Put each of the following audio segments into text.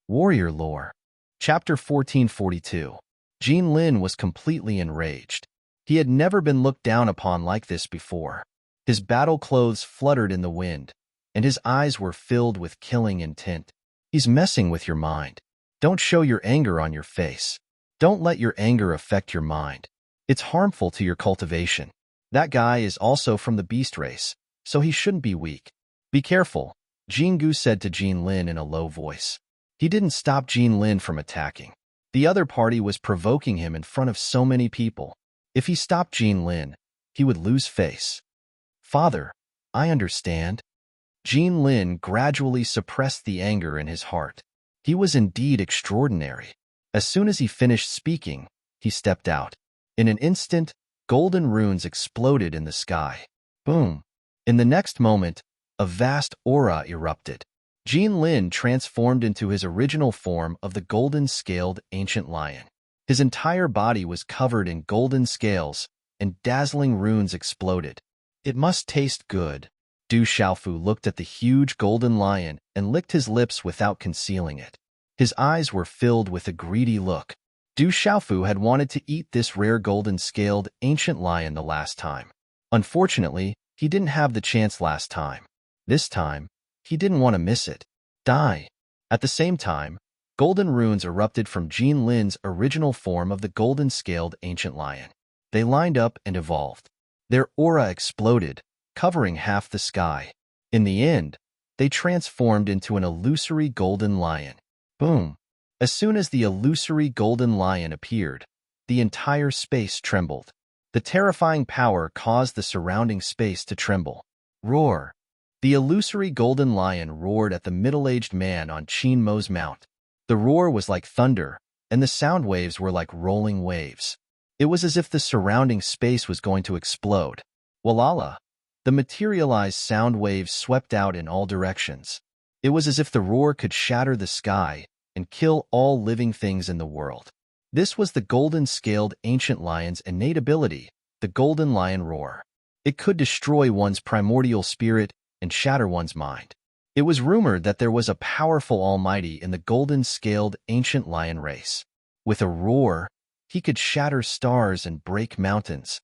Warrior Lore. Chapter 1442. Jean Lin was completely enraged. He had never been looked down upon like this before. His battle clothes fluttered in the wind, and his eyes were filled with killing intent. He's messing with your mind. Don't show your anger on your face. Don't let your anger affect your mind. It's harmful to your cultivation. That guy is also from the beast race, so he shouldn't be weak. Be careful, Jingu said to Jean Lin in a low voice. He didn't stop Jean Lin from attacking. The other party was provoking him in front of so many people. If he stopped Jean Lin, he would lose face. Father, I understand. Jean Lin gradually suppressed the anger in his heart. He was indeed extraordinary. As soon as he finished speaking, he stepped out. In an instant, golden runes exploded in the sky. Boom! In the next moment, a vast aura erupted. Jean Lin transformed into his original form of the golden-scaled ancient lion. His entire body was covered in golden scales, and dazzling runes exploded. It must taste good. Du Xiaofu looked at the huge golden lion and licked his lips without concealing it. His eyes were filled with a greedy look. Du Xiaofu had wanted to eat this rare golden-scaled ancient lion the last time. Unfortunately, he didn't have the chance last time. This time, he didn't want to miss it. Die. At the same time, golden runes erupted from Jean Lin's original form of the golden-scaled ancient lion. They lined up and evolved. Their aura exploded, covering half the sky. In the end, they transformed into an illusory golden lion. Boom! As soon as the illusory golden lion appeared, the entire space trembled. The terrifying power caused the surrounding space to tremble. Roar! The illusory golden lion roared at the middle-aged man on Qin Mo's mount. The roar was like thunder, and the sound waves were like rolling waves. It was as if the surrounding space was going to explode. Walala! The materialized sound waves swept out in all directions. It was as if the roar could shatter the sky and kill all living things in the world. This was the golden-scaled ancient lion's innate ability, the golden lion roar. It could destroy one's primordial spirit and shatter one's mind. It was rumored that there was a powerful almighty in the golden-scaled ancient lion race. With a roar, he could shatter stars and break mountains.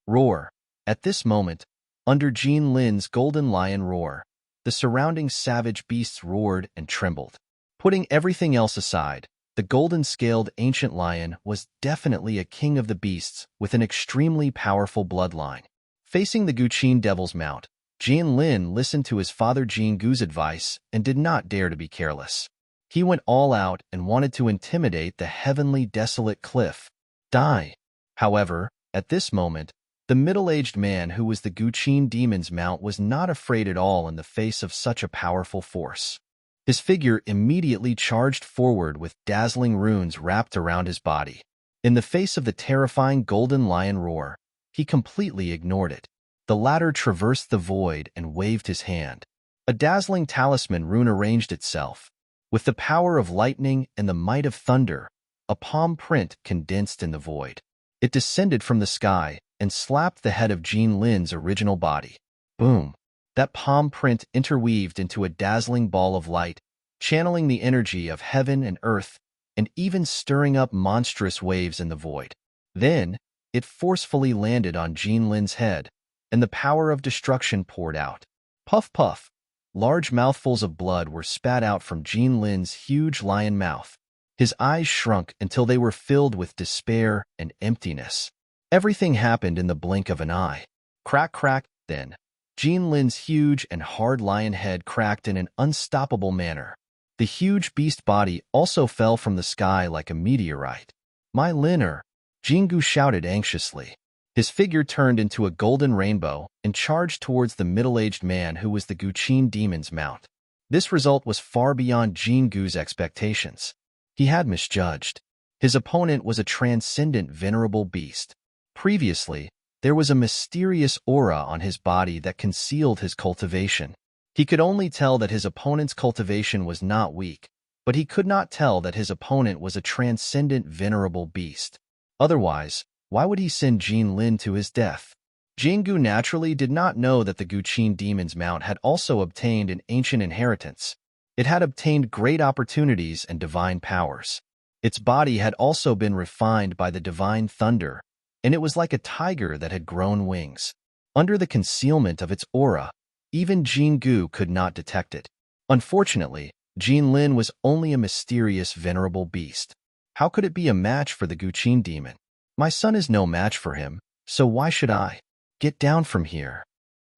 Roar! At this moment, under Jean Lin's golden lion roar, the surrounding savage beasts roared and trembled. Putting everything else aside, the golden-scaled ancient lion was definitely a king of the beasts with an extremely powerful bloodline. Facing the Guqin Devil's Mount, Jean Lin listened to his father Jean Gu's advice and did not dare to be careless. He went all out and wanted to intimidate the heavenly desolate cliff. Die! However, at this moment, the middle-aged man who was the Guqin Demon's Mount was not afraid at all in the face of such a powerful force. His figure immediately charged forward with dazzling runes wrapped around his body. In the face of the terrifying golden lion roar, he completely ignored it. The latter traversed the void and waved his hand. A dazzling talisman rune arranged itself. With the power of lightning and the might of thunder, a palm print condensed in the void. It descended from the sky and slapped the head of Jean Lin's original body. Boom! That palm print interweaved into a dazzling ball of light, channeling the energy of heaven and earth, and even stirring up monstrous waves in the void. Then, it forcefully landed on Jean Lin's head, and the power of destruction poured out. Puff puff! Large mouthfuls of blood were spat out from Jean Lin's huge lion mouth. His eyes shrunk until they were filled with despair and emptiness. Everything happened in the blink of an eye. Crack crack, then. Jean Lin's huge and hard lion head cracked in an unstoppable manner. The huge beast body also fell from the sky like a meteorite. My Liner! Jingu shouted anxiously. His figure turned into a golden rainbow and charged towards the middle-aged man who was the Guqin Demon's Mount. This result was far beyond Jingu's expectations. He had misjudged. His opponent was a transcendent venerable beast. Previously, there was a mysterious aura on his body that concealed his cultivation. He could only tell that his opponent's cultivation was not weak, but he could not tell that his opponent was a transcendent venerable beast. Otherwise, why would he send Jean Lin to his death? Jingu naturally did not know that the Guqin Demon's Mount had also obtained an ancient inheritance. It had obtained great opportunities and divine powers. Its body had also been refined by the divine thunder, and it was like a tiger that had grown wings. Under the concealment of its aura, even Jingu could not detect it. Unfortunately, Jinlin was only a mysterious, venerable beast. How could it be a match for the Guqin demon? My son is no match for him, so why should I? Get down from here.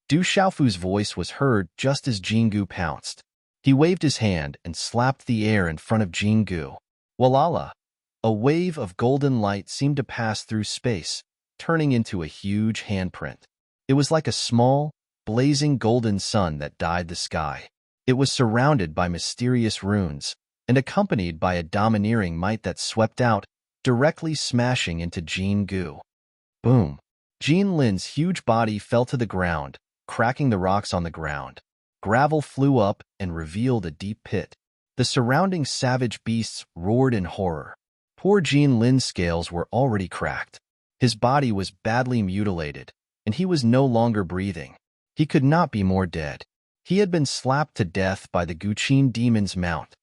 Du Xiaofu's voice was heard just as Jingu pounced. He waved his hand and slapped the air in front of Jingu. Walala! A wave of golden light seemed to pass through space, turning into a huge handprint. It was like a small, blazing golden sun that dyed the sky. It was surrounded by mysterious runes and accompanied by a domineering might that swept out, directly smashing into Jingu. Boom! Jinlin's huge body fell to the ground, cracking the rocks on the ground. Gravel flew up and revealed a deep pit. The surrounding savage beasts roared in horror. Poor Jinlin's scales were already cracked. His body was badly mutilated, and he was no longer breathing. He could not be more dead. He had been slapped to death by the Guqin demon's mount.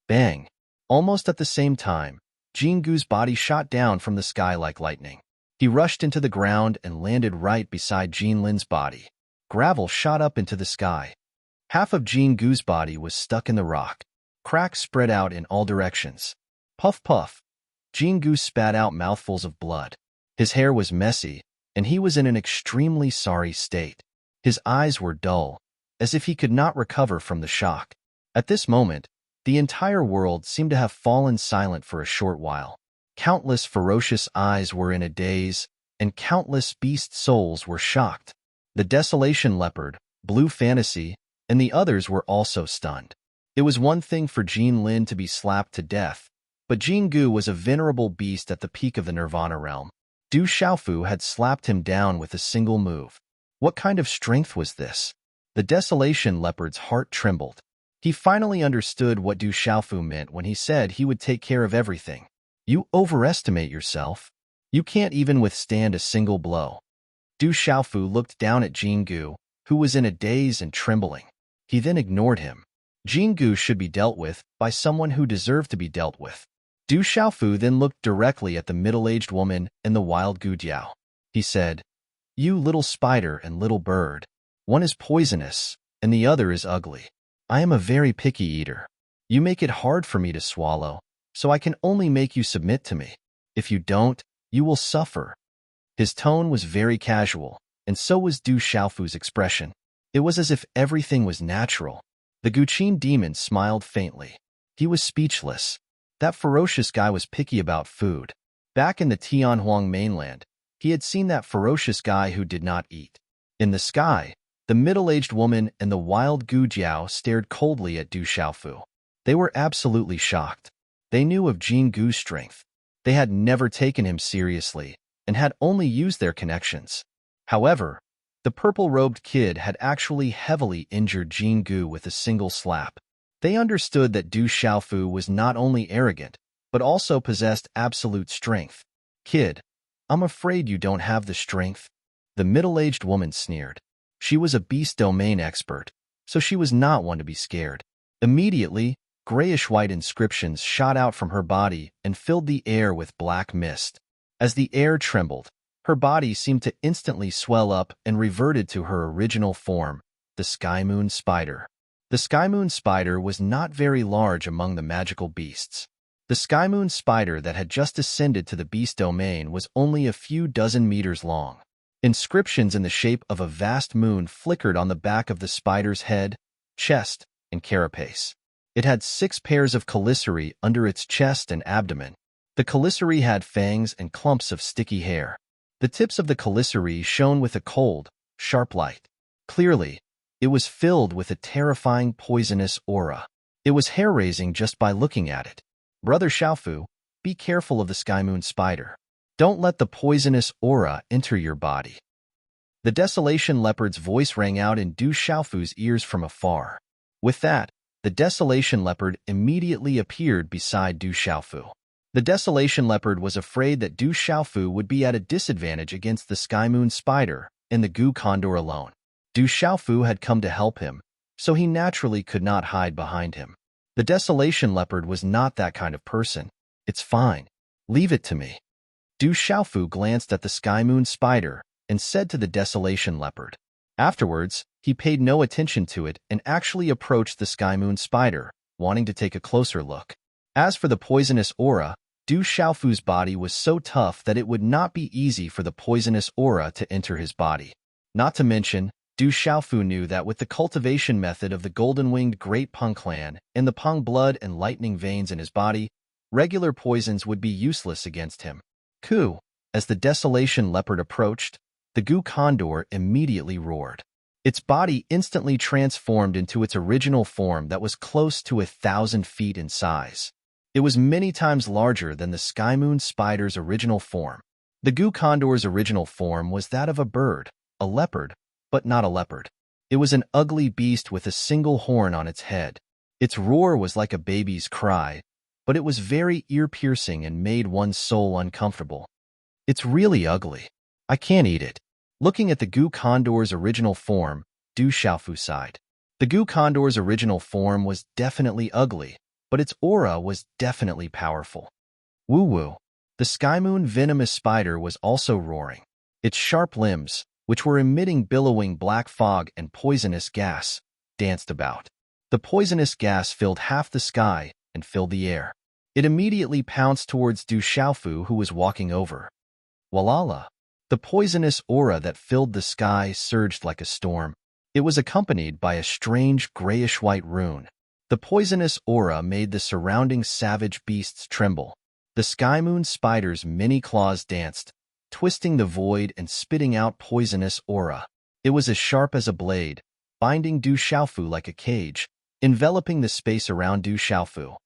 Bang! Almost at the same time, Jingu's body shot down from the sky like lightning. He rushed into the ground and landed right beside Jinlin's body. Gravel shot up into the sky. Half of Jingu's body was stuck in the rock. Cracks spread out in all directions. Puff puff! Jingu spat out mouthfuls of blood. His hair was messy, and he was in an extremely sorry state. His eyes were dull, as if he could not recover from the shock. At this moment, the entire world seemed to have fallen silent for a short while. Countless ferocious eyes were in a daze, and countless beast souls were shocked. The Desolation Leopard, Blue Fantasy, and the others were also stunned. It was one thing for Jinlin to be slapped to death, but Jingu was a venerable beast at the peak of the Nirvana realm. Du Xiaofu had slapped him down with a single move. What kind of strength was this? The Desolation Leopard's heart trembled. He finally understood what Du Xiaofu meant when he said he would take care of everything. You overestimate yourself. You can't even withstand a single blow. Du Xiaofu looked down at Jingu, who was in a daze and trembling. He then ignored him. Jingu should be dealt with by someone who deserved to be dealt with. Du Xiaofu then looked directly at the middle-aged woman and the wild Gujiao. He said, You little spider and little bird. One is poisonous, and the other is ugly. I am a very picky eater. You make it hard for me to swallow, so I can only make you submit to me. If you don't, you will suffer. His tone was very casual, and so was Du Xiaofu's expression. It was as if everything was natural. The Guqin demon smiled faintly. He was speechless. That ferocious guy was picky about food. Back in the Tianhuang mainland, he had seen that ferocious guy who did not eat. In the sky, the middle-aged woman and the wild Gujiao stared coldly at Du Xiaofu. They were absolutely shocked. They knew of Jingu's strength. They had never taken him seriously and had only used their connections. However, the purple-robed kid had actually heavily injured Jingu with a single slap. They understood that Du Xiaofu was not only arrogant, but also possessed absolute strength. Kid, I'm afraid you don't have the strength. The middle-aged woman sneered. She was a beast domain expert, so she was not one to be scared. Immediately, grayish-white inscriptions shot out from her body and filled the air with black mist. As the air trembled, her body seemed to instantly swell up and reverted to her original form, the Sky Moon Spider. The Sky Moon Spider was not very large among the magical beasts. The Sky Moon Spider that had just ascended to the beast domain was only a few dozen meters long. Inscriptions in the shape of a vast moon flickered on the back of the spider's head, chest, and carapace. It had 6 pairs of chelicerae under its chest and abdomen. The chelicerae had fangs and clumps of sticky hair. The tips of the chelicerae shone with a cold, sharp light. Clearly, it was filled with a terrifying poisonous aura. It was hair-raising just by looking at it. Brother Xiaofu, be careful of the Sky Moon Spider. Don't let the poisonous aura enter your body. The Desolation Leopard's voice rang out in Du Xiaofu's ears from afar. With that, the Desolation Leopard immediately appeared beside Du Xiaofu. The Desolation Leopard was afraid that Du Xiaofu would be at a disadvantage against the Sky Moon Spider and the Gu Condor alone. Du Xiaofu had come to help him, so he naturally could not hide behind him. The desolation leopard was not that kind of person. It's fine. Leave it to me. Du Xiaofu glanced at the sky moon spider and said to the desolation leopard. Afterwards, he paid no attention to it and actually approached the sky moon spider, wanting to take a closer look. As for the poisonous aura, Du Xiaofu's body was so tough that it would not be easy for the poisonous aura to enter his body. Not to mention, Du Xiaofu knew that with the cultivation method of the golden-winged Great Peng clan and the Peng blood and lightning veins in his body, regular poisons would be useless against him. Ku, as the desolation leopard approached, the Gu condor immediately roared. Its body instantly transformed into its original form that was close to 1,000 feet in size. It was many times larger than the sky moon spider's original form. The Gu condor's original form was that of a bird, a leopard, but not a leopard. It was an ugly beast with a single horn on its head. Its roar was like a baby's cry, but it was very ear-piercing and made one's soul uncomfortable. It's really ugly. I can't eat it. Looking at the Gu condor's original form, Du Xiaofu sighed. The Gu condor's original form was definitely ugly, but its aura was definitely powerful. Woo-woo. The sky moon venomous spider was also roaring. Its sharp limbs, which were emitting billowing black fog and poisonous gas, danced about. The poisonous gas filled half the sky and filled the air. It immediately pounced towards Du Xiaofu, who was walking over. Walala! The poisonous aura that filled the sky surged like a storm. It was accompanied by a strange grayish-white rune. The poisonous aura made the surrounding savage beasts tremble. The sky moon spider's many claws danced, twisting the void and spitting out poisonous aura. It was as sharp as a blade, binding Du Xiaofu like a cage, enveloping the space around Du Xiaofu.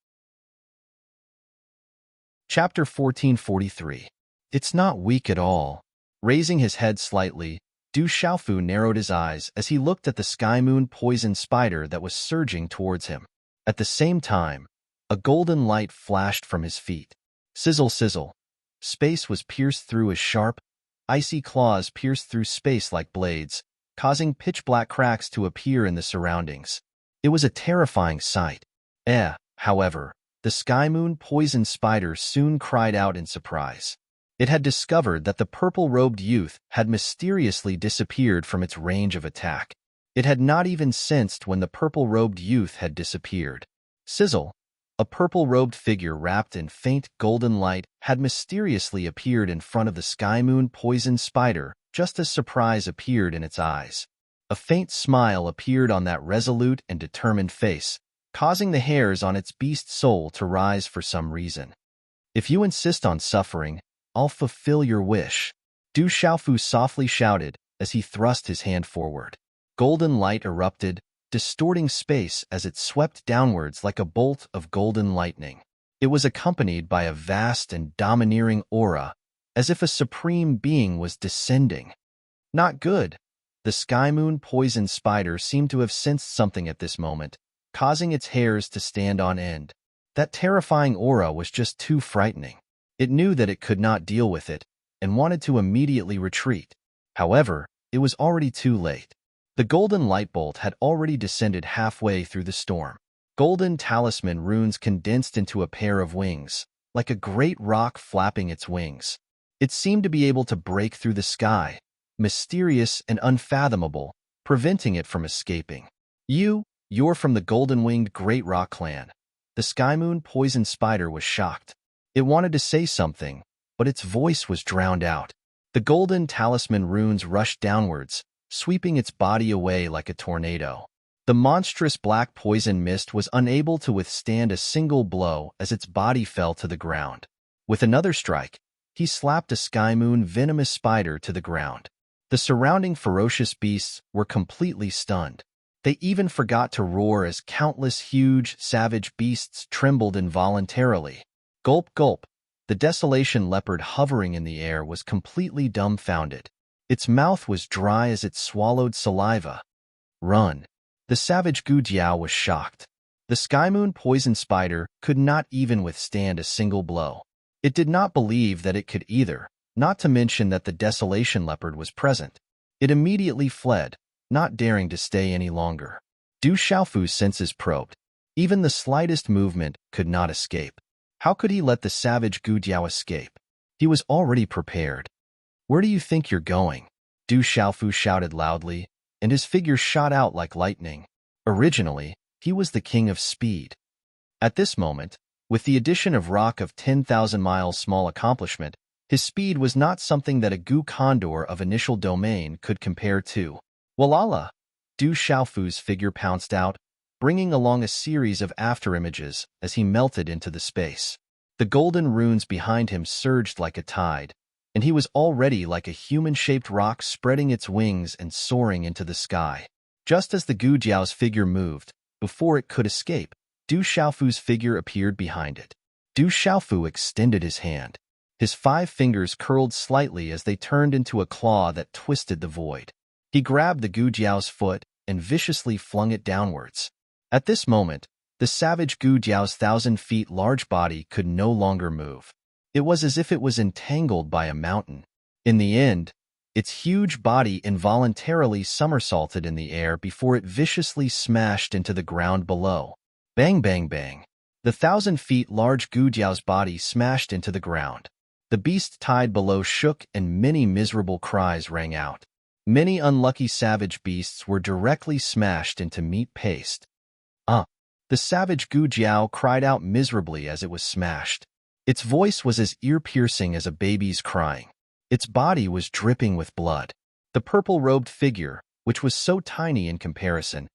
Chapter 1443. It's not weak at all. Raising his head slightly, Du Xiaofu narrowed his eyes as he looked at the sky moon poison spider that was surging towards him. At the same time, a golden light flashed from his feet. Sizzle, sizzle. Space was pierced through as sharp, icy claws pierced through space like blades, causing pitch-black cracks to appear in the surroundings. It was a terrifying sight. However, the sky moon poison spider soon cried out in surprise. It had discovered that the purple-robed youth had mysteriously disappeared from its range of attack. It had not even sensed when the purple-robed youth had disappeared. Sizzle! A purple-robed figure wrapped in faint golden light had mysteriously appeared in front of the sky moon poison spider just as surprise appeared in its eyes. A faint smile appeared on that resolute and determined face, causing the hairs on its beast soul to rise for some reason. If you insist on suffering, I'll fulfill your wish. Du Xiaofu softly shouted as he thrust his hand forward. Golden light erupted, distorting space as it swept downwards like a bolt of golden lightning. It was accompanied by a vast and domineering aura, as if a supreme being was descending. Not good. The sky moon poison spider seemed to have sensed something at this moment, causing its hairs to stand on end. That terrifying aura was just too frightening. It knew that it could not deal with it, and wanted to immediately retreat. However, it was already too late. The golden light bolt had already descended halfway through the storm. Golden talisman runes condensed into a pair of wings, like a great rock flapping its wings. It seemed to be able to break through the sky, mysterious and unfathomable, preventing it from escaping. You're from the golden-winged Great Rock clan. The sky moon poison spider was shocked. It wanted to say something, but its voice was drowned out. The golden talisman runes rushed downwards, sweeping its body away like a tornado. The monstrous black poison mist was unable to withstand a single blow as its body fell to the ground. With another strike, he slapped a sky moon venomous spider to the ground. The surrounding ferocious beasts were completely stunned. They even forgot to roar as countless huge, savage beasts trembled involuntarily. Gulp, gulp. The desolation leopard hovering in the air was completely dumbfounded. Its mouth was dry as it swallowed saliva. Run. The savage Gu Jiao was shocked. The sky moon poison spider could not even withstand a single blow. It did not believe that it could either, not to mention that the desolation leopard was present. It immediately fled, not daring to stay any longer. Du Xiaofu's senses probed. Even the slightest movement could not escape. How could he let the savage Gu Jiao escape? He was already prepared. Where do you think you're going? Du Xiaofu shouted loudly, and his figure shot out like lightning. Originally, he was the king of speed. At this moment, with the addition of rock of 10,000 miles small accomplishment, his speed was not something that a Gu Condor of initial domain could compare to. Walala! Du Xiaofu's figure pounced out, bringing along a series of afterimages as he melted into the space. The golden runes behind him surged like a tide, and he was already like a human-shaped rock spreading its wings and soaring into the sky. Just as the Gu Jiao's figure moved, before it could escape, Du Xiaofu's figure appeared behind it. Du Xiaofu extended his hand. His 5 fingers curled slightly as they turned into a claw that twisted the void. He grabbed the Gu Jiao's foot and viciously flung it downwards. At this moment, the savage Gu Jiao's 1,000 feet large body could no longer move. It was as if it was entangled by a mountain. In the end, its huge body involuntarily somersaulted in the air before it viciously smashed into the ground below. Bang, bang, bang. The 1,000 feet large Gu Jiao's body smashed into the ground. The beast tied below shook and many miserable cries rang out. Many unlucky savage beasts were directly smashed into meat paste. The savage Gu Jiao cried out miserably as it was smashed. Its voice was as ear-piercing as a baby's crying. Its body was dripping with blood. The purple-robed figure, which was so tiny in comparison,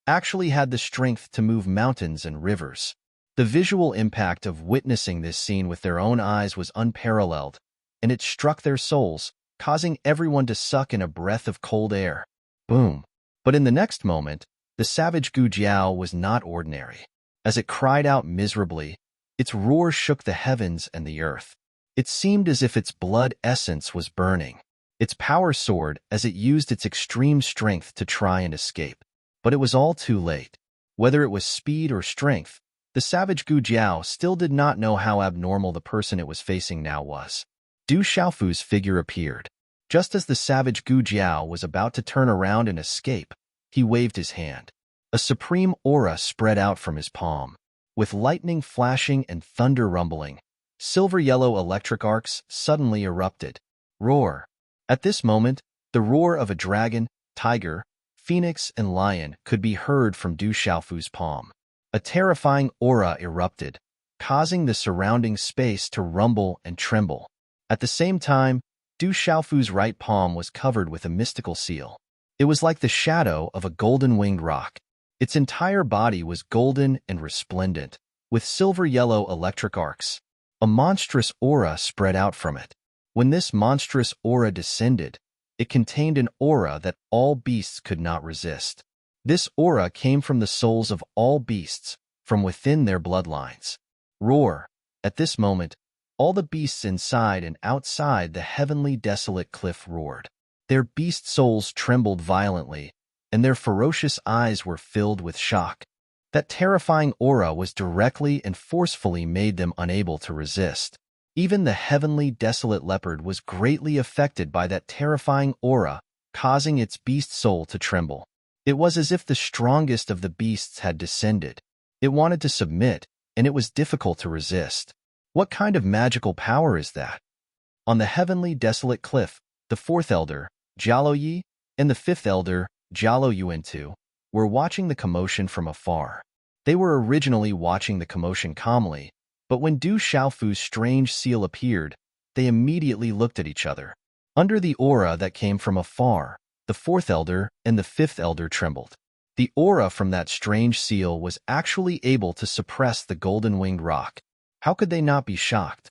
actually had the strength to move mountains and rivers. The visual impact of witnessing this scene with their own eyes was unparalleled, and it struck their souls, causing everyone to suck in a breath of cold air. Boom! But in the next moment, the savage Gu Jiao was not ordinary. As it cried out miserably, its roar shook the heavens and the earth. It seemed as if its blood essence was burning. Its power soared as it used its extreme strength to try and escape. But it was all too late. Whether it was speed or strength, the savage Gu Jiao still did not know how abnormal the person it was facing now was. Du Xiaofu's figure appeared. Just as the savage Gu Jiao was about to turn around and escape, he waved his hand. A supreme aura spread out from his palm. With lightning flashing and thunder rumbling, silver-yellow electric arcs suddenly erupted. Roar! At this moment, the roar of a dragon, tiger, phoenix, and lion could be heard from Du Xiaofu's palm. A terrifying aura erupted, causing the surrounding space to rumble and tremble. At the same time, Du Xiaofu's right palm was covered with a mystical seal. It was like the shadow of a golden-winged rock. Its entire body was golden and resplendent, with silver-yellow electric arcs. A monstrous aura spread out from it. When this monstrous aura descended, it contained an aura that all beasts could not resist. This aura came from the souls of all beasts, from within their bloodlines. Roar! At this moment, all the beasts inside and outside the heavenly desolate cliff roared. Their beast souls trembled violently, and their ferocious eyes were filled with shock. That terrifying aura was directly and forcefully made them unable to resist. Even the heavenly desolate leopard was greatly affected by that terrifying aura, causing its beast soul to tremble. It was as if the strongest of the beasts had descended. It wanted to submit, and it was difficult to resist. What kind of magical power is that? On the heavenly desolate cliff, the 4th elder, Jialo Yi, and the 5th elder, Jialo Yuantu, were watching the commotion from afar. They were originally watching the commotion calmly, but when Du Xiaofu's strange seal appeared, they immediately looked at each other. Under the aura that came from afar, the 4th elder and the 5th elder trembled. The aura from that strange seal was actually able to suppress the golden-winged rock. How could they not be shocked?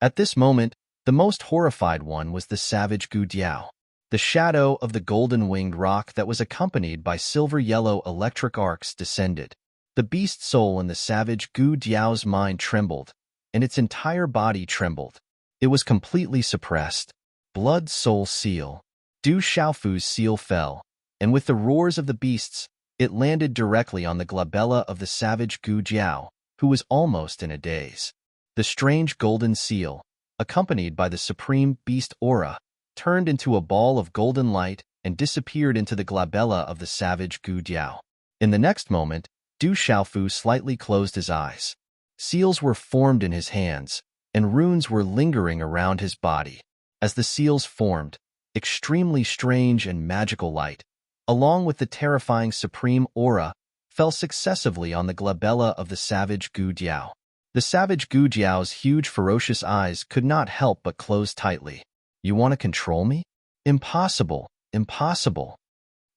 At this moment, the most horrified one was the savage Gu Jiao. The shadow of the golden-winged rock that was accompanied by silver-yellow electric arcs descended. The beast soul in the savage Gu Jiao's mind trembled, and its entire body trembled. It was completely suppressed. Blood soul seal. Du Xiaofu's seal fell, and with the roars of the beasts, it landed directly on the glabella of the savage Gu Jiao, who was almost in a daze. The strange golden seal, accompanied by the supreme beast aura, turned into a ball of golden light and disappeared into the glabella of the savage Gu Jiao. In the next moment, Du Xiaofu slightly closed his eyes. Seals were formed in his hands, and runes were lingering around his body. As the seals formed, extremely strange and magical light, along with the terrifying supreme aura, fell successively on the glabella of the savage Gu Jiao. The savage Gu Jiao's huge ferocious eyes could not help but close tightly. You want to control me? Impossible, impossible.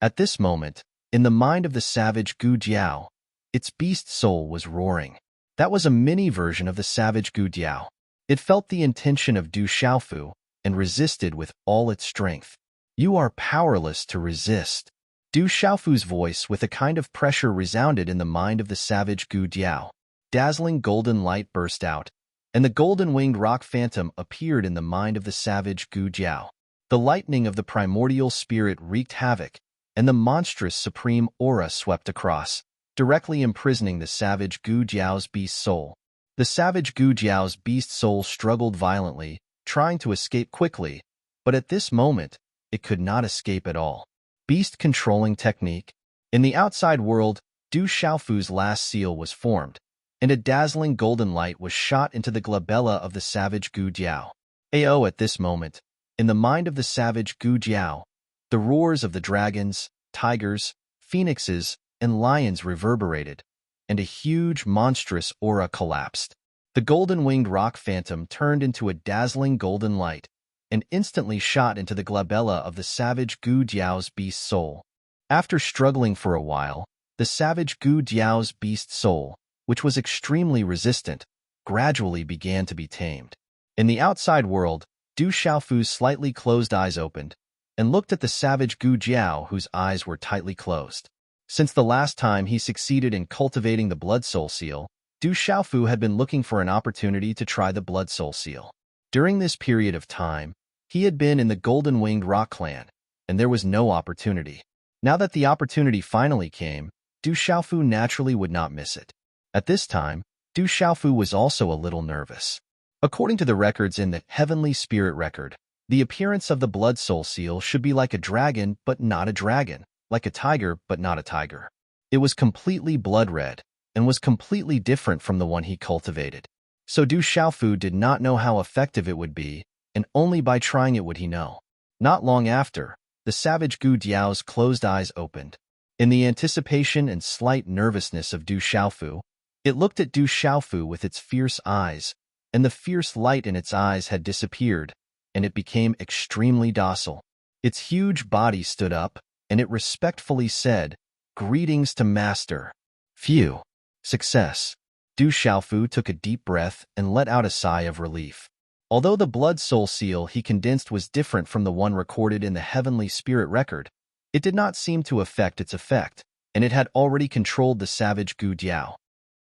At this moment, in the mind of the savage Gu Jiao, its beast soul was roaring. That was a mini version of the savage Gu Jiao. It felt the intention of Du Xiaofu and resisted with all its strength. You are powerless to resist. Du Xiaofu's voice with a kind of pressure resounded in the mind of the savage Gu Jiao. Dazzling golden light burst out, and the golden-winged rock phantom appeared in the mind of the savage Gu Jiao. The lightning of the primordial spirit wreaked havoc, and the monstrous supreme aura swept across, directly imprisoning the savage Gu Jiao's beast soul. The savage Gu Jiao's beast soul struggled violently, trying to escape quickly, but at this moment, it could not escape at all. Beast controlling technique. In the outside world, Du Xiaofu's last seal was formed, and a dazzling golden light was shot into the glabella of the savage Gu Jiao. At this moment, in the mind of the savage Gu Jiao, the roars of the dragons, tigers, phoenixes, and lions reverberated, and a huge, monstrous aura collapsed. The golden-winged rock phantom turned into a dazzling golden light, and instantly shot into the glabella of the savage Gu Jiao's beast soul. After struggling for a while, the savage Gu Jiao's beast soul, which was extremely resistant, gradually began to be tamed. In the outside world, Du Xiaofu's slightly closed eyes opened, and looked at the savage Gu Jiao whose eyes were tightly closed. Since the last time he succeeded in cultivating the Blood Soul Seal, Du Xiaofu had been looking for an opportunity to try the Blood Soul Seal. During this period of time, he had been in the Golden-Winged Rock Clan, and there was no opportunity. Now that the opportunity finally came, Du Xiaofu naturally would not miss it. At this time, Du Xiaofu was also a little nervous. According to the records in the Heavenly Spirit Record, the appearance of the Blood Soul Seal should be like a dragon but not a dragon, like a tiger but not a tiger. It was completely blood red, and was completely different from the one he cultivated. So Du Xiaofu did not know how effective it would be, and only by trying it would he know. Not long after, the savage Gu Jiao's closed eyes opened. In the anticipation and slight nervousness of Du Xiaofu, it looked at Du Xiaofu with its fierce eyes, and the fierce light in its eyes had disappeared, and it became extremely docile. Its huge body stood up, and it respectfully said, "Greetings to Master." Phew! Success. Du Xiaofu took a deep breath and let out a sigh of relief. Although the Blood Soul Seal he condensed was different from the one recorded in the Heavenly Spirit Record, it did not seem to affect its effect, and it had already controlled the savage Gu Jiao.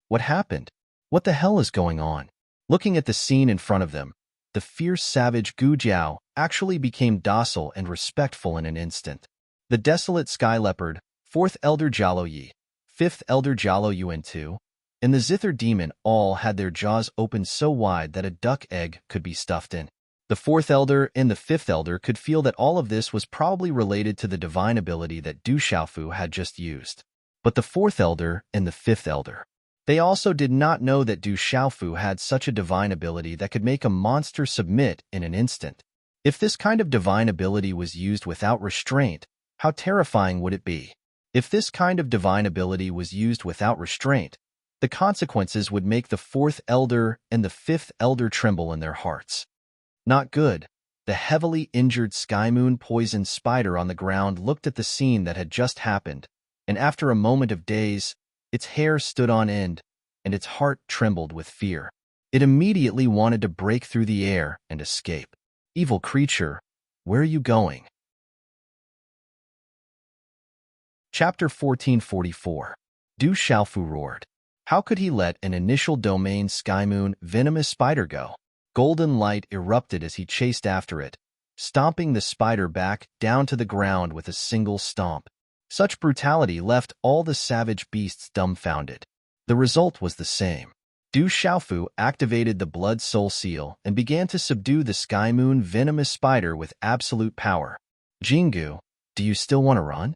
What happened? What the hell is going on? Looking at the scene in front of them, the fierce savage Gu Jiao actually became docile and respectful in an instant. The desolate sky leopard, 4th Elder Jialo Yi, 5th Elder Jialo Yuan-2, and the zither demon all had their jaws opened so wide that a duck egg could be stuffed in. The 4th Elder and the 5th Elder could feel that all of this was probably related to the divine ability that Du Xiaofu had just used. But the 4th Elder and the 5th Elder, they also did not know that Du Xiaofu had such a divine ability that could make a monster submit in an instant. If this kind of divine ability was used without restraint, how terrifying would it be? If this kind of divine ability was used without restraint, the consequences would make the 4th Elder and the 5th Elder tremble in their hearts. Not good. The heavily injured Sky Moon poisoned spider on the ground looked at the scene that had just happened, and after a moment of daze, its hair stood on end, and its heart trembled with fear. It immediately wanted to break through the air and escape. Evil creature, where are you going? Chapter 1444. Du Xiaofu roared. How could he let an initial domain Sky Moon venomous spider go? Golden light erupted as he chased after it, stomping the spider back down to the ground with a single stomp. Such brutality left all the savage beasts dumbfounded. The result was the same. Du Xiaofu activated the Blood Soul Seal and began to subdue the Sky Moon venomous spider with absolute power. Jingu, do you still want to run?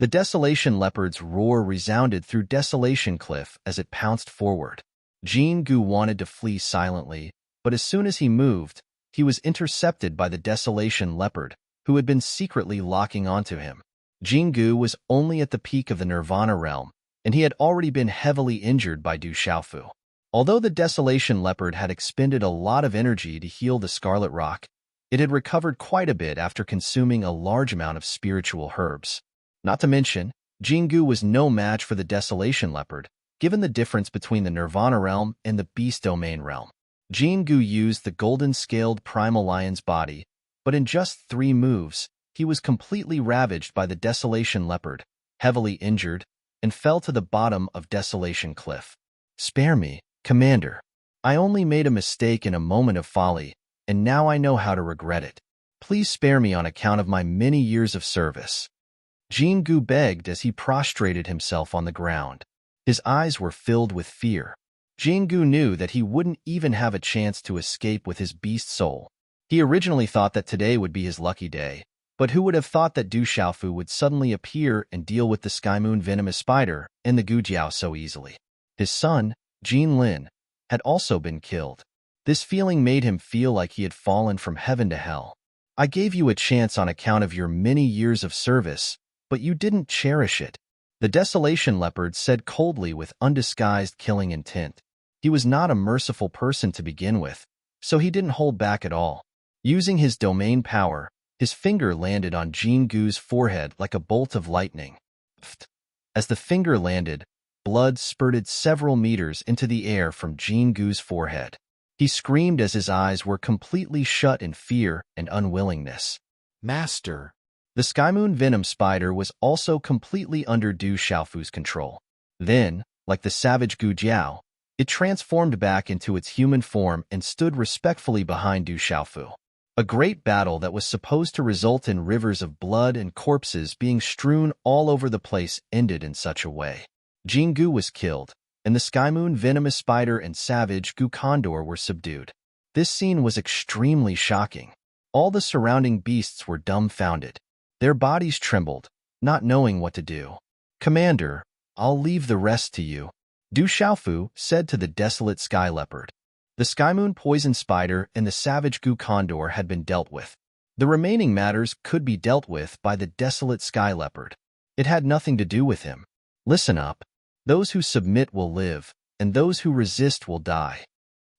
The Desolation Leopard's roar resounded through Desolation Cliff as it pounced forward. Jingu wanted to flee silently, but as soon as he moved, he was intercepted by the Desolation Leopard, who had been secretly locking onto him. Jingu was only at the peak of the Nirvana realm, and he had already been heavily injured by Du Xiaofu. Although the Desolation Leopard had expended a lot of energy to heal the Scarlet Rock, it had recovered quite a bit after consuming a large amount of spiritual herbs. Not to mention, Jingu was no match for the Desolation Leopard, given the difference between the Nirvana realm and the Beast Domain realm. Jingu used the golden-scaled Primal Lion's body, but in just 3 moves, he was completely ravaged by the Desolation Leopard, heavily injured, and fell to the bottom of Desolation Cliff. "Spare me, Commander. I only made a mistake in a moment of folly, and now I know how to regret it. Please spare me on account of my many years of service." Jingu begged as he prostrated himself on the ground. His eyes were filled with fear. Jingu knew that he wouldn't even have a chance to escape with his beast soul. He originally thought that today would be his lucky day, but who would have thought that Du Xiaofu would suddenly appear and deal with the Skymoon venomous spider and the Gujiao so easily? His son, Jin Lin, had also been killed. This feeling made him feel like he had fallen from heaven to hell. "I gave you a chance on account of your many years of service, but you didn't cherish it," the Desolation Leopard said coldly with undisguised killing intent. He was not a merciful person to begin with, so he didn't hold back at all. Using his domain power, his finger landed on Jingu's forehead like a bolt of lightning. As the finger landed, blood spurted several meters into the air from Jingu's forehead. He screamed as his eyes were completely shut in fear and unwillingness. "Master!" The Skymoon venom spider was also completely under Du Xiaofu's control. Then, like the savage Gujiao, it transformed back into its human form and stood respectfully behind Du Xiaofu. A great battle that was supposed to result in rivers of blood and corpses being strewn all over the place ended in such a way. Jingu was killed, and the Skymoon venomous spider and savage Gu Condor were subdued. This scene was extremely shocking. All the surrounding beasts were dumbfounded. Their bodies trembled, not knowing what to do. "Commander, I'll leave the rest to you," Du Xiaofu said to the desolate Sky Leopard. The Skymoon poison spider and the savage Gu Condor had been dealt with. The remaining matters could be dealt with by the desolate Sky Leopard. It had nothing to do with him. "Listen up. Those who submit will live, and those who resist will die."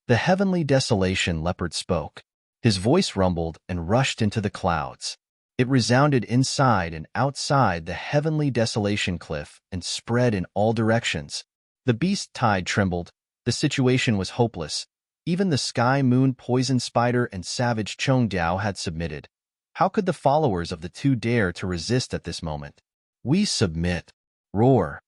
The heavenly Desolation Leopard spoke. His voice rumbled and rushed into the clouds. It resounded inside and outside the heavenly Desolation Cliff and spread in all directions. The beast tide trembled. The situation was hopeless. Even the Sky Moon poison spider and savage Chongdiao had submitted. How could the followers of the two dare to resist at this moment? "We submit." Roar.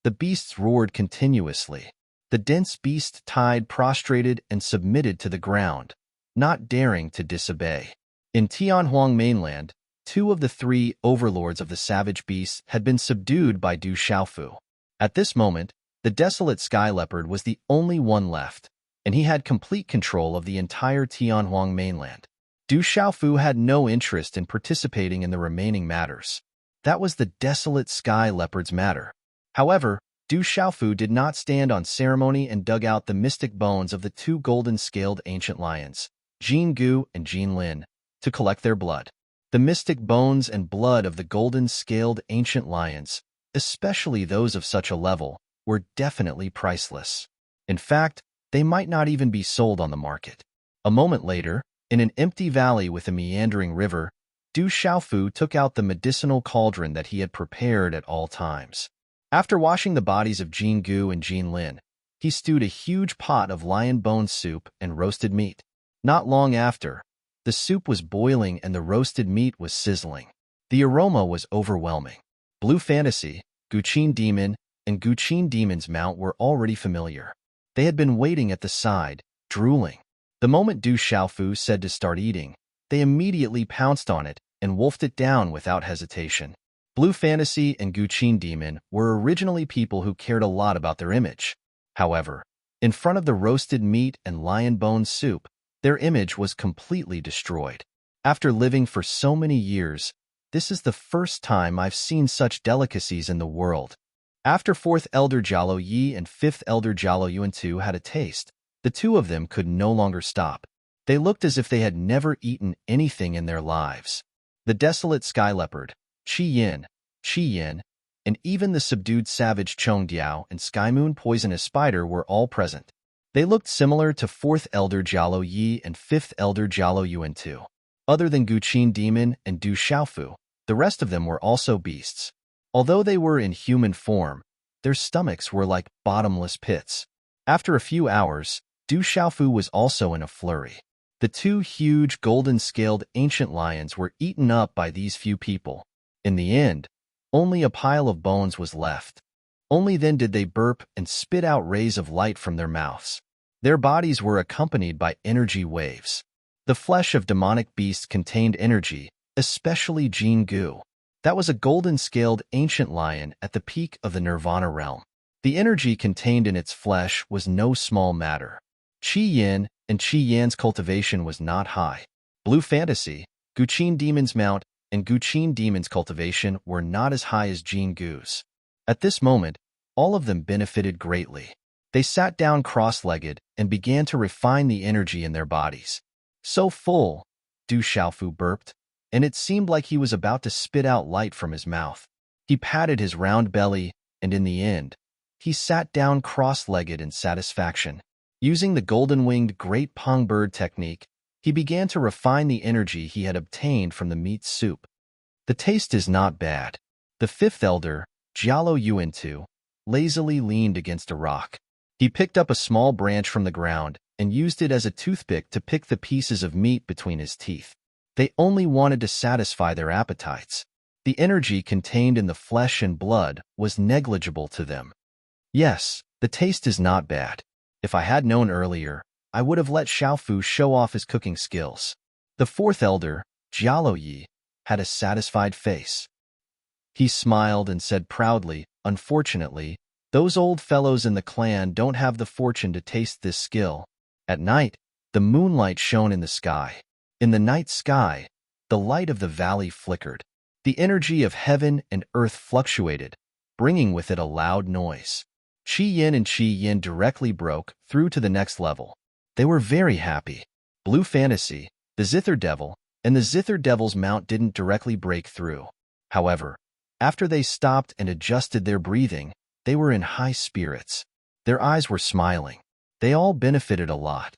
The beasts roared continuously. The dense beast tide prostrated and submitted to the ground, not daring to disobey. In Tianhuang mainland, 2 of the 3 overlords of the savage beasts had been subdued by Du Xiaofu. At this moment, the desolate Sky Leopard was the only one left, and he had complete control of the entire Tianhuang mainland. Du Xiaofu had no interest in participating in the remaining matters. That was the desolate Sky Leopard's matter. However, Du Xiaofu did not stand on ceremony and dug out the mystic bones of the 2 golden-scaled ancient lions, Jingu and Jinlin, to collect their blood. The mystic bones and blood of the golden-scaled ancient lions, especially those of such a level, were definitely priceless. In fact, they might not even be sold on the market. A moment later, in an empty valley with a meandering river, Du Xiaofu took out the medicinal cauldron that he had prepared at all times. After washing the bodies of Jingu and Jinlin, he stewed a huge pot of lion bone soup and roasted meat. Not long after, the soup was boiling and the roasted meat was sizzling. The aroma was overwhelming. Blue Fantasy, Guqin Demon, and Guqin Demon's mount were already familiar. They had been waiting at the side, drooling. The moment Du Xiaofu said to start eating, they immediately pounced on it and wolfed it down without hesitation. Blue Fantasy and Guqin Demon were originally people who cared a lot about their image. However, in front of the roasted meat and lion bone soup, their image was completely destroyed. After living for so many years, this is the first time I've seen such delicacies in the world. After 4th Elder Jalo Yi and 5th Elder Jalo Yuan-tu had a taste, the two of them could no longer stop. They looked as if they had never eaten anything in their lives. The desolate sky leopard, Qi Yin, and even the subdued savage Chong Diao and Sky Moon poisonous spider were all present. They looked similar to 4th Elder Jialo Yi and 5th Elder Jialo Yuan-tu. Other than Guqin Demon and Du Xiaofu, the rest of them were also beasts. Although they were in human form, their stomachs were like bottomless pits. After a few hours, Du Xiaofu was also in a flurry. The two huge golden-scaled ancient lions were eaten up by these few people. In the end, only a pile of bones was left. Only then did they burp and spit out rays of light from their mouths. Their bodies were accompanied by energy waves. The flesh of demonic beasts contained energy, especially Jin Gu. That was a golden-scaled ancient lion at the peak of the Nirvana realm. The energy contained in its flesh was no small matter. Qi Yin and Qi Yan's cultivation was not high. Blue Fantasy, Guqin Demon's mount, and Guqin Demon's cultivation were not as high as Jin Gu's. At this moment, all of them benefited greatly. They sat down cross-legged and began to refine the energy in their bodies. So full, Du Xiaofu burped, and it seemed like he was about to spit out light from his mouth. He patted his round belly, and in the end, he sat down cross-legged in satisfaction. Using the golden-winged Great Pong Bird technique, he began to refine the energy he had obtained from the meat soup. The taste is not bad. The 5th Elder, Jialo Yuan-tu, lazily leaned against a rock. He picked up a small branch from the ground and used it as a toothpick to pick the pieces of meat between his teeth. They only wanted to satisfy their appetites. The energy contained in the flesh and blood was negligible to them. Yes, the taste is not bad. If I had known earlier, I would have let Xiaofu show off his cooking skills. The 4th Elder, Jialo Yi, had a satisfied face. He smiled and said proudly, "Unfortunately, those old fellows in the clan don't have the fortune to taste this skill." At night, the moonlight shone in the sky. In the night sky, the light of the valley flickered. The energy of heaven and earth fluctuated, bringing with it a loud noise. Qi Yin and Qi Yin directly broke through to the next level. They were very happy. Blue Fantasy, the Zither Devil, and the Zither Devil's mount didn't directly break through. However, after they stopped and adjusted their breathing, they were in high spirits. Their eyes were smiling. They all benefited a lot.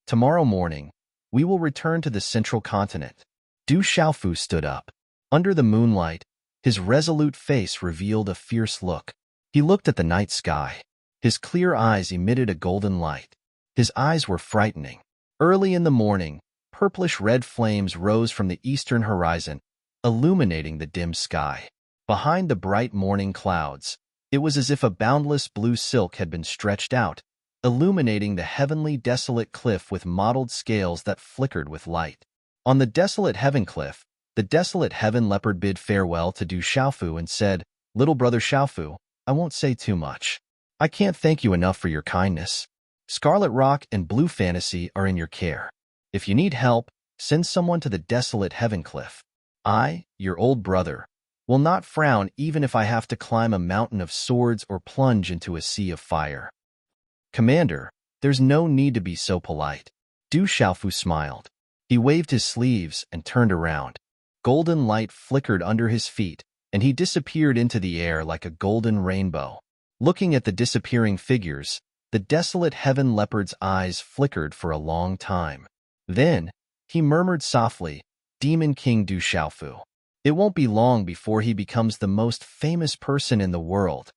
Tomorrow morning, we will return to the central continent. Du Xiaofu stood up. Under the moonlight, his resolute face revealed a fierce look. He looked at the night sky. His clear eyes emitted a golden light. His eyes were frightening. Early in the morning, purplish-red flames rose from the eastern horizon, illuminating the dim sky. Behind the bright morning clouds, it was as if a boundless blue silk had been stretched out, illuminating the heavenly desolate cliff with mottled scales that flickered with light. On the desolate heaven cliff, the desolate heaven leopard bid farewell to Du Xiaofu and said, "Little brother Xiaofu, I won't say too much. I can't thank you enough for your kindness. Scarlet Rock and Blue Fantasy are in your care. If you need help, send someone to the desolate heaven cliff. I, your old brother, will not frown even if I have to climb a mountain of swords or plunge into a sea of fire." "Commander, there's no need to be so polite." Du Xiaofu smiled. He waved his sleeves and turned around. Golden light flickered under his feet, and he disappeared into the air like a golden rainbow. Looking at the disappearing figures, the desolate heaven leopard's eyes flickered for a long time. Then, he murmured softly, "Demon King Du Xiaofu. It won't be long before he becomes the most famous person in the world."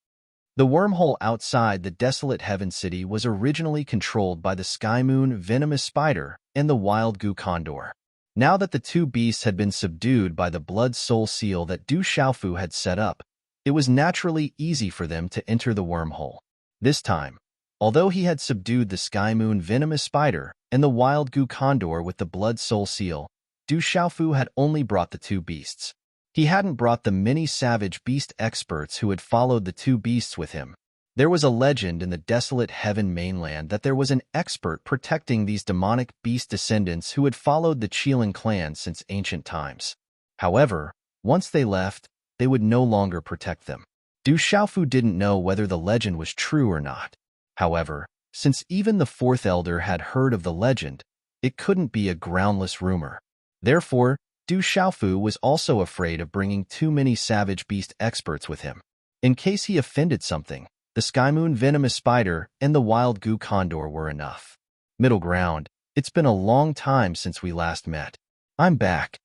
The wormhole outside the desolate heaven city was originally controlled by the Sky Moon venomous spider and the wild Gu condor. Now that the two beasts had been subdued by the blood soul seal that Du Xiaofu had set up, it was naturally easy for them to enter the wormhole. This time, although he had subdued the Sky Moon venomous spider and the wild Gu condor with the blood soul seal, Du Xiaofu had only brought the two beasts. He hadn't brought the many savage beast experts who had followed the two beasts with him. There was a legend in the desolate heaven mainland that there was an expert protecting these demonic beast descendants who had followed the Qilin clan since ancient times. However, Once they left, they would no longer protect them. Du Xiaofu didn't know whether the legend was true or not. However, since even the fourth elder had heard of the legend, it couldn't be a groundless rumor. Therefore, Du Xiaofu was also afraid of bringing too many savage beast experts with him. In case he offended something, the Sky Moon venomous spider and the wild goo condor were enough. Middle ground. It's been a long time since we last met. I'm back.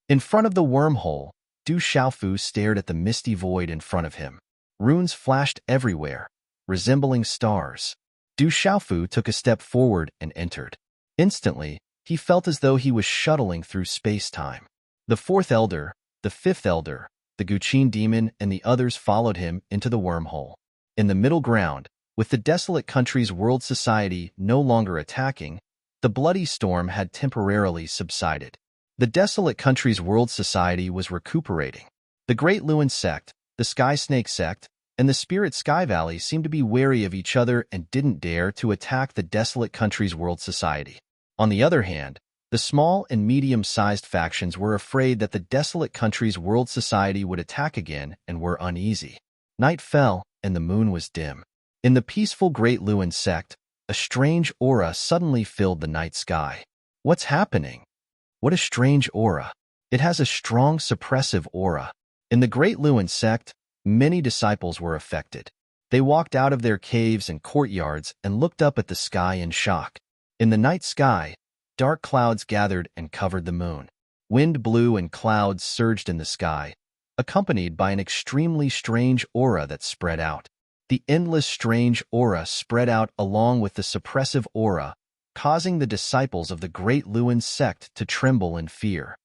In front of the wormhole, Du Xiaofu stared at the misty void in front of him. Runes flashed everywhere, resembling stars. Du Xiaofu took a step forward and entered. Instantly, he felt as though he was shuttling through space-time. The fourth elder, the fifth elder, the Guqin demon, and the others followed him into the wormhole. In the middle ground, with the desolate country's world society no longer attacking, the bloody storm had temporarily subsided. The desolate country's world society was recuperating. The Great Lewin sect, the Sky Snake sect, and the Spirit Sky Valley seemed to be wary of each other and didn't dare to attack the desolate country's world society. On the other hand, the small and medium-sized factions were afraid that the desolate country's world society would attack again and were uneasy. Night fell, and the moon was dim. In the peaceful Great Lewin sect, a strange aura suddenly filled the night sky. What's happening? What a strange aura. It has a strong suppressive aura. In the Great Lewin sect, many disciples were affected. They walked out of their caves and courtyards and looked up at the sky in shock. In the night sky, dark clouds gathered and covered the moon. Wind blew and clouds surged in the sky, accompanied by an extremely strange aura that spread out. The endless strange aura spread out along with the suppressive aura, causing the disciples of the Great Lewin sect to tremble in fear.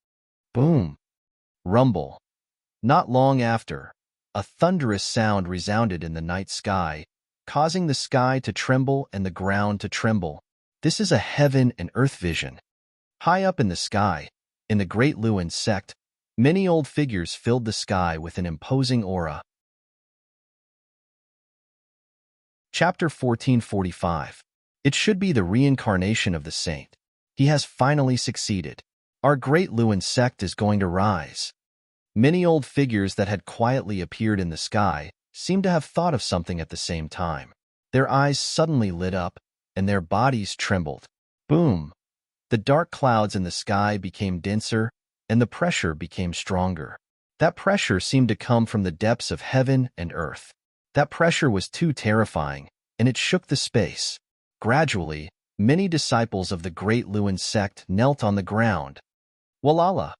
Boom! Rumble. Not long after, a thunderous sound resounded in the night sky, causing the sky to tremble and the ground to tremble. This is a heaven and earth vision. High up in the sky, in the Great Lewin sect, many old figures filled the sky with an imposing aura. Chapter 1445. It should be the reincarnation of the saint. He has finally succeeded. Our Great Lewin sect is going to rise. Many old figures that had quietly appeared in the sky seemed to have thought of something at the same time. Their eyes suddenly lit up, and their bodies trembled. Boom! The dark clouds in the sky became denser, and the pressure became stronger. That pressure seemed to come from the depths of heaven and earth. That pressure was too terrifying, and it shook the space. Gradually, many disciples of the Great Lewin sect knelt on the ground. Walala!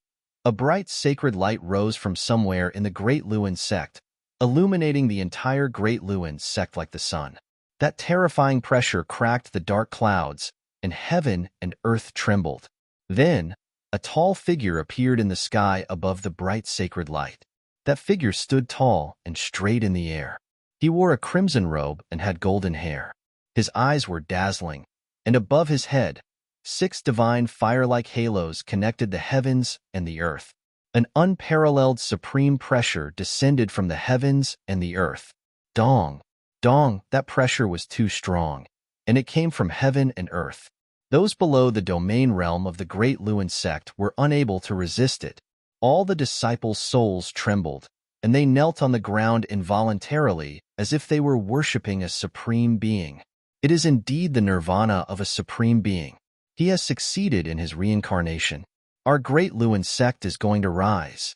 A bright sacred light rose from somewhere in the Great Lewin sect, illuminating the entire Great Lewin sect like the sun. That terrifying pressure cracked the dark clouds, and heaven and earth trembled. Then, a tall figure appeared in the sky above the bright sacred light. That figure stood tall and straight in the air. He wore a crimson robe and had golden hair. His eyes were dazzling, and above his head, 6 divine fire-like halos connected the heavens and the earth. An unparalleled supreme pressure descended from the heavens and the earth. Dong! Dong! That pressure was too strong, and it came from heaven and earth. Those below the domain realm of the Great Lewin sect were unable to resist it. All the disciples' souls trembled, and they knelt on the ground involuntarily as if they were worshipping a supreme being. It is indeed the nirvana of a supreme being. He has succeeded in his reincarnation. Our Great Lewin sect is going to rise.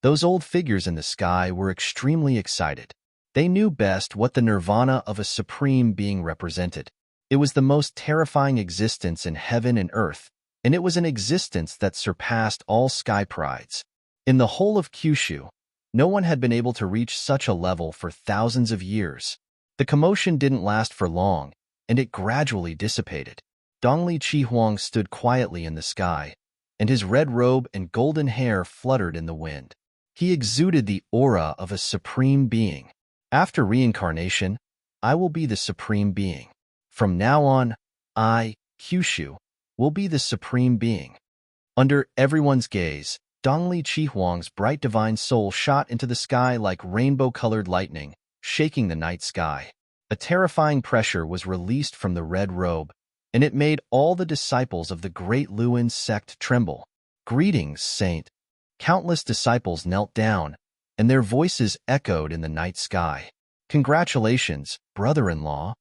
Those old figures in the sky were extremely excited. They knew best what the nirvana of a supreme being represented. It was the most terrifying existence in heaven and earth, and it was an existence that surpassed all sky prides. In the whole of Kyushu, no one had been able to reach such a level for thousands of years. The commotion didn't last for long, and it gradually dissipated. Dongli Chihuang stood quietly in the sky, and his red robe and golden hair fluttered in the wind. He exuded the aura of a supreme being. After reincarnation, I will be the supreme being. From now on, I, Kyushu, will be the supreme being. Under everyone's gaze, Dongli Chihuang's bright divine soul shot into the sky like rainbow-colored lightning, shaking the night sky. A terrifying pressure was released from the red robe, and it made all the disciples of the Great Lewin sect tremble. Greetings, Saint. Countless disciples knelt down, and their voices echoed in the night sky. Congratulations, brother-in-law.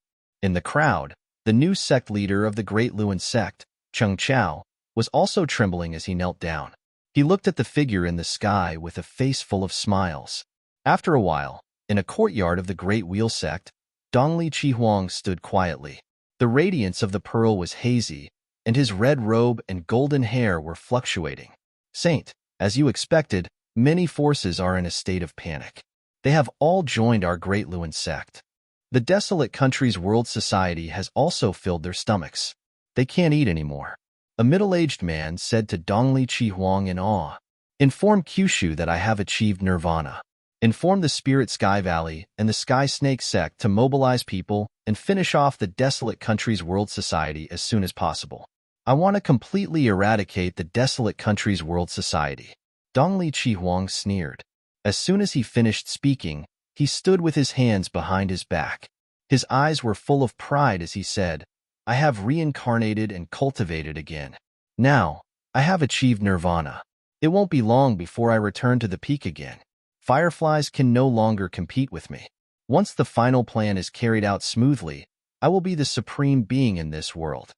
In the crowd, the new sect leader of the Great Luan sect, Chung Chao, was also trembling as he knelt down. He looked at the figure in the sky with a face full of smiles. After a while, in a courtyard of the Great Wheel sect, Dongli Chihuang stood quietly. The radiance of the pearl was hazy, and his red robe and golden hair were fluctuating. Saint, as you expected, many forces are in a state of panic. They have all joined our Great Luan sect. The desolate country's world society has also filled their stomachs. They can't eat anymore. A middle-aged man said to Dongli Chihuang in awe, "Inform Kyushu that I have achieved nirvana. Inform the Spirit Sky Valley and the Sky Snake sect to mobilize people and finish off the desolate country's world society as soon as possible. I want to completely eradicate the desolate country's world society." Dongli Chihuang sneered. As soon as he finished speaking, he stood with his hands behind his back. His eyes were full of pride as he said, "I have reincarnated and cultivated again. Now, I have achieved nirvana. It won't be long before I return to the peak again. Fireflies can no longer compete with me. Once the final plan is carried out smoothly, I will be the supreme being in this world."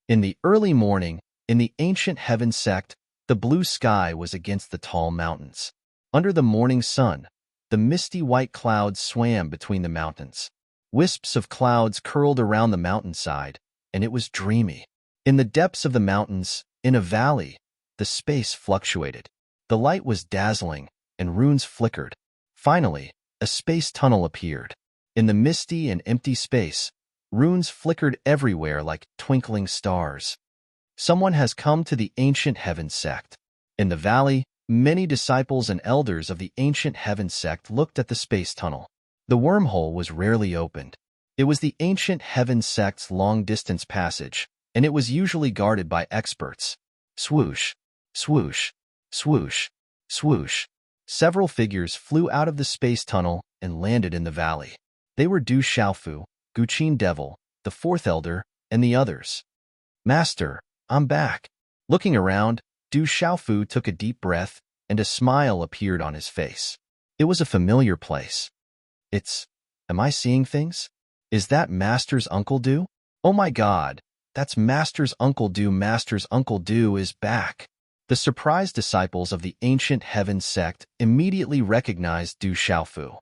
In the early morning, in the ancient heaven sect, the blue sky was against the tall mountains. Under the morning sun, the misty white clouds swam between the mountains. Wisps of clouds curled around the mountainside, and it was dreamy. In the depths of the mountains, in a valley, the space fluctuated. The light was dazzling, and runes flickered. Finally, a space tunnel appeared. In the misty and empty space, runes flickered everywhere like twinkling stars. Someone has come to the ancient heaven sect. In the valley, many disciples and elders of the ancient heaven sect looked at the space tunnel. The wormhole was rarely opened. It was the ancient heaven sect's long-distance passage, and it was usually guarded by experts. Swoosh, swoosh, swoosh, swoosh. Several figures flew out of the space tunnel and landed in the valley. They were Du Xiaofu, Guqin Devil, the fourth elder, and the others. "Master, I'm back." Looking around, Du Xiaofu took a deep breath, and a smile appeared on his face. It was a familiar place. Am I seeing things? Is that Master's Uncle Du? Oh my God, that's Master's Uncle Du. Master's Uncle Du is back. The surprised disciples of the ancient heaven sect immediately recognized Du Xiaofu.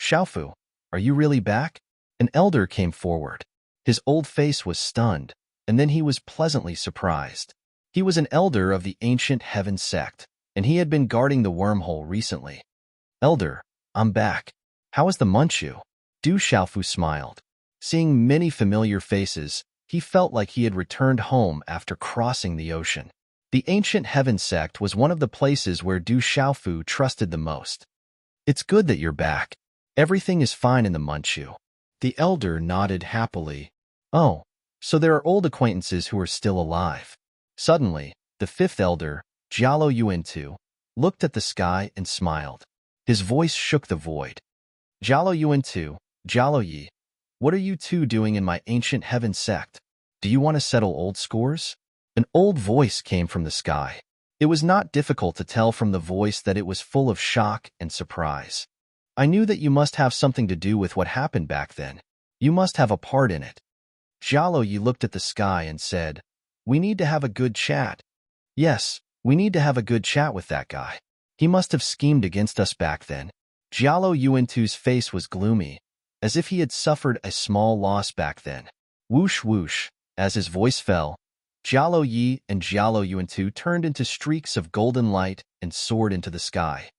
"Xiaofu, are you really back?" An elder came forward. His old face was stunned, and then he was pleasantly surprised. He was an elder of the ancient heaven sect, and he had been guarding the wormhole recently. "Elder, I'm back. How is the Munchu?" Du Xiaofu smiled. Seeing many familiar faces, he felt like he had returned home after crossing the ocean. The ancient heaven sect was one of the places where Du Xiaofu trusted the most. "It's good that you're back. Everything is fine in the Munchu." The elder nodded happily. "Oh, so there are old acquaintances who are still alive." Suddenly, the fifth elder, Jialo Yuantu, looked at the sky and smiled. His voice shook the void. "Jialo Yuantu, Jialo Yi, what are you two doing in my ancient heaven sect? Do you want to settle old scores?" An old voice came from the sky. It was not difficult to tell from the voice that it was full of shock and surprise. "I knew that you must have something to do with what happened back then. You must have a part in it." Jialo Yi looked at the sky and said, "We need to have a good chat." "Yes, we need to have a good chat with that guy. He must have schemed against us back then." Jialo Yuantu's face was gloomy, as if he had suffered a small loss back then. Whoosh whoosh, as his voice fell, Jialo Yi and Jialo Yuantu turned into streaks of golden light and soared into the sky.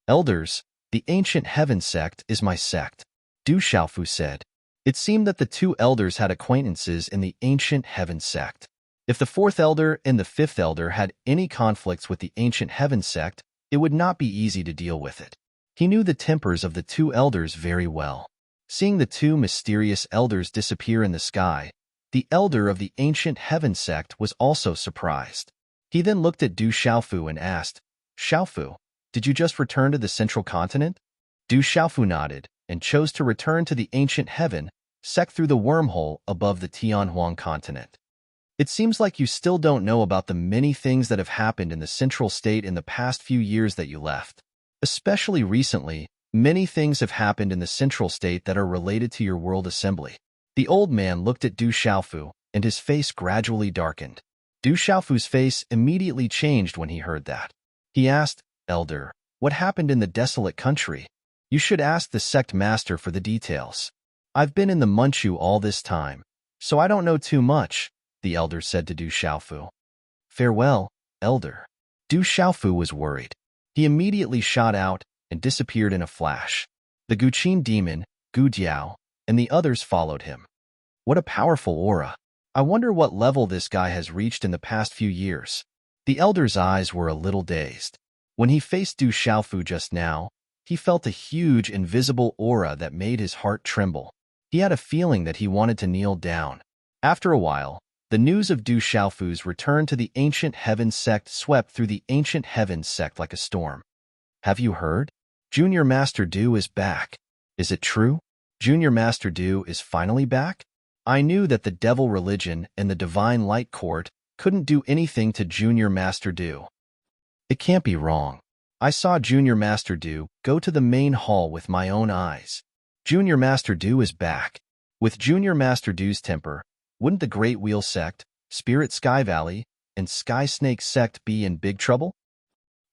"Elders, the ancient heaven sect is my sect," Du Xiaofu said. It seemed that the two elders had acquaintances in the ancient heaven sect. If the fourth elder and the fifth elder had any conflicts with the ancient heaven sect, it would not be easy to deal with it. He knew the tempers of the two elders very well. Seeing the two mysterious elders disappear in the sky, the elder of the ancient heaven sect was also surprised. He then looked at Du Xiaofu and asked, "Xiaofu, did you just return to the central continent?" Du Xiaofu nodded and chose to return to the ancient heaven sect through the wormhole above the Tianhuang continent. It seems like you still don't know about the many things that have happened in the Central State in the past few years that you left. Especially recently, many things have happened in the Central State that are related to your world assembly. The old man looked at Du Xiaofu, and his face gradually darkened. Du Xiaofu's face immediately changed when he heard that. He asked, "Elder, what happened in the desolate country? You should ask the sect master for the details. I've been in the Manchu all this time, so I don't know too much," the elder said to Du Xiaofu. "Farewell, elder." Du Xiaofu was worried. He immediately shot out and disappeared in a flash. The Guqin demon, Gu Diao, and the others followed him. What a powerful aura. I wonder what level this guy has reached in the past few years. The elder's eyes were a little dazed. When he faced Du Xiaofu just now, he felt a huge invisible aura that made his heart tremble. He had a feeling that he wanted to kneel down. After a while, the news of Du Xiaofu's return to the Ancient Heavens sect swept through the Ancient Heavens sect like a storm. "Have you heard? Junior Master Du is back. Is it true? Junior Master Du is finally back? I knew that the devil religion and the divine light court couldn't do anything to Junior Master Du. It can't be wrong. I saw Junior Master Du go to the main hall with my own eyes. Junior Master Du is back. With Junior Master Du's temper, wouldn't the Great Wheel sect, Spirit Sky Valley, and Sky Snake sect be in big trouble?"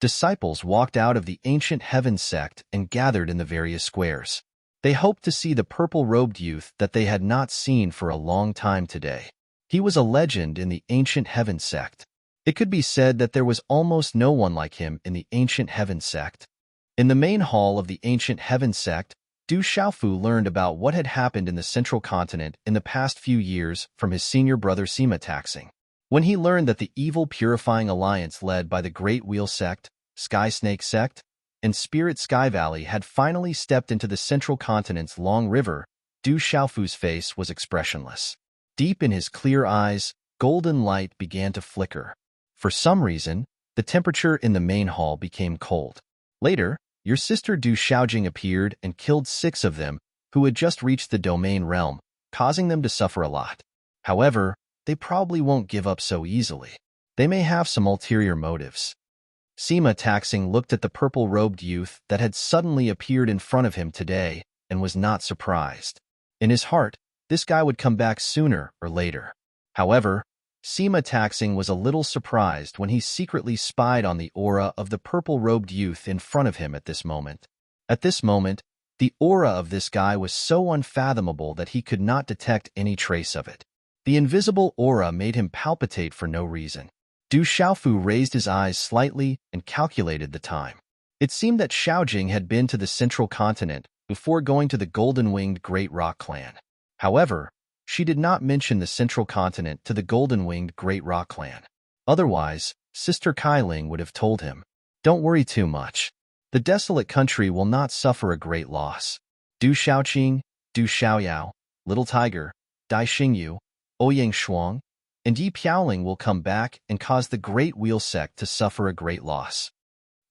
Disciples walked out of the Ancient Heavens sect and gathered in the various squares. They hoped to see the purple-robed youth that they had not seen for a long time today. He was a legend in the Ancient Heavens sect. It could be said that there was almost no one like him in the Ancient Heavens sect. In the main hall of the Ancient Heavens sect, Du Xiaofu learned about what had happened in the Central Continent in the past few years from his senior brother Sima Taxing. When he learned that the evil purifying alliance led by the Great Wheel sect, Sky Snake sect, and Spirit Sky Valley had finally stepped into the Central Continent's long river, Du Xiaofu's face was expressionless. Deep in his clear eyes, golden light began to flicker. For some reason, the temperature in the main hall became cold. Later, your sister Du Xiaojing appeared and killed 6 of them who had just reached the domain realm, causing them to suffer a lot. However, they probably won't give up so easily. They may have some ulterior motives. Sima Taxing looked at the purple-robed youth that had suddenly appeared in front of him today and was not surprised. In his heart, this guy would come back sooner or later. However, Sima Taxing was a little surprised when he secretly spied on the aura of the purple-robed youth in front of him at this moment. At this moment, the aura of this guy was so unfathomable that he could not detect any trace of it. The invisible aura made him palpitate for no reason. Du Xiaofu raised his eyes slightly and calculated the time. It seemed that Xiaojing had been to the Central Continent before going to the Golden-Winged Great Rock Clan. However, she did not mention the Central Continent to the Golden-Winged Great Rock Clan. Otherwise, Sister Kailing would have told him, "Don't worry too much. The desolate country will not suffer a great loss. Du Xiaoqing, Du Xiaoyao, Little Tiger, Dai Xingyu, Ouyang Shuang, and Yi Piaoling will come back and cause the Great Wheel sect to suffer a great loss."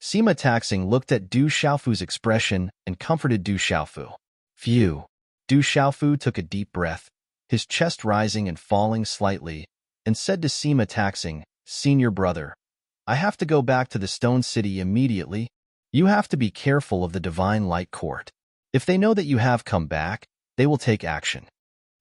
Sima Taxing looked at Du Xiaofu's expression and comforted Du Xiaofu. Phew. Du Xiaofu took a deep breath, his chest rising and falling slightly, and said to Sima Taxing, "Senior brother, I have to go back to the Stone City immediately. You have to be careful of the Divine Light Court. If they know that you have come back, they will take action."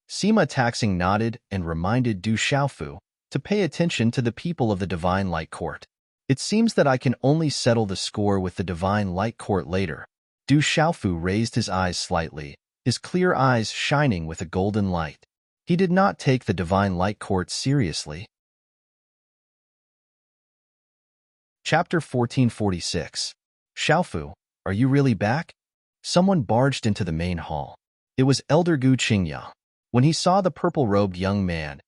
Sima Taxing nodded and reminded Du Xiaofu to pay attention to the people of the Divine Light Court. "It seems that I can only settle the score with the Divine Light Court later." Du Xiaofu raised his eyes slightly, his clear eyes shining with a golden light. He did not take the Divine Light Court seriously. Chapter 1446. "Xiaofu, are you really back?" Someone barged into the main hall. It was Elder Gu Qingyang. When he saw the purple-robed young man,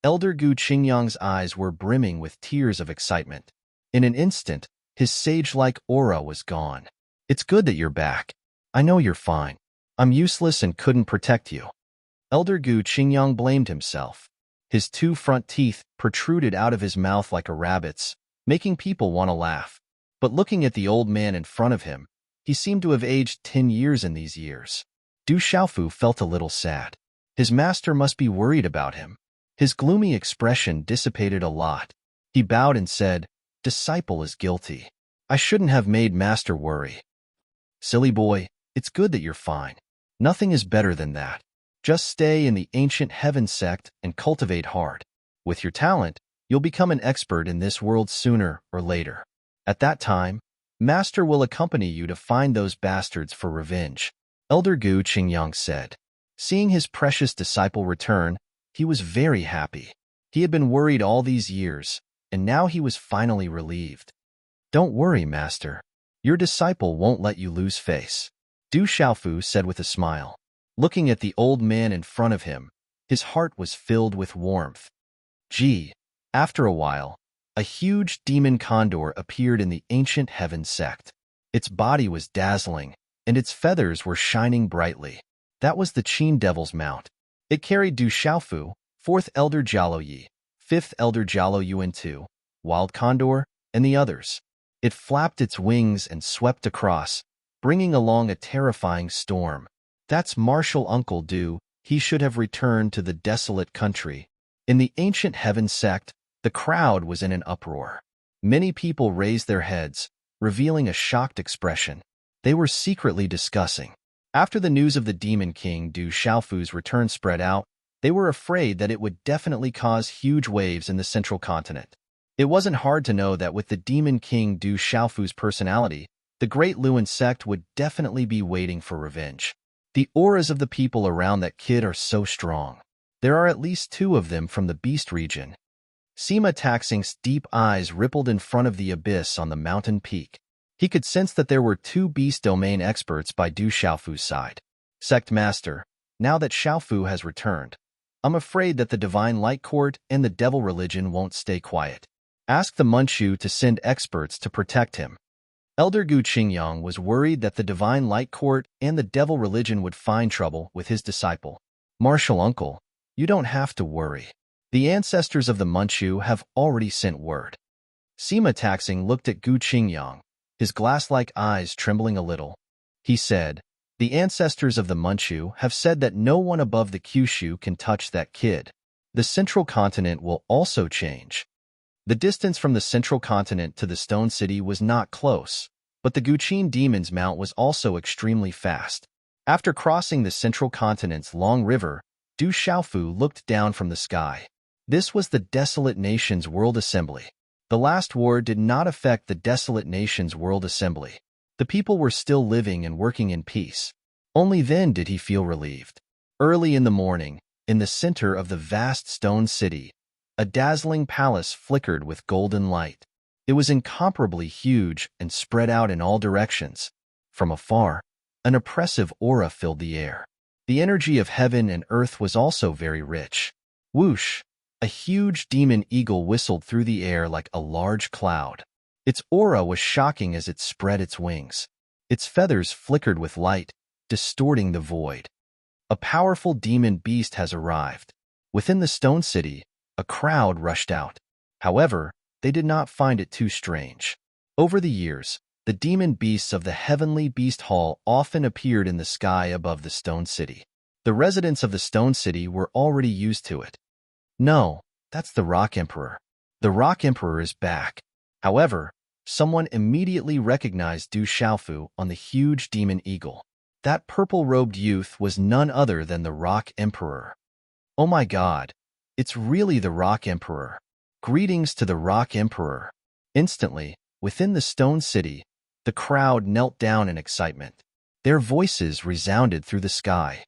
Elder Gu Qingyang's eyes were brimming with tears of excitement. In an instant, his sage-like aura was gone. "It's good that you're back. I know you're fine. I'm useless and couldn't protect you." Elder Gu Qingyang blamed himself. His 2 front teeth protruded out of his mouth like a rabbit's, making people want to laugh. But looking at the old man in front of him, he seemed to have aged 10 years in these years. Du Xiaofu felt a little sad. His master must be worried about him. His gloomy expression dissipated a lot. He bowed and said, "Disciple is guilty. I shouldn't have made master worry." "Silly boy, it's good that you're fine. Nothing is better than that. Just stay in the ancient heaven sect and cultivate hard. With your talent, you'll become an expert in this world sooner or later. At that time, Master will accompany you to find those bastards for revenge." Elder Gu Qingyang said. Seeing his precious disciple return, he was very happy. He had been worried all these years, and now he was finally relieved. "Don't worry, Master. Your disciple won't let you lose face," Du Xiaofu said with a smile. Looking at the old man in front of him, his heart was filled with warmth. Gee, after a while, a huge demon condor appeared in the ancient heaven sect. Its body was dazzling, and its feathers were shining brightly. That was the Qin Devil's mount. It carried Du Xiaofu, 4th Elder Jialo Yi, 5th Elder Jialo Yuan II, Wild Condor, and the others. It flapped its wings and swept across, bringing along a terrifying storm. "That's Martial Uncle Du. He should have returned to the desolate country." In the ancient heaven sect, the crowd was in an uproar. Many people raised their heads, revealing a shocked expression. They were secretly discussing. After the news of the Demon King Du Xiaofu's return spread out, they were afraid that it would definitely cause huge waves in the central continent. It wasn't hard to know that with the Demon King Du Xiaofu's personality, the Great Luan sect would definitely be waiting for revenge. The auras of the people around that kid are so strong. There are at least 2 of them from the Beast region. Sima Taxing's deep eyes rippled in front of the abyss on the mountain peak. He could sense that there were 2 beast domain experts by Du Xiaofu's side. "Sect Master, now that Xiaofu has returned, I'm afraid that the Divine Light Court and the Devil Religion won't stay quiet. Ask the Munchu to send experts to protect him." Elder Gu Qingyang was worried that the Divine Light Court and the Devil Religion would find trouble with his disciple. "Martial Uncle, you don't have to worry. The ancestors of the Munchu have already sent word." Sima Taxing looked at Gu Qingyang, his glass-like eyes trembling a little. He said, "The ancestors of the Munchu have said that no one above the Kyushu can touch that kid. The central continent will also change." The distance from the central continent to the Stone City was not close, but the Guqin Demon's mount was also extremely fast. After crossing the central continent's long river, Du Xiaofu looked down from the sky. This was the Desolate Nations World Assembly. The last war did not affect the Desolate Nations World Assembly. The people were still living and working in peace. Only then did he feel relieved. Early in the morning, in the center of the vast stone city, a dazzling palace flickered with golden light. It was incomparably huge and spread out in all directions. From afar, an oppressive aura filled the air. The energy of heaven and earth was also very rich. Whoosh! A huge demon eagle whistled through the air like a large cloud. Its aura was shocking as it spread its wings. Its feathers flickered with light, distorting the void. "A powerful demon beast has arrived." Within the stone city, a crowd rushed out. However, they did not find it too strange. Over the years, the demon beasts of the Heavenly Beast Hall often appeared in the sky above the stone city. The residents of the stone city were already used to it. "No, that's the Rock Emperor. The Rock Emperor is back." However, someone immediately recognized Du Xiaofu on the huge demon eagle. That purple-robed youth was none other than the Rock Emperor. "Oh my God, it's really the Rock Emperor. Greetings to the Rock Emperor." Instantly, within the stone city, the crowd knelt down in excitement. Their voices resounded through the sky.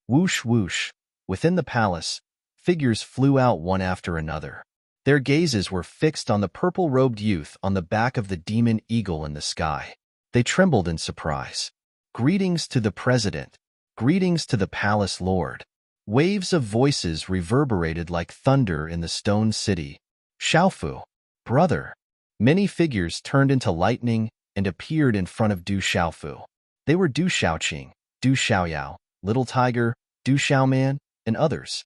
Whoosh whoosh, within the palace, figures flew out one after another. Their gazes were fixed on the purple-robed youth on the back of the demon eagle in the sky. They trembled in surprise. "Greetings to the president. Greetings to the palace lord." Waves of voices reverberated like thunder in the stone city. "Xiaofu, brother." Many figures turned into lightning and appeared in front of Du Xiaofu. They were Du Xiaoqing, Du Xiaoyao, Little Tiger, Du Xiaoman, and others.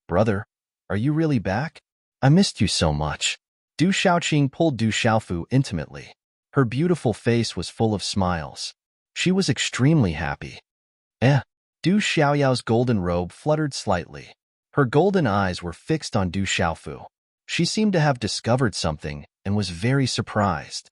"Brother, are you really back? I missed you so much." Du Xiaoqing pulled Du Xiaofu intimately. Her beautiful face was full of smiles. She was extremely happy. Du Xiaoyao's golden robe fluttered slightly. Her golden eyes were fixed on Du Xiaofu. She seemed to have discovered something and was very surprised.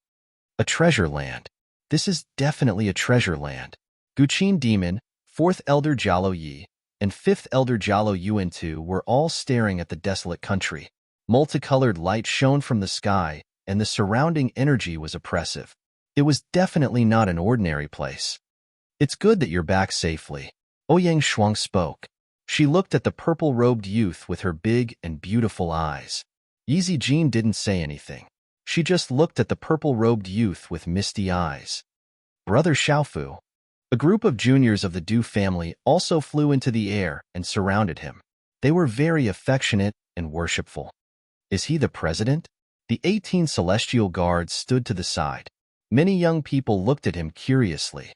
A treasure land. This is definitely a treasure land. Guqin Demon, 4th Elder Jialo Yi, and 5th Elder Jialo Yuan-Tu were all staring at the desolate country. Multicolored light shone from the sky, and the surrounding energy was oppressive. It was definitely not an ordinary place. It's good that you're back safely. Ouyang Shuang spoke. She looked at the purple-robed youth with her big and beautiful eyes. Yi Zijin didn't say anything. She just looked at the purple-robed youth with misty eyes. Brother Xiaofu. A group of juniors of the Du family also flew into the air and surrounded him. They were very affectionate and worshipful. Is he the president? The 18 celestial guards stood to the side. Many young people looked at him curiously.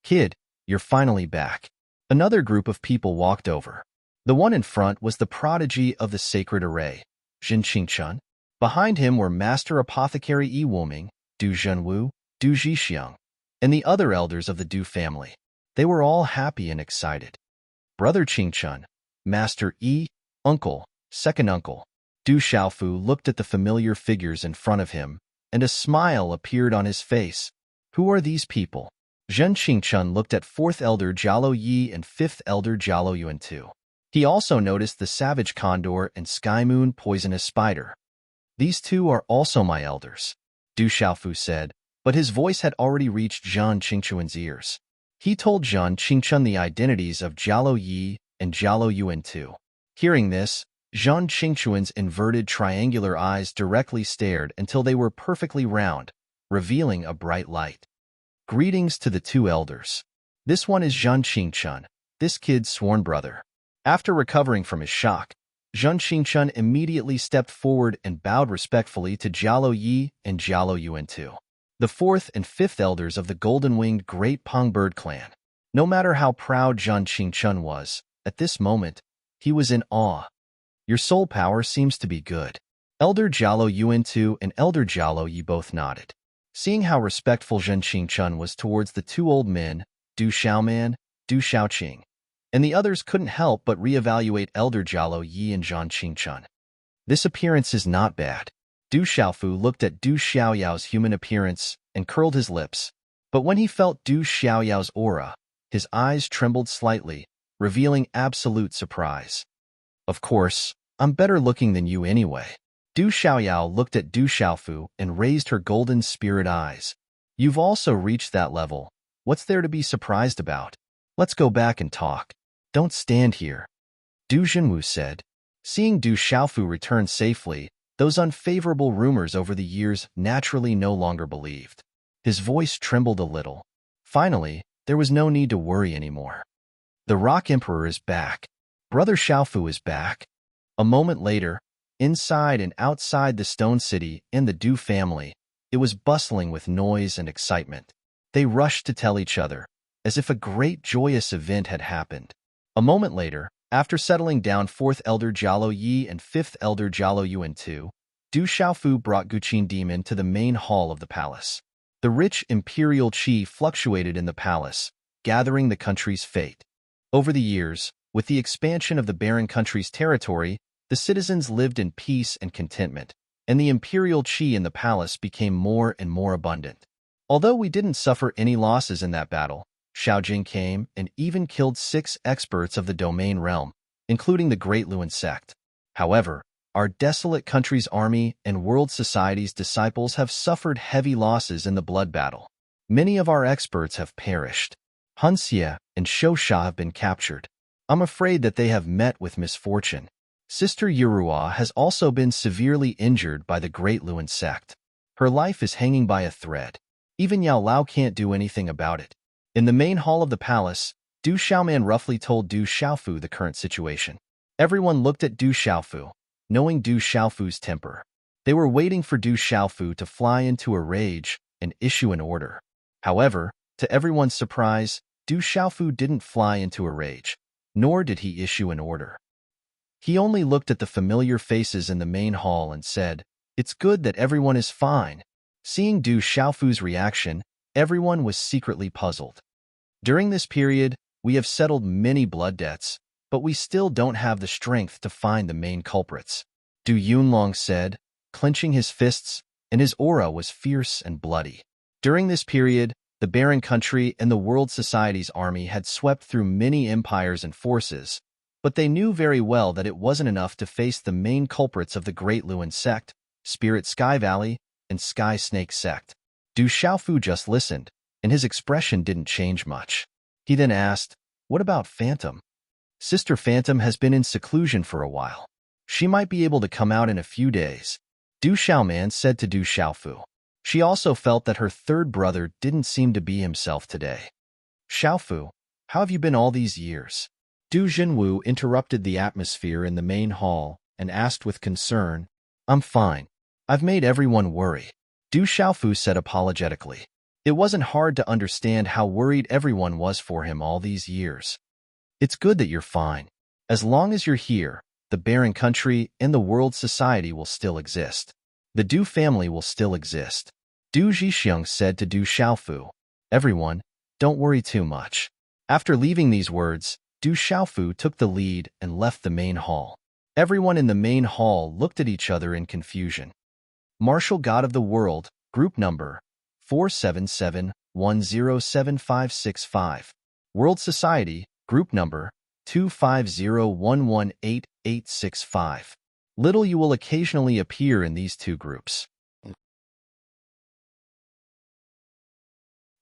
Kid, you're finally back. Another group of people walked over. The one in front was the prodigy of the sacred array, Jin Qingchun. Behind him were Master Apothecary Yi Wuming, Du Zhenwu, Du Zhixiang, and the other elders of the Du family. They were all happy and excited. Brother Qingchun, Master Yi, Uncle, Second Uncle, Du Xiaofu looked at the familiar figures in front of him, and a smile appeared on his face. Who are these people? Zhen Qingchun looked at 4th Elder Jialo Yi and 5th Elder Jialo Yuan-Tu. He also noticed the Savage Condor and Sky Moon Poisonous Spider. These two are also my elders, Du Xiaofu said, but his voice had already reached Zhan Qingchun's ears. He told Zhan Qingchun the identities of Jialo Yi and Jialo Yuan-Tu. Hearing this, Zhan Qingchun's inverted triangular eyes directly stared until they were perfectly round, revealing a bright light. Greetings to the two elders. This one is Zhan Qingchun, this kid's sworn brother. After recovering from his shock, Zhan Qingchun immediately stepped forward and bowed respectfully to Jialo Yi and Jialo Yuan-Tu, the 4th and 5th elders of the golden-winged Great Pongbird clan. No matter how proud Zhan Qingchun was, at this moment, he was in awe. Your soul power seems to be good. Elder Jialo Yuan-Tu and Elder Jialo Yi both nodded. Seeing how respectful Zhen Qingchun was towards the two old men, Du Xiaoman, Du Xiaoqing, and the others couldn't help but reevaluate Elder Jialo Yi and Zhan Qingchun. This appearance is not bad. Du Xiaofu looked at Du Xiaoyao's human appearance and curled his lips, but when he felt Du Xiaoyao's aura, his eyes trembled slightly, revealing absolute surprise. Of course, I'm better looking than you anyway. Du Xiaoyao looked at Du Xiaofu and raised her golden spirit eyes. You've also reached that level. What's there to be surprised about? Let's go back and talk. Don't stand here. Du Zhenwu said. Seeing Du Xiaofu return safely, those unfavorable rumors over the years naturally no longer believed. His voice trembled a little. Finally, there was no need to worry anymore. The Rock Emperor is back. Brother Xiaofu is back. A moment later, inside and outside the Stone City and the Du family, it was bustling with noise and excitement. They rushed to tell each other, as if a great joyous event had happened. A moment later, after settling down 4th Elder Jialo Yi and 5th Elder Jialo Yuan-Tu, Du Xiaofu brought Guqin Demon to the main hall of the palace. The rich imperial qi fluctuated in the palace, gathering the country's fate. Over the years, with the expansion of the barren country's territory, the citizens lived in peace and contentment, and the imperial qi in the palace became more and more abundant. Although we didn't suffer any losses in that battle, Xiaojing came and even killed 6 experts of the domain realm, including the Great Luan sect. However, our desolate country's army and world society's disciples have suffered heavy losses in the blood battle. Many of our experts have perished. Hun Xie and Shou Sha have been captured. I'm afraid that they have met with misfortune. Sister Yurua has also been severely injured by the Great Luan sect. Her life is hanging by a thread. Even Yao Lao can't do anything about it. In the main hall of the palace, Du Xiaoman roughly told Du Xiaofu the current situation. Everyone looked at Du Xiaofu, knowing Du Xiaofu's temper. They were waiting for Du Xiaofu to fly into a rage and issue an order. However, to everyone's surprise, Du Xiaofu didn't fly into a rage, nor did he issue an order. He only looked at the familiar faces in the main hall and said, "It's good that everyone is fine." Seeing Du Xiaofu's reaction, everyone was secretly puzzled. During this period, we have settled many blood debts, but we still don't have the strength to find the main culprits, Du Yunlong said, clenching his fists, and his aura was fierce and bloody. During this period, the barren country and the World Society's army had swept through many empires and forces, but they knew very well that it wasn't enough to face the main culprits of the Great Luan sect, Spirit Sky Valley, and Sky Snake sect. Du Xiaofu just listened, and his expression didn't change much. He then asked, "What about Phantom?" "Sister Phantom has been in seclusion for a while. She might be able to come out in a few days," Du Xiaoman said to Du Xiaofu. She also felt that her third brother didn't seem to be himself today. "Xiaofu, how have you been all these years?" Du Jinwu interrupted the atmosphere in the main hall and asked with concern. "I'm fine. I've made everyone worry," Du Xiaofu said apologetically. It wasn't hard to understand how worried everyone was for him all these years. "It's good that you're fine. As long as you're here, the barren country and the world society will still exist. The Du family will still exist," Du Zhixiang said to Du Xiaofu. "Everyone, don't worry too much." After leaving these words, Du Xiaofu took the lead and left the main hall. Everyone in the main hall looked at each other in confusion. Martial God of the World, Group Number 477107565. World Society, Group Number 250118865. Little you will occasionally appear in these two groups.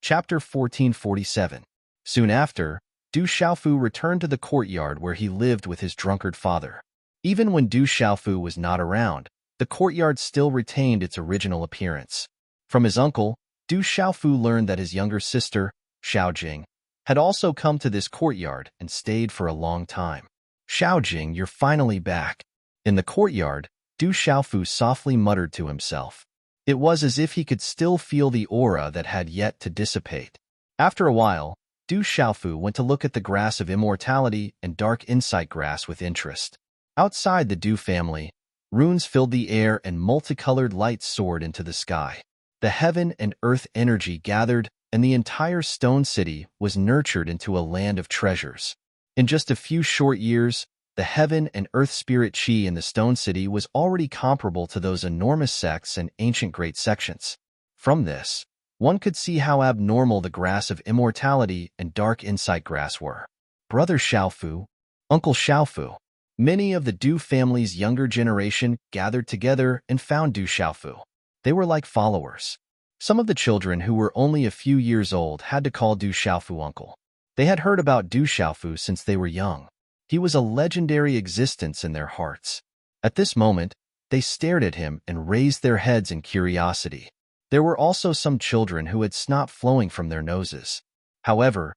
Chapter 1447. Soon after, Du Xiaofu returned to the courtyard where he lived with his drunkard father. Even when Du Xiaofu was not around, the courtyard still retained its original appearance. From his uncle, Du Xiaofu learned that his younger sister, Xiaojing, had also come to this courtyard and stayed for a long time. "Xiaojing, you're finally back." In the courtyard, Du Xiaofu softly muttered to himself. It was as if he could still feel the aura that had yet to dissipate. After a while, Du Xiaofu went to look at the grass of immortality and dark insight grass with interest. Outside the Du family, runes filled the air and multicolored lights soared into the sky. The heaven and earth energy gathered, and the entire stone city was nurtured into a land of treasures. In just a few short years, the heaven and earth spirit chi in the stone city was already comparable to those enormous sects and ancient great sections. From this, one could see how abnormal the grass of immortality and dark insight grass were. Brother Xiaofu, Uncle Xiaofu. Many of the Du family's younger generation gathered together and found Du Xiaofu. They were like followers. Some of the children who were only a few years old had to call Du Xiaofu uncle. They had heard about Du Xiaofu since they were young. He was a legendary existence in their hearts. At this moment, they stared at him and raised their heads in curiosity. There were also some children who had snot flowing from their noses. However,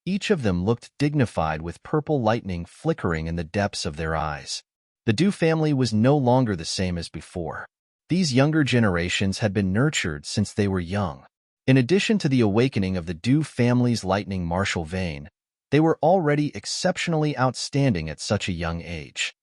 each of them looked dignified with purple lightning flickering in the depths of their eyes. The Du family was no longer the same as before. These younger generations had been nurtured since they were young. In addition to the awakening of the Du family's lightning martial vein, they were already exceptionally outstanding at such a young age.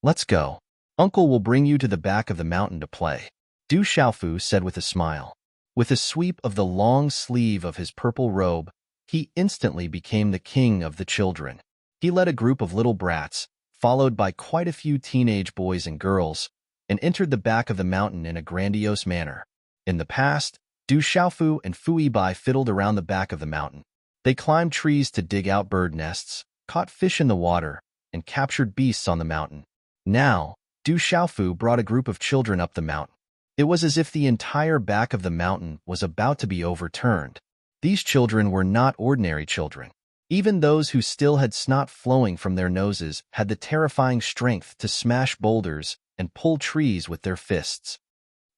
"Let's go. Uncle will bring you to the back of the mountain to play," Du Xiaofu said with a smile. With a sweep of the long sleeve of his purple robe, he instantly became the king of the children. He led a group of little brats, followed by quite a few teenage boys and girls, and entered the back of the mountain in a grandiose manner. In the past, Du Xiaofu and Fui Bai fiddled around the back of the mountain. They climbed trees to dig out bird nests, caught fish in the water, and captured beasts on the mountain. Now, Du Xiaofu brought a group of children up the mountain. It was as if the entire back of the mountain was about to be overturned. These children were not ordinary children. Even those who still had snot flowing from their noses had the terrifying strength to smash boulders and pull trees with their fists.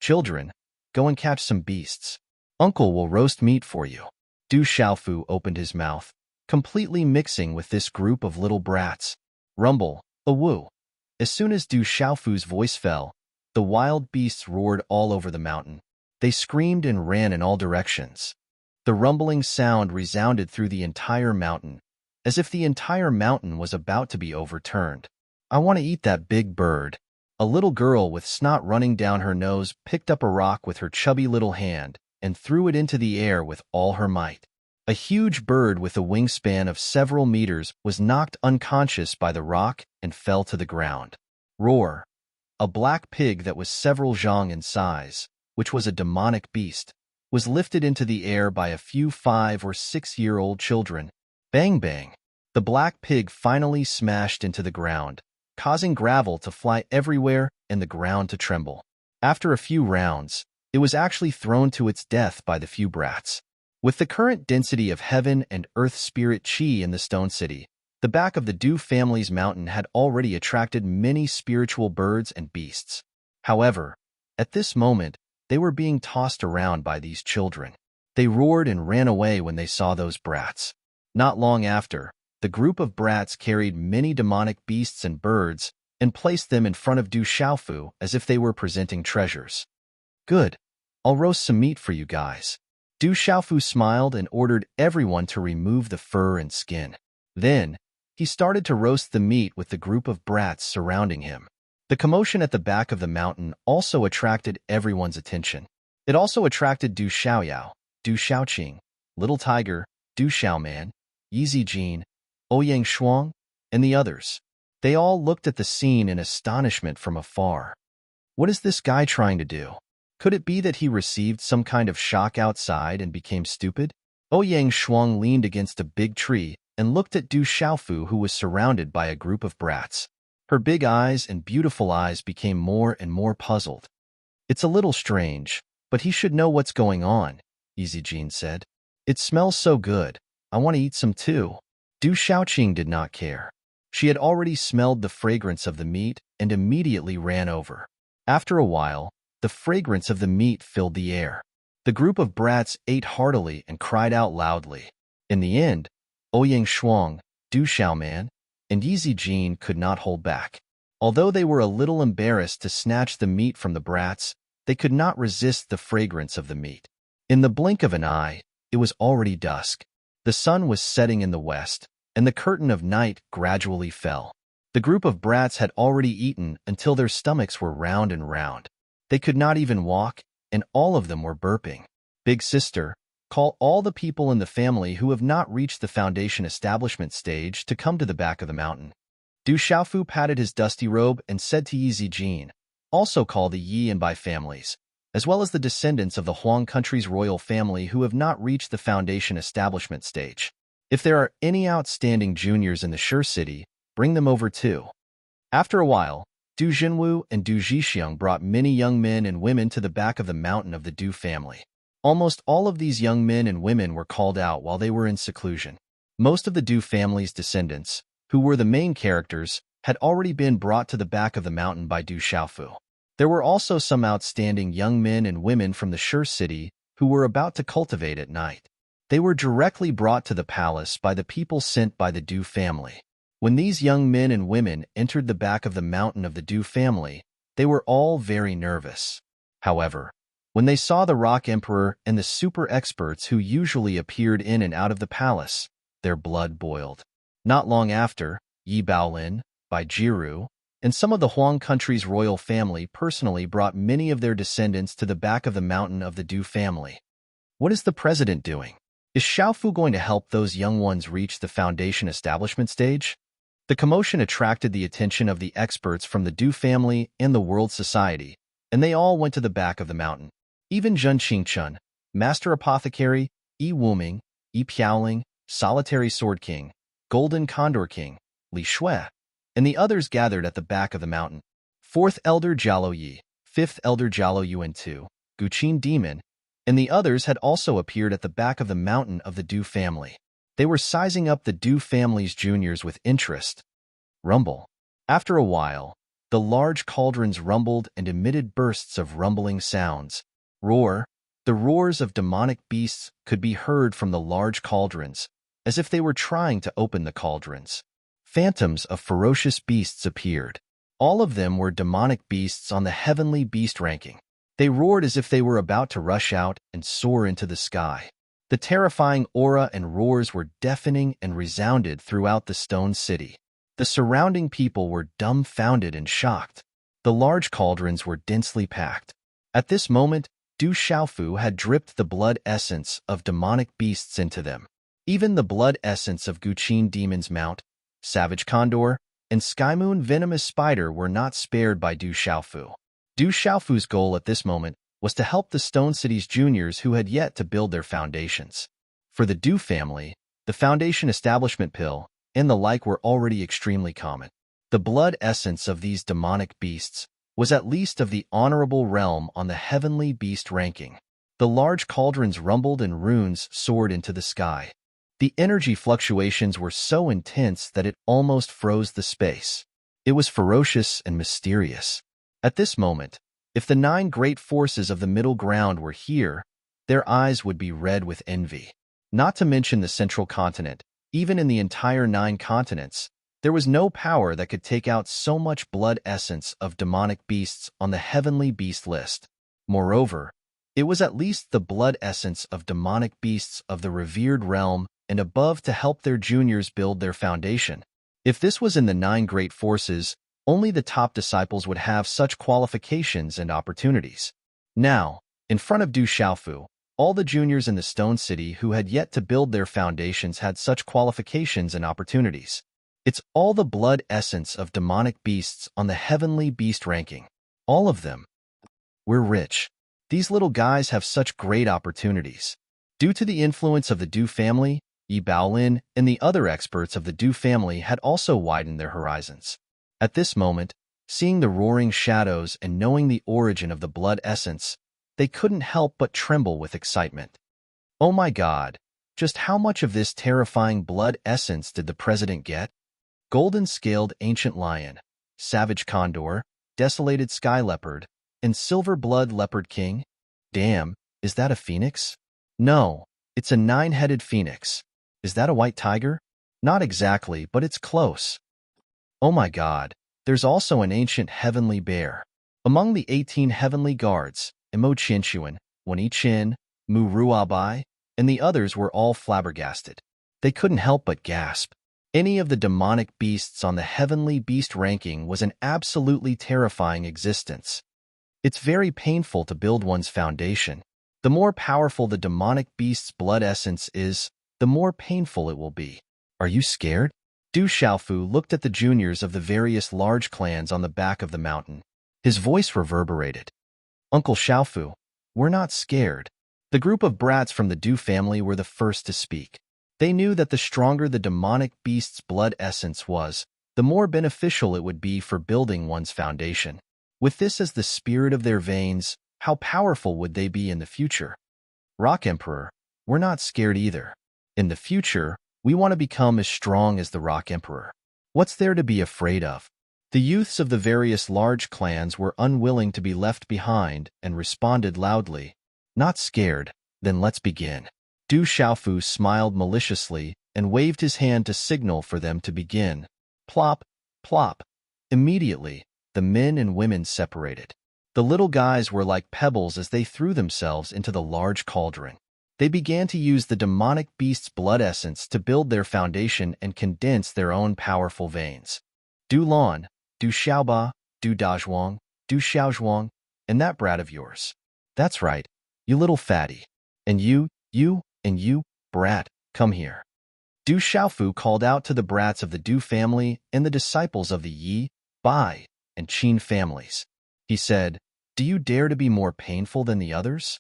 "Children, go and catch some beasts. Uncle will roast meat for you." Du Xiaofu opened his mouth, completely mixing with this group of little brats. Rumble, a woo. As soon as Du Xiaofu's voice fell, the wild beasts roared all over the mountain. They screamed and ran in all directions. The rumbling sound resounded through the entire mountain, as if the entire mountain was about to be overturned. "I want to eat that big bird." A little girl with snot running down her nose picked up a rock with her chubby little hand and threw it into the air with all her might. A huge bird with a wingspan of several meters was knocked unconscious by the rock and fell to the ground. Roar. A black pig that was several zhang in size, which was a demonic beast, was lifted into the air by a few 5- or 6-year-old children. Bang bang. The black pig finally smashed into the ground, causing gravel to fly everywhere and the ground to tremble. After a few rounds, it was actually thrown to its death by the few brats. With the current density of heaven and earth spirit chi in the Stone City, the back of the Du family's mountain had already attracted many spiritual birds and beasts. However, at this moment, they were being tossed around by these children. They roared and ran away when they saw those brats. Not long after, the group of brats carried many demonic beasts and birds and placed them in front of Du Xiaofu as if they were presenting treasures. Good. I'll roast some meat for you guys. Du Xiaofu smiled and ordered everyone to remove the fur and skin. Then, he started to roast the meat with the group of brats surrounding him. The commotion at the back of the mountain also attracted everyone's attention. It also attracted Du Xiaoyao, Du Xiaoqing, Little Tiger, Du Xiaoman, Yizi Jin, Ouyang Shuang, and the others. They all looked at the scene in astonishment from afar. What is this guy trying to do? Could it be that he received some kind of shock outside and became stupid? Ouyang Shuang leaned against a big tree and looked at Du Xiaofu, who was surrounded by a group of brats. Her big eyes and beautiful eyes became more and more puzzled. It's a little strange, but he should know what's going on, Yizi Jin said. It smells so good. I want to eat some too. Du Xiaoqing did not care. She had already smelled the fragrance of the meat and immediately ran over. After a while, the fragrance of the meat filled the air. The group of brats ate heartily and cried out loudly. In the end, Ouyang Shuang, Du Xiaoman, and Yizi Jin could not hold back. Although they were a little embarrassed to snatch the meat from the brats, they could not resist the fragrance of the meat. In the blink of an eye, it was already dusk. The sun was setting in the west, and the curtain of night gradually fell. The group of brats had already eaten until their stomachs were round and round. They could not even walk, and all of them were burping. Big sister, call all the people in the family who have not reached the foundation establishment stage to come to the back of the mountain. Du Xiaofu patted his dusty robe and said to Yizi Jin, also call the Yi and Bai families, as well as the descendants of the Huang country's royal family who have not reached the foundation establishment stage. If there are any outstanding juniors in the Shi city, bring them over too. After a while, Du Jinwu and Du Zhixiang brought many young men and women to the back of the mountain of the Du family. Almost all of these young men and women were called out while they were in seclusion. Most of the Du family's descendants, who were the main characters, had already been brought to the back of the mountain by Du Xiaofu. There were also some outstanding young men and women from the Shi city who were about to cultivate at night. They were directly brought to the palace by the people sent by the Du family. When these young men and women entered the back of the mountain of the Du family, they were all very nervous. However, when they saw the Rock Emperor and the super experts who usually appeared in and out of the palace, their blood boiled. Not long after, Yi Baolin, Bai Jiru, and some of the Huang country's royal family personally brought many of their descendants to the back of the mountain of the Du family. What is the president doing? Is Xiaofu going to help those young ones reach the foundation establishment stage? The commotion attracted the attention of the experts from the Du family and the world society, and they all went to the back of the mountain. Even Zhen Qingchun, Master Apothecary, Yi Wuming, Yi Piaoling, Solitary Sword King, Golden Condor King, Li Shui, and the others gathered at the back of the mountain. 4th Elder Jialo Yi, 5th Elder Jialo Yuan II, Guqin Demon, and the others had also appeared at the back of the mountain of the Du family. They were sizing up the Du family's juniors with interest. Rumble. After a while, the large cauldrons rumbled and emitted bursts of rumbling sounds. Roar. The roars of demonic beasts could be heard from the large cauldrons, as if they were trying to open the cauldrons. Phantoms of ferocious beasts appeared. All of them were demonic beasts on the heavenly beast ranking. They roared as if they were about to rush out and soar into the sky. The terrifying aura and roars were deafening and resounded throughout the Stone City. The surrounding people were dumbfounded and shocked. The large cauldrons were densely packed. At this moment, Du Xiaofu had dripped the blood essence of demonic beasts into them. Even the blood essence of Guqin Demon's Mount, Savage Condor, and Skymoon Venomous Spider were not spared by Du Xiaofu. Du Xiaofu's goal at this moment was to help the Stone City's juniors who had yet to build their foundations. For the Du family, the foundation establishment pill and the like were already extremely common. The blood essence of these demonic beasts was at least of the honorable realm on the heavenly beast ranking. The large cauldrons rumbled and runes soared into the sky. The energy fluctuations were so intense that it almost froze the space. It was ferocious and mysterious. At this moment, if the 9 great forces of the middle ground were here, their eyes would be red with envy. Not to mention the central continent, even in the entire 9 continents, there was no power that could take out so much blood essence of demonic beasts on the heavenly beast list. Moreover, it was at least the blood essence of demonic beasts of the revered realm and above to help their juniors build their foundation. If this was in the 9 great forces, only the top disciples would have such qualifications and opportunities. Now, in front of Du Xiaofu, all the juniors in the Stone City who had yet to build their foundations had such qualifications and opportunities. It's all the blood essence of demonic beasts on the heavenly beast ranking. All of them. We're rich. These little guys have such great opportunities. Due to the influence of the Du family, Yi Baolin and the other experts of the Du family had also widened their horizons. At this moment, seeing the roaring shadows and knowing the origin of the blood essence, they couldn't help but tremble with excitement. Oh my God, just how much of this terrifying blood essence did the president get? Golden-scaled ancient lion, savage condor, desolated sky leopard, and silver-blood leopard king? Damn, is that a phoenix? No, it's a 9-headed phoenix. Is that a white tiger? Not exactly, but it's close. Oh my God, there's also an ancient heavenly bear. Among the 18 heavenly guards, Imo Qinshuan, Wani Qin, Mu Ruabai, and the others were all flabbergasted. They couldn't help but gasp. Any of the demonic beasts on the heavenly beast ranking was an absolutely terrifying existence. It's very painful to build one's foundation. The more powerful the demonic beast's blood essence is, the more painful it will be. Are you scared? Du Xiaofu looked at the juniors of the various large clans on the back of the mountain. His voice reverberated. Uncle Xiaofu, we're not scared. The group of brats from the Du family were the first to speak. They knew that the stronger the demonic beast's blood essence was, the more beneficial it would be for building one's foundation. With this as the spirit of their veins, how powerful would they be in the future? Rock Emperor, we're not scared either. In the future, we want to become as strong as the Rock Emperor. What's there to be afraid of? The youths of the various large clans were unwilling to be left behind and responded loudly. Not scared, then let's begin. Du Xiaofu smiled maliciously and waved his hand to signal for them to begin. Plop, plop. Immediately, the men and women separated. The little guys were like pebbles as they threw themselves into the large cauldron. They began to use the demonic beast's blood essence to build their foundation and condense their own powerful veins. Du Lan, Du Xiaoba, Du Dazhuang, Du Xiaozhuang, and that brat of yours. That's right, you little fatty. And you, and you, brat, come here. Du Xiaofu called out to the brats of the Du family and the disciples of the Yi, Bai, and Qin families. He said, do you dare to be more painful than the others?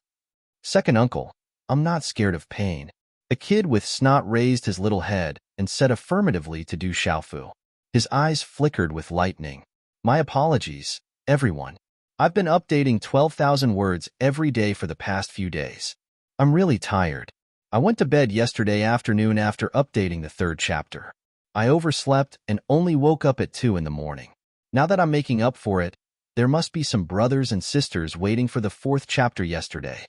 Second uncle, I'm not scared of pain. The kid with snot raised his little head and said affirmatively to Du Xiaofu. His eyes flickered with lightning. My apologies, everyone. I've been updating 12,000 words every day for the past few days. I'm really tired. I went to bed yesterday afternoon after updating the 3rd chapter. I overslept and only woke up at 2 in the morning. Now that I'm making up for it, there must be some brothers and sisters waiting for the 4th chapter yesterday.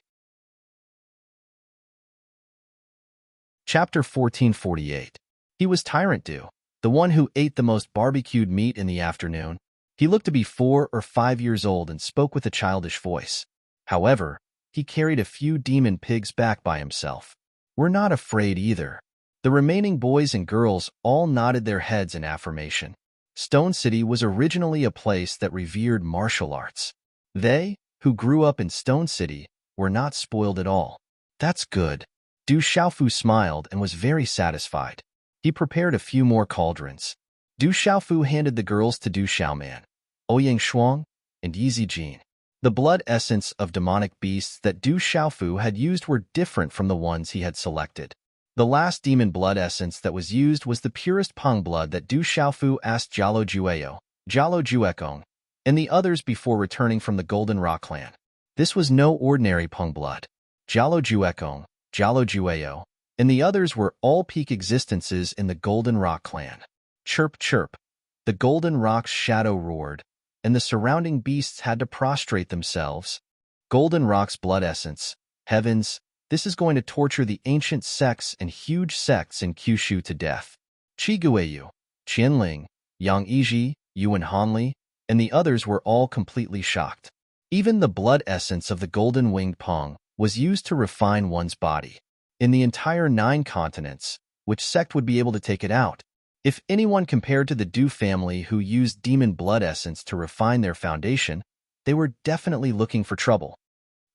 Chapter 1448. He was Tyrant Du, the one who ate the most barbecued meat in the afternoon. He looked to be 4 or 5 years old and spoke with a childish voice. However, he carried a few demon pigs back by himself. We're not afraid either. The remaining boys and girls all nodded their heads in affirmation. Stone City was originally a place that revered martial arts. They, who grew up in Stone City, were not spoiled at all. That's good. Du Xiaofu smiled and was very satisfied. He prepared a few more cauldrons. Du Xiaofu handed the girls to Du Xiaoman, Ouyang Shuang, and Yi Zijin. The blood essence of demonic beasts that Du Xiaofu had used were different from the ones he had selected. The last demon blood essence that was used was the purest Peng blood that Du Xiaofu asked Jialo Jueo, Jialo Juekong, and the others before returning from the Golden Rock clan. This was no ordinary Peng blood. Jialo Juekong, Jialo Jueo, and the others were all peak existences in the Golden Rock clan. Chirp, chirp. The Golden Rock's shadow roared, and the surrounding beasts had to prostrate themselves. Golden Rock's blood essence. Heavens, this is going to torture the ancient sects and huge sects in Kyushu to death. Qi Guiyu, Qianling, Yang Yiji, Yuan Hanli, and the others were all completely shocked. Even the blood essence of the golden-winged Peng was used to refine one's body. In the entire 9 continents, which sect would be able to take it out? If anyone compared to the Du family who used demon blood essence to refine their foundation, they were definitely looking for trouble.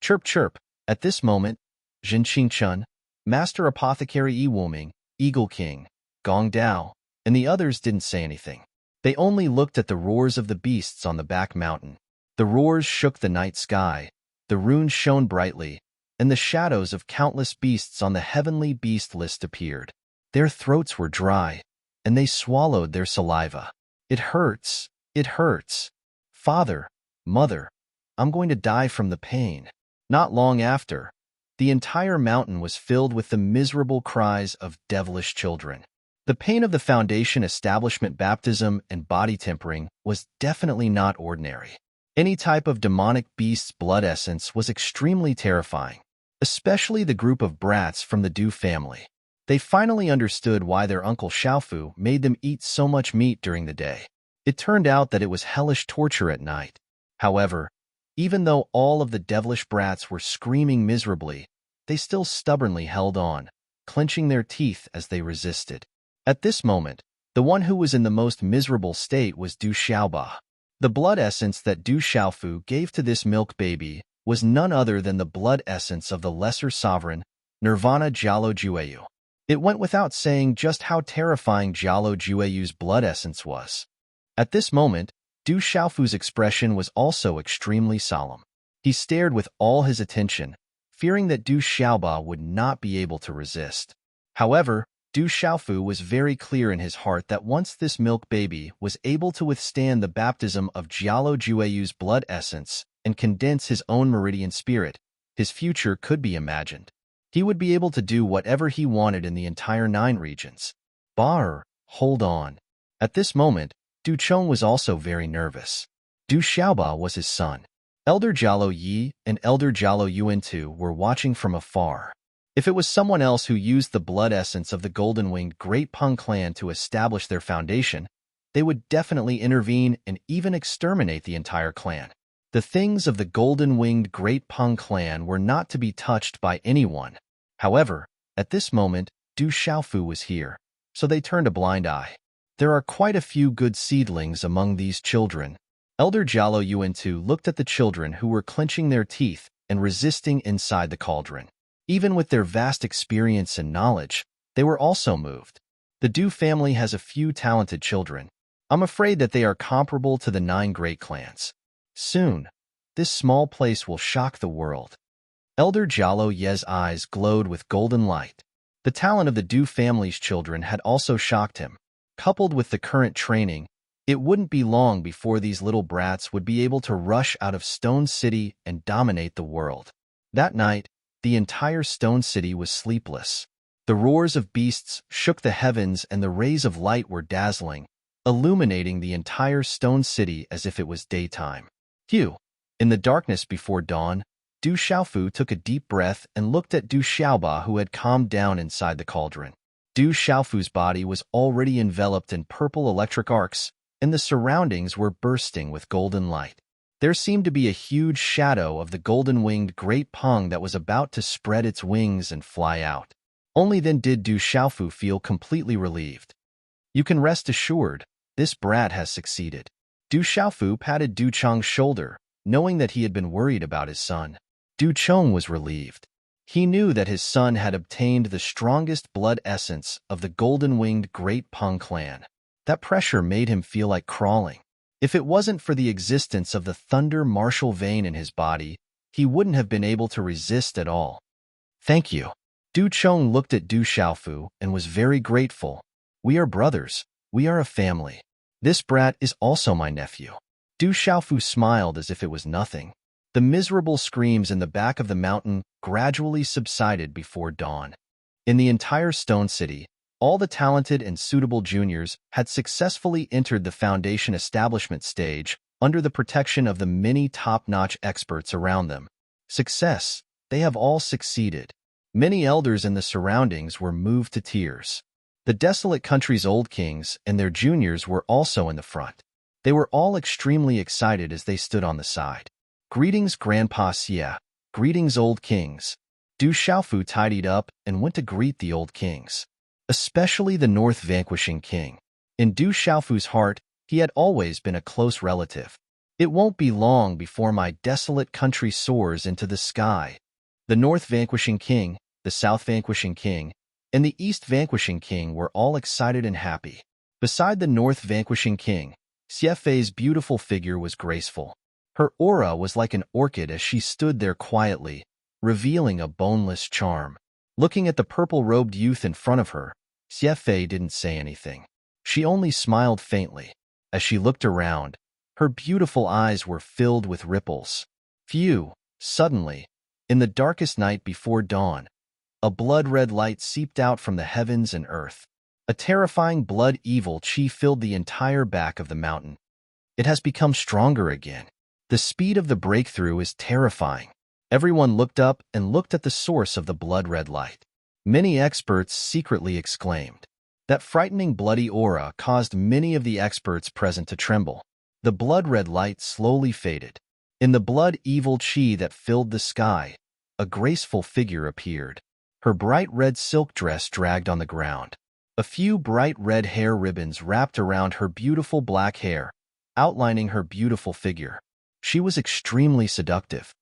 Chirp chirp. At this moment, Jin Qingchun, Master Apothecary Yi Wuming, Eagle King, Gong Dao, and the others didn't say anything. They only looked at the roars of the beasts on the back mountain. The roars shook the night sky, the runes shone brightly, and the shadows of countless beasts on the heavenly beast list appeared. Their throats were dry, and they swallowed their saliva. It hurts. It hurts. Father, Mother, I'm going to die from the pain. Not long after, the entire mountain was filled with the miserable cries of devilish children. The pain of the foundation establishment baptism and body tempering was definitely not ordinary. Any type of demonic beast's blood essence was extremely terrifying, especially the group of brats from the Du family. They finally understood why their uncle Xiaofu made them eat so much meat during the day. It turned out that it was hellish torture at night. However, even though all of the devilish brats were screaming miserably, they still stubbornly held on, clenching their teeth as they resisted. At this moment, the one who was in the most miserable state was Du Xiaoba. The blood essence that Du Xiaofu gave to this milk baby was none other than the blood essence of the lesser sovereign, Nirvana Jialo Jueyu. It went without saying just how terrifying Jialo Jueyu's blood essence was. At this moment, Du Xiaofu's expression was also extremely solemn. He stared with all his attention, fearing that Du Xiaoba would not be able to resist. However, Du Xiaofu was very clear in his heart that once this milk baby was able to withstand the baptism of Jialo Jueyu's blood essence and condense his own meridian spirit, his future could be imagined. He would be able to do whatever he wanted in the entire 9 regions. Bar, hold on. At this moment, Du Chong was also very nervous. Du Xiaoba was his son. Elder Jialo Yi and Elder Jialo Yuan were watching from afar. If it was someone else who used the blood essence of the golden-winged Great Peng clan to establish their foundation, they would definitely intervene and even exterminate the entire clan. The things of the golden-winged Great Peng clan were not to be touched by anyone. However, at this moment, Du Xiaofu was here, so they turned a blind eye. There are quite a few good seedlings among these children. Elder Jialo Yuan looked at the children who were clenching their teeth and resisting inside the cauldron. Even with their vast experience and knowledge, they were also moved. The Du family has a few talented children. I'm afraid that they are comparable to the 9 great clans. Soon, this small place will shock the world. Elder Jialo Ye's eyes glowed with golden light. The talent of the Du family's children had also shocked him. Coupled with the current training, it wouldn't be long before these little brats would be able to rush out of Stone City and dominate the world. That night, the entire Stone City was sleepless. The roars of beasts shook the heavens and the rays of light were dazzling, illuminating the entire Stone City as if it was daytime. Phew! In the darkness before dawn, Du Xiaofu took a deep breath and looked at Du Xiaoba who had calmed down inside the cauldron. Du Xiaofu's body was already enveloped in purple electric arcs, and the surroundings were bursting with golden light. There seemed to be a huge shadow of the golden-winged Great Peng that was about to spread its wings and fly out. Only then did Du Xiaofu feel completely relieved. You can rest assured, this brat has succeeded. Du Xiaofu patted Du Chong's shoulder, knowing that he had been worried about his son. Du Chong was relieved. He knew that his son had obtained the strongest blood essence of the golden-winged Great Peng clan. That pressure made him feel like crawling. If it wasn't for the existence of the thunder martial vein in his body, he wouldn't have been able to resist at all. Thank you. Du Chong looked at Du Xiaofu and was very grateful. We are brothers. We are a family. This brat is also my nephew. Du Xiaofu smiled as if it was nothing. The miserable screams in the back of the mountain gradually subsided before dawn. In the entire Stone City, all the talented and suitable juniors had successfully entered the foundation establishment stage under the protection of the many top-notch experts around them. Success. They have all succeeded. Many elders in the surroundings were moved to tears. The desolate country's old kings and their juniors were also in the front. They were all extremely excited as they stood on the side. Greetings, Grandpa Xie. Greetings, old kings. Du Xiaofu tidied up and went to greet the old kings, especially the North Vanquishing King. In Du Xiaofu's heart, he had always been a close relative. It won't be long before my desolate country soars into the sky. The North Vanquishing King, the South Vanquishing King, and the East Vanquishing King were all excited and happy. Beside the North Vanquishing King, Xie Fei's beautiful figure was graceful. Her aura was like an orchid as she stood there quietly, revealing a boneless charm. Looking at the purple-robed youth in front of her, Xie Fei didn't say anything. She only smiled faintly. As she looked around, her beautiful eyes were filled with ripples. Phew! Suddenly, in the darkest night before dawn, a blood-red light seeped out from the heavens and earth. A terrifying blood-evil chi filled the entire back of the mountain. It has become stronger again. The speed of the breakthrough is terrifying. Everyone looked up and looked at the source of the blood-red light. Many experts secretly exclaimed. That frightening bloody aura caused many of the experts present to tremble. The blood-red light slowly faded. In the blood-evil chi that filled the sky, a graceful figure appeared. Her bright red silk dress dragged on the ground. A few bright red hair ribbons wrapped around her beautiful black hair, outlining her beautiful figure. She was extremely seductive.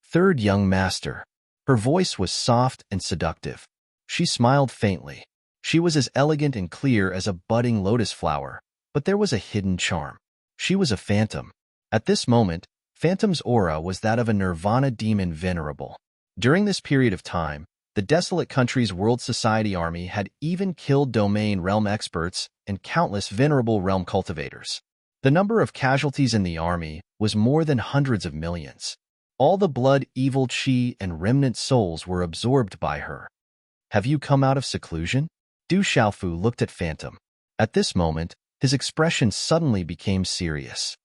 Third young master. Her voice was soft and seductive. She smiled faintly. She was as elegant and clear as a budding lotus flower, but there was a hidden charm. She was a phantom. At this moment, Phantom's aura was that of a nirvana demon venerable. During this period of time, the desolate country's World Society army had even killed domain realm experts and countless venerable realm cultivators. The number of casualties in the army was more than hundreds of millions. All the blood, evil chi, and remnant souls were absorbed by her. Have you come out of seclusion? Du Xiaofu looked at Phantom. At this moment, his expression suddenly became serious.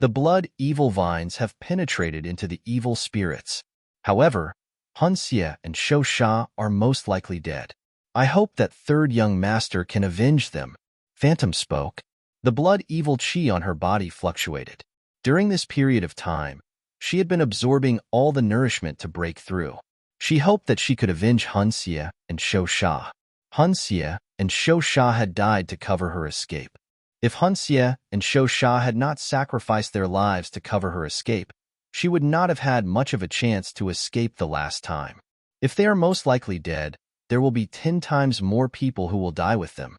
The blood evil vines have penetrated into the evil spirits. However, Han Xie and Shou Sha are most likely dead. I hope that third young master can avenge them. Phantom spoke. The blood evil chi on her body fluctuated. During this period of time, she had been absorbing all the nourishment to break through. She hoped that she could avenge Han Xie and Shou Sha. Han Xie and Shou Sha had died to cover her escape. If Han Xie and Shou Sha had not sacrificed their lives to cover her escape, she would not have had much of a chance to escape the last time. If they are most likely dead, there will be 10 times more people who will die with them.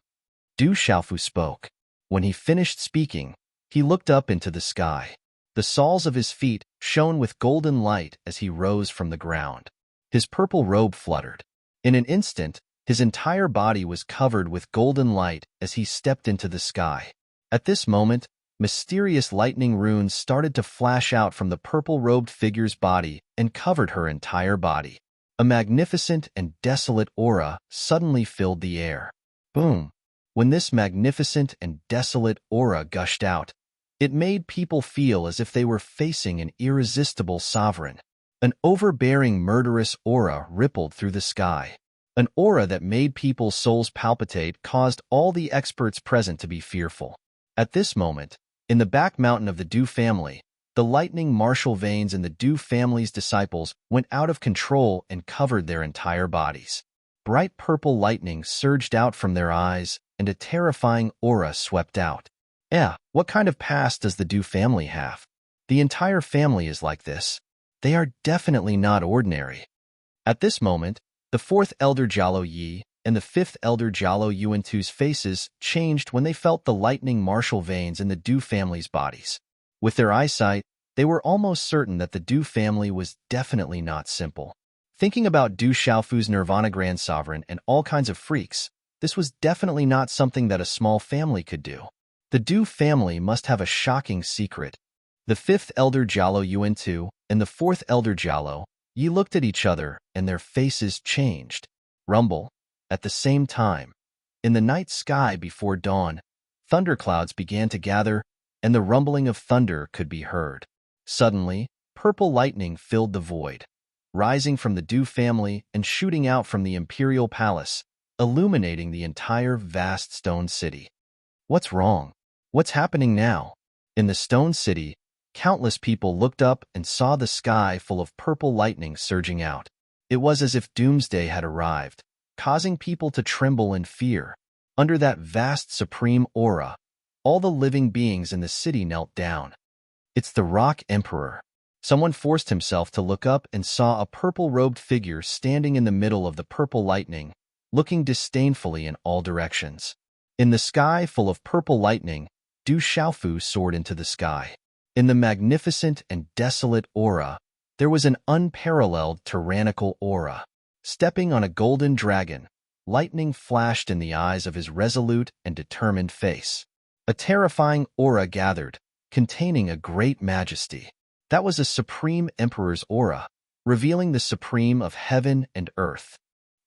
Du Xiaofu spoke. When he finished speaking, he looked up into the sky. The soles of his feet shone with golden light as he rose from the ground. His purple robe fluttered. In an instant, his entire body was covered with golden light as he stepped into the sky. At this moment, mysterious lightning runes started to flash out from the purple-robed figure's body and covered her entire body. A magnificent and desolate aura suddenly filled the air. Boom! When this magnificent and desolate aura gushed out, it made people feel as if they were facing an irresistible sovereign. An overbearing murderous aura rippled through the sky. An aura that made people's souls palpitate caused all the experts present to be fearful. At this moment, in the back mountain of the Du family, the lightning martial veins in the Du family's disciples went out of control and covered their entire bodies. Bright purple lightning surged out from their eyes, and a terrifying aura swept out. What kind of past does the Du family have? The entire family is like this. They are definitely not ordinary. At this moment, the fourth elder Jialo Yi and the fifth elder Jialo Yuantu's faces changed when they felt the lightning martial veins in the Du family's bodies. With their eyesight, they were almost certain that the Du family was definitely not simple. Thinking about Du Xiaofu's Nirvana Grand Sovereign and all kinds of freaks, this was definitely not something that a small family could do. The Du family must have a shocking secret. The fifth elder Jialo Yuantu and the fourth elder Jialo Yi looked at each other and their faces changed. Rumble. At the same time, in the night sky before dawn, thunderclouds began to gather, and the rumbling of thunder could be heard. Suddenly, purple lightning filled the void, rising from the Du family and shooting out from the imperial palace, illuminating the entire vast stone city. What's wrong? What's happening now? In the stone city, countless people looked up and saw the sky full of purple lightning surging out. It was as if doomsday had arrived, causing people to tremble in fear. Under that vast supreme aura, all the living beings in the city knelt down. It's the Rock Emperor. Someone forced himself to look up and saw a purple-robed figure standing in the middle of the purple lightning, looking disdainfully in all directions. In the sky full of purple lightning, Du Xiaofu soared into the sky. In the magnificent and desolate aura, there was an unparalleled tyrannical aura. Stepping on a golden dragon, lightning flashed in the eyes of his resolute and determined face. A terrifying aura gathered, containing a great majesty. That was a supreme emperor's aura, revealing the supreme of heaven and earth.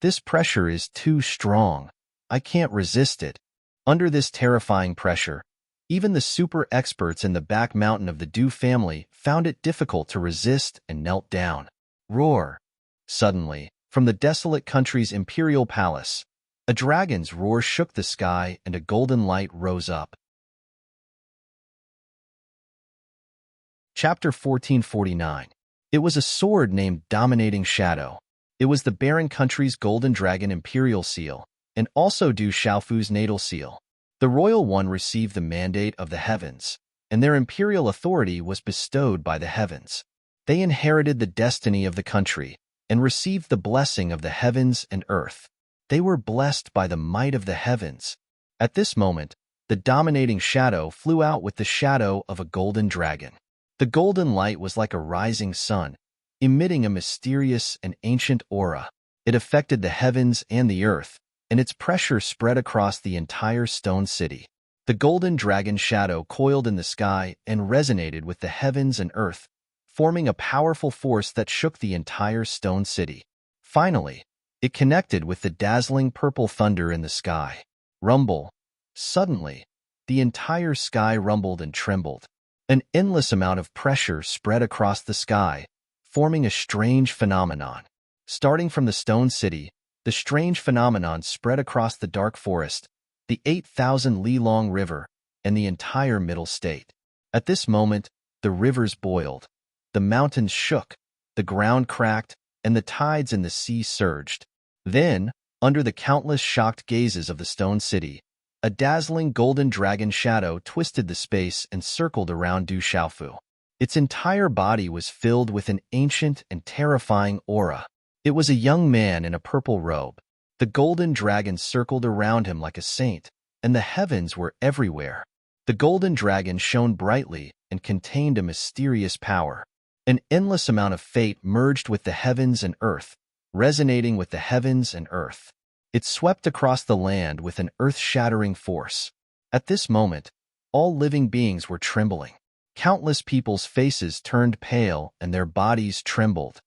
This pressure is too strong. I can't resist it. Under this terrifying pressure, even the super experts in the back mountain of the Du family found it difficult to resist and knelt down. Roar! Suddenly, from the desolate country's imperial palace, a dragon's roar shook the sky and a golden light rose up. Chapter 1449. It was a sword named Dominating Shadow. It was the barren country's golden dragon imperial seal, and also Du Xiaofu's natal seal. The royal one received the mandate of the heavens, and their imperial authority was bestowed by the heavens. They inherited the destiny of the country, and received the blessing of the heavens and earth. They were blessed by the might of the heavens. At this moment, the dominating shadow flew out with the shadow of a golden dragon. The golden light was like a rising sun, emitting a mysterious and ancient aura. It affected the heavens and the earth, and its pressure spread across the entire stone city. The golden dragon shadow coiled in the sky and resonated with the heavens and earth, forming a powerful force that shook the entire stone city. Finally, it connected with the dazzling purple thunder in the sky. Rumble. Suddenly, the entire sky rumbled and trembled. An endless amount of pressure spread across the sky, forming a strange phenomenon. Starting from the stone city, the strange phenomenon spread across the dark forest, the 8,000-li-long river, and the entire middle state. At this moment, the rivers boiled. The mountains shook, the ground cracked, and the tides in the sea surged. Then, under the countless shocked gazes of the stone city, a dazzling golden dragon shadow twisted the space and circled around Du Xiaofu. Its entire body was filled with an ancient and terrifying aura. It was a young man in a purple robe. The golden dragon circled around him like a saint, and the heavens were everywhere. The golden dragon shone brightly and contained a mysterious power. An endless amount of fate merged with the heavens and earth, resonating with the heavens and earth. It swept across the land with an earth-shattering force. At this moment, all living beings were trembling. Countless people's faces turned pale and their bodies trembled.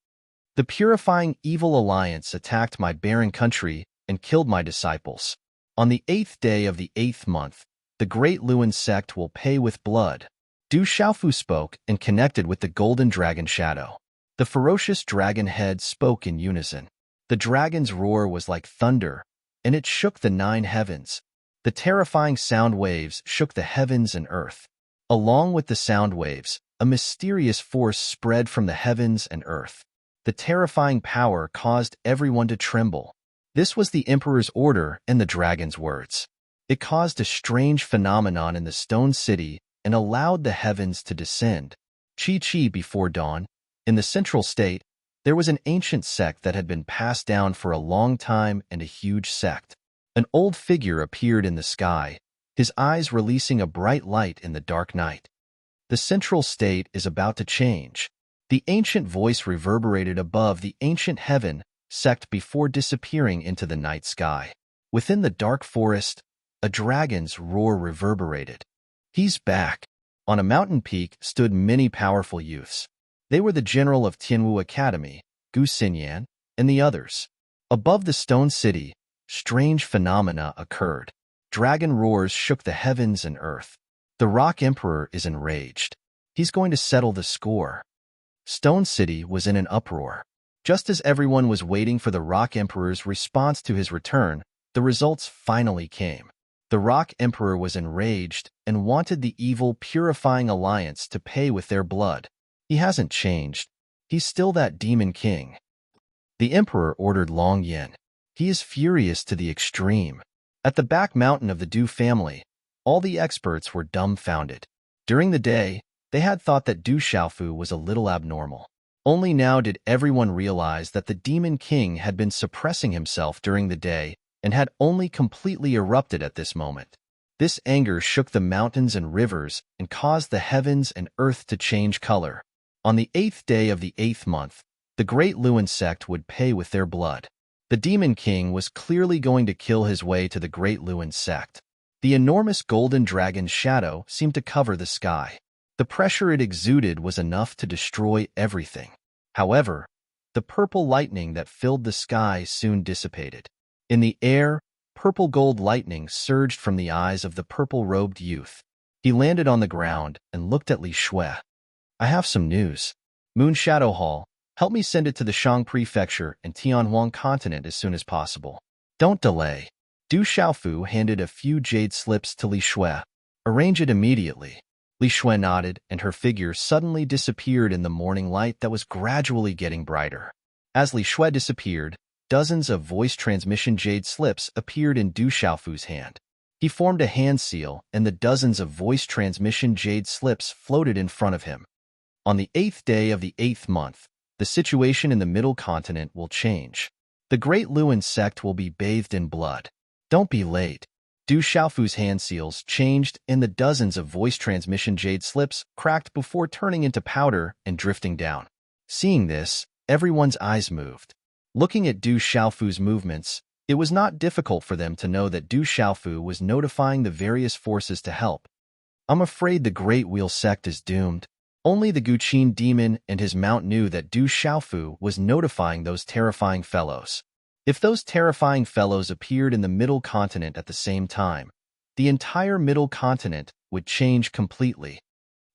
The purifying evil alliance attacked my barren country and killed my disciples. On the 8th day of the 8th month, the great Luan sect will pay with blood. Du Xiaofu spoke and connected with the golden dragon shadow. The ferocious dragon head spoke in unison. The dragon's roar was like thunder, and it shook the 9 heavens. The terrifying sound waves shook the heavens and earth. Along with the sound waves, a mysterious force spread from the heavens and earth. The terrifying power caused everyone to tremble. This was the emperor's order and the dragon's words. It caused a strange phenomenon in the stone city and allowed the heavens to descend. Chi before dawn. In the central state, There was an ancient sect that had been passed down for a long time and a huge sect. An old figure appeared in the sky, his eyes releasing a bright light in the dark night. The central state is about to change. The ancient voice reverberated above the ancient heaven sect before disappearing into the night sky. Within the dark forest, a dragon's roar reverberated. He's back. On a mountain peak stood many powerful youths. They were the general of Tianwu Academy, Gu Xinyan, and the others. Above the stone city, strange phenomena occurred. Dragon roars shook the heavens and earth. The Rock Emperor is enraged. He's going to settle the score. Stone City was in an uproar. Just as everyone was waiting for the Rock Emperor's response to his return, the results finally came. The Rock Emperor was enraged and wanted the evil purifying alliance to pay with their blood. He hasn't changed. He's still that demon king. The Emperor ordered Long Yin. He is furious to the extreme. At the back mountain of the Du family, all the experts were dumbfounded. During the day, they had thought that Du Xiaofu was a little abnormal. Only now did everyone realize that the demon king had been suppressing himself during the day and had only completely erupted at this moment. This anger shook the mountains and rivers and caused the heavens and earth to change color. On the 8th day of the 8th month, the Great Luan sect would pay with their blood. The demon king was clearly going to kill his way to the Great Luan sect. The enormous golden dragon's shadow seemed to cover the sky. The pressure it exuded was enough to destroy everything. However, the purple lightning that filled the sky soon dissipated. In the air, purple-gold lightning surged from the eyes of the purple-robed youth. He landed on the ground and looked at Li Shui. I have some news. Moon Shadow Hall, help me send it to the Shang Prefecture and Tianhuang Continent as soon as possible. Don't delay. Du Xiaofu handed a few jade slips to Li Shui. Arrange it immediately. Li Shui nodded, and her figure suddenly disappeared in the morning light that was gradually getting brighter. As Li Shui disappeared, dozens of voice transmission jade slips appeared in Du Xiaofu's hand. He formed a hand seal, and the dozens of voice transmission jade slips floated in front of him. On the 8th day of the 8th month, the situation in the Middle Continent will change. The Great Luan sect will be bathed in blood. Don't be late. Du Xiaofu's hand seals changed, and the dozens of voice transmission jade slips cracked before turning into powder and drifting down. Seeing this, everyone's eyes moved. Looking at Du Xiaofu's movements, it was not difficult for them to know that Du Xiaofu was notifying the various forces to help. I'm afraid the Great Wheel sect is doomed. Only the Guqin demon and his mount knew that Du Xiaofu was notifying those terrifying fellows. If those terrifying fellows appeared in the Middle Continent at the same time, the entire Middle Continent would change completely.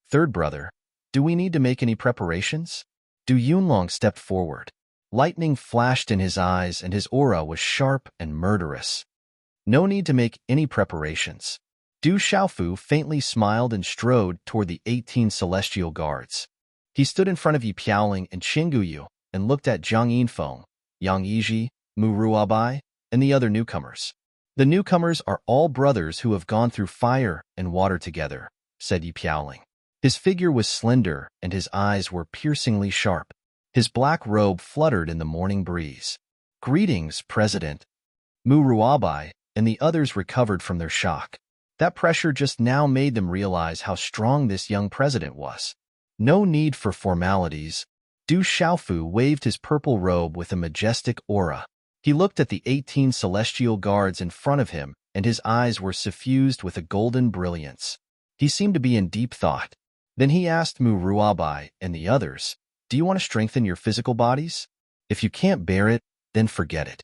Third brother, do we need to make any preparations? Du Yunlong stepped forward. Lightning flashed in his eyes and his aura was sharp and murderous. No need to make any preparations. Du Xiaofu faintly smiled and strode toward the 18 celestial guards. He stood in front of Yi Piaoling and Qin Guyu and looked at Zhang Yinfeng, Yang Yizhi, Mu Ruabai, and the other newcomers. The newcomers are all brothers who have gone through fire and water together, said Yi Piaoling. His figure was slender and his eyes were piercingly sharp. His black robe fluttered in the morning breeze. Greetings, President. Mu Ruabai and the others recovered from their shock. That pressure just now made them realize how strong this young president was. No need for formalities. Du Xiaofu waved his purple robe with a majestic aura. He looked at the 18 celestial guards in front of him, and his eyes were suffused with a golden brilliance. He seemed to be in deep thought. Then he asked Mu Ruabai and the others, do you want to strengthen your physical bodies? If you can't bear it, then forget it.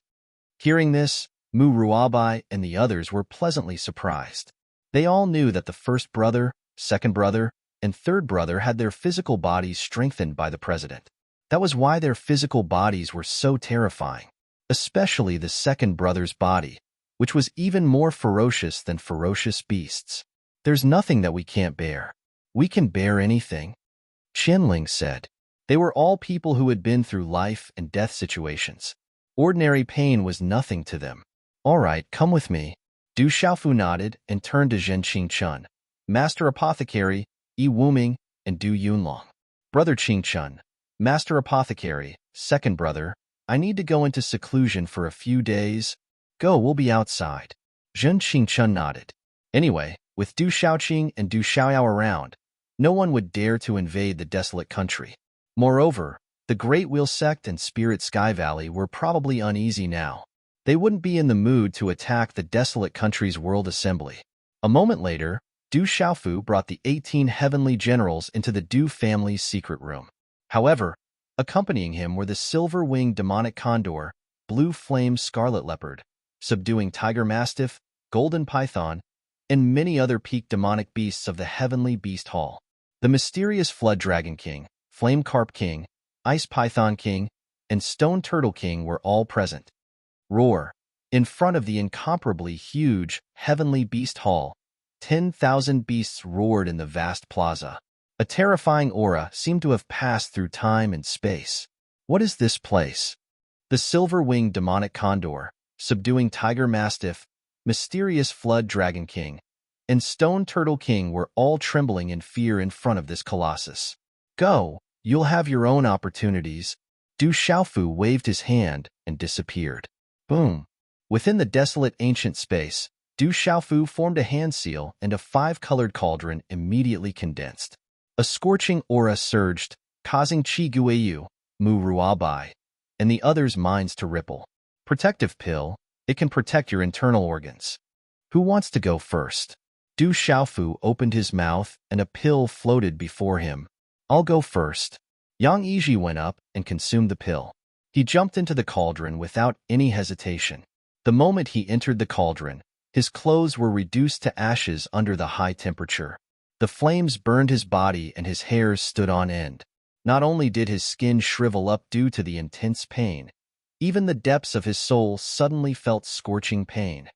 Hearing this, Mu Ruabai and the others were pleasantly surprised. They all knew that the first brother, second brother, and third brother had their physical bodies strengthened by the president. That was why their physical bodies were so terrifying, especially the second brother's body, which was even more ferocious than ferocious beasts. There's nothing that we can't bear. We can bear anything, Qianling said. They were all people who had been through life and death situations. Ordinary pain was nothing to them. All right, come with me. Du Xiaofu nodded and turned to Zhen Qingchun, Master Apothecary, Yi Wuming, and Du Yunlong. Brother Qingchun, Master Apothecary, Second brother, I need to go into seclusion for a few days. Go, we'll be outside. Zhen Qingchun nodded. Anyway, with Du Shaoqing and Du Xiaoyao around, no one would dare to invade the desolate country. Moreover, the Great Wheel Sect and Spirit Sky Valley were probably uneasy now. They wouldn't be in the mood to attack the desolate country's world assembly. A moment later, Du Xiaofu brought the 18 heavenly generals into the Du family's secret room. However, accompanying him were the silver-winged demonic condor, blue flame scarlet leopard, subduing tiger mastiff, golden python, and many other peak demonic beasts of the heavenly beast hall. The mysterious flood dragon king, flame carp king, ice python king, and stone turtle king were all present. Roar! In front of the incomparably huge heavenly beast hall, 10,000 beasts roared in the vast plaza. A terrifying aura seemed to have passed through time and space. What is this place? The silver-winged demonic condor, subduing tiger mastiff, mysterious flood dragon king, and stone turtle king were all trembling in fear in front of this colossus. Go, you'll have your own opportunities. Du Xiaofu waved his hand and disappeared. Boom! Within the desolate ancient space, Du Xiaofu formed a hand seal and a 5-colored cauldron immediately condensed. A scorching aura surged, causing Qi Guiyu, Mu Ruabai, and the others' minds to ripple. Protective pill, it can protect your internal organs. Who wants to go first? Du Xiaofu opened his mouth and a pill floated before him. I'll go first. Yang Yiji went up and consumed the pill. He jumped into the cauldron without any hesitation. The moment he entered the cauldron, his clothes were reduced to ashes under the high temperature. The flames burned his body and his hairs stood on end. Not only did his skin shrivel up due to the intense pain, even the depths of his soul suddenly felt scorching pain.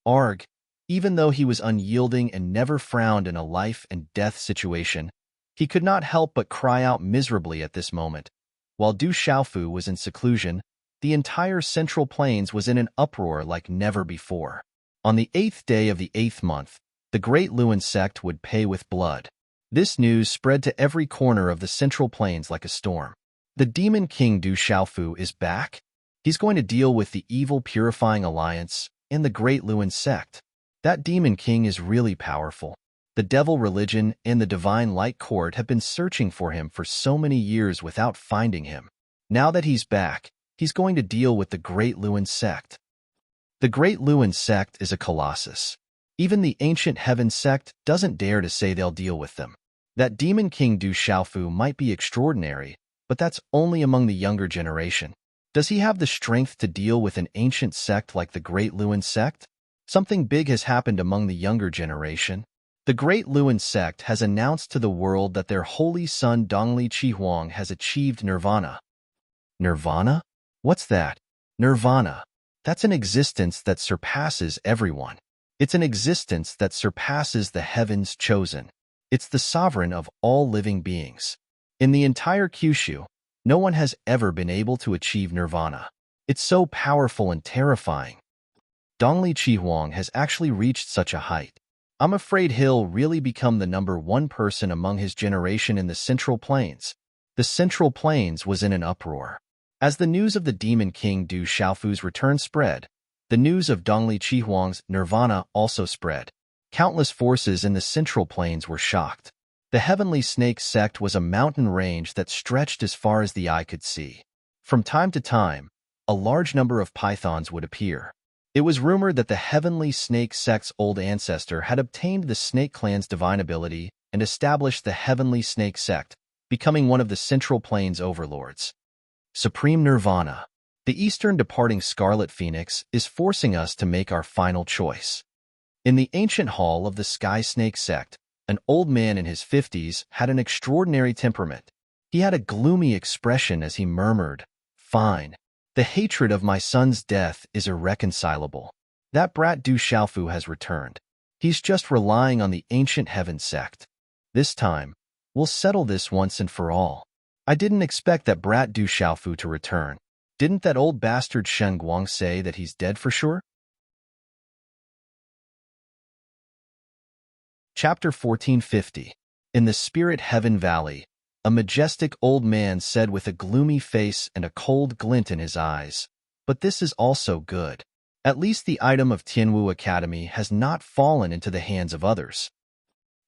Arg! Even though he was unyielding and never frowned in a life-and-death situation, he could not help but cry out miserably at this moment. While Du Xiaofu was in seclusion, the entire Central Plains was in an uproar like never before. On the 8th day of the 8th month, the Great Luen sect would pay with blood. This news spread to every corner of the Central Plains like a storm. The Demon King Du Xiaofu is back? He's going to deal with the Evil Purifying Alliance and the Great Luen sect. That Demon King is really powerful. The Devil Religion and the Divine Light Court have been searching for him for so many years without finding him. Now that he's back, he's going to deal with the Great Luen sect. The Great Luen sect is a colossus. Even the Ancient Heaven sect doesn't dare to say they'll deal with them. That Demon King Du Xiaofu might be extraordinary, but that's only among the younger generation. Does he have the strength to deal with an ancient sect like the Great Luen sect? Something big has happened among the younger generation. The Great Luen sect has announced to the world that their holy son Dongli Chihuang has achieved nirvana. Nirvana? What's that? Nirvana. That's an existence that surpasses everyone. It's an existence that surpasses the heavens chosen. It's the sovereign of all living beings. In the entire Kyushu, no one has ever been able to achieve nirvana. It's so powerful and terrifying. Dongli Chihuang has actually reached such a height. I'm afraid he'll really become the #1 person among his generation in the Central Plains. The Central Plains was in an uproar. As the news of the Demon King Du Xiaofu's return spread, the news of Dongli Chihuang's nirvana also spread. Countless forces in the Central Plains were shocked. The Heavenly Snake sect was a mountain range that stretched as far as the eye could see. From time to time, a large number of pythons would appear. It was rumored that the Heavenly Snake sect's old ancestor had obtained the Snake clan's divine ability and established the Heavenly Snake sect, becoming one of the Central Plains overlords. Supreme Nirvana. The Eastern departing Scarlet Phoenix is forcing us to make our final choice. In the ancient hall of the Sky Snake sect, an old man in his 50s had an extraordinary temperament. He had a gloomy expression as he murmured, "Fine. The hatred of my son's death is irreconcilable. That brat Du Xiaofu has returned. He's just relying on the Ancient Heaven sect. This time, we'll settle this once and for all. I didn't expect that brat Du Xiaofu to return. Didn't that old bastard Shen Guang say that he's dead for sure?" Chapter 1450. In the Spirit Heaven Valley, a majestic old man said with a gloomy face and a cold glint in his eyes. But this is also good. At least the item of Tianwu Academy has not fallen into the hands of others.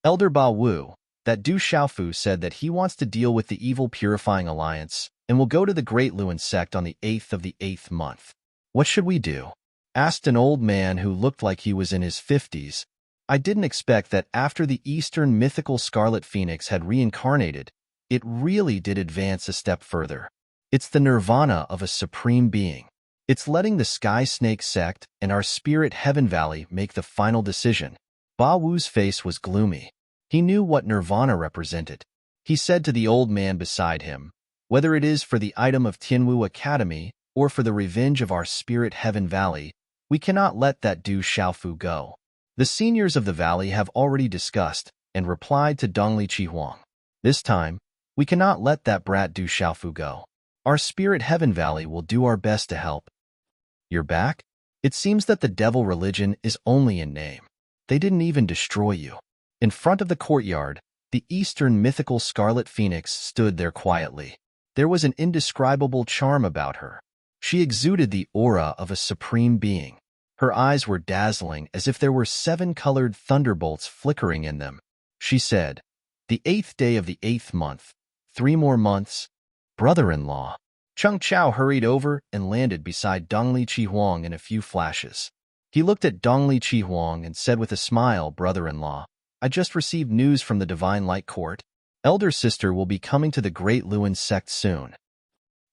Elder Ba Wu, that Du Xiaofu said that he wants to deal with the evil purifying alliance and will go to the Great Luan sect on the 8th of the 8th month. What should we do? Asked an old man who looked like he was in his 50s. I didn't expect that after the Eastern mythical Scarlet Phoenix had reincarnated, it really did advance a step further. It's the nirvana of a supreme being. It's letting the Sky Snake sect and our spirit Heaven Valley make the final decision. Ba Wu's face was gloomy. He knew what nirvana represented. He said to the old man beside him, whether it is for the item of Tianwu Academy or for the revenge of our spirit Heaven Valley, we cannot let that Du Xiaofu go. The seniors of the valley have already discussed and replied to Dongli Chihuang. This time, we cannot let that brat Du Xiaofu go. Our spirit Heaven Valley will do our best to help. You're back? It seems that the devil religion is only in name. They didn't even destroy you. In front of the courtyard, the Eastern mythical Scarlet Phoenix stood there quietly. There was an indescribable charm about her. She exuded the aura of a supreme being. Her eyes were dazzling as if there were 7-colored thunderbolts flickering in them. She said, "The 8th day of the 8th month. 3 more months. Brother-in-law." Cheng Chao hurried over and landed beside Dongli Chihuang in a few flashes. He looked at Dongli Chihuang and said with a smile, "Brother-in-law, I just received news from the Divine Light Court. Elder sister will be coming to the Great Luan sect soon.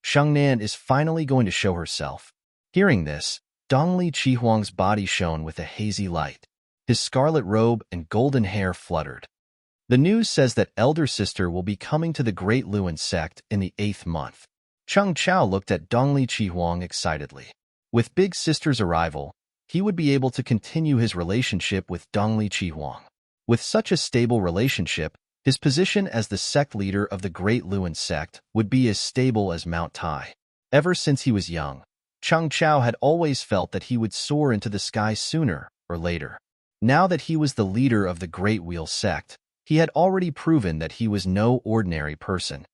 Shangnan is finally going to show herself." Hearing this, Dongli Chihuang's body shone with a hazy light. His scarlet robe and golden hair fluttered. The news says that Elder Sister will be coming to the Great Luan sect in the 8th month. Cheng Chao looked at Dongli Chihuang excitedly. With Big Sister's arrival, he would be able to continue his relationship with Dongli Chihuang. With such a stable relationship, his position as the sect leader of the Great Luan sect would be as stable as Mount Tai. Ever since he was young, Cheng Chao had always felt that he would soar into the sky sooner or later. Now that he was the leader of the Great Wheel sect, he had already proven that he was no ordinary person.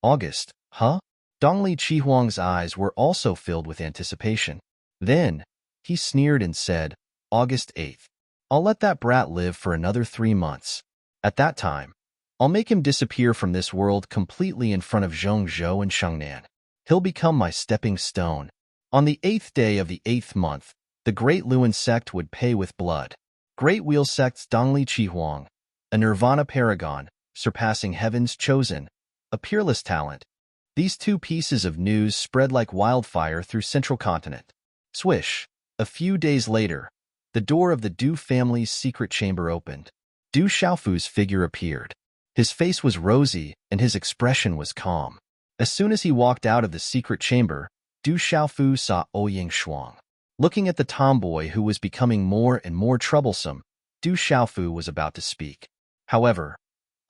August, huh? Dongli Chihuang's eyes were also filled with anticipation. Then, he sneered and said, "August 8th. I'll let that brat live for another 3 months. At that time, I'll make him disappear from this world completely in front of Zhongzhou and Shangnan. He'll become my stepping stone." On the 8th day of the 8th month, the Great Luan sect would pay with blood. Great Wheel sect's Dongli Chihuang, a nirvana paragon, surpassing heaven's chosen, a peerless talent. These 2 pieces of news spread like wildfire through Central Continent. Swish! A few days later, the door of the Du family's secret chamber opened. Du Xiaofu's figure appeared. His face was rosy and his expression was calm. As soon as he walked out of the secret chamber, Du Xiaofu saw Ouyang Shuang. Looking at the tomboy who was becoming more and more troublesome, Du Xiaofu was about to speak. However,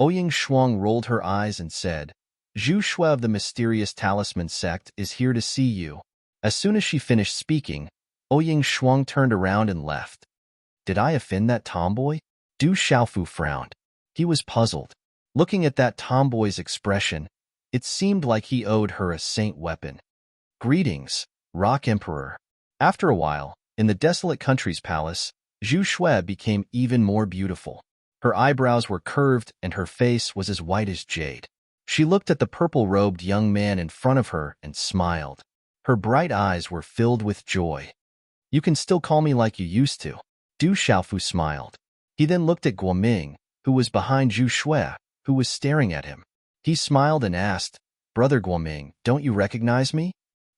Ouyang Shuang rolled her eyes and said, "Zhu Shui of the mysterious talisman sect is here to see you." As soon as she finished speaking, Ouyang Shuang turned around and left. Did I offend that tomboy? Du Xiaofu frowned. He was puzzled. Looking at that tomboy's expression, it seemed like he owed her a saint weapon. Greetings, Rock Emperor. After a while, in the desolate country's palace, Zhu Shui became even more beautiful. Her eyebrows were curved and her face was as white as jade. She looked at the purple-robed young man in front of her and smiled. Her bright eyes were filled with joy. "You can still call me like you used to." Du Xiaofu smiled. He then looked at Guoming, who was behind Zhu Shui, who was staring at him. He smiled and asked, "Brother Guoming, don't you recognize me?"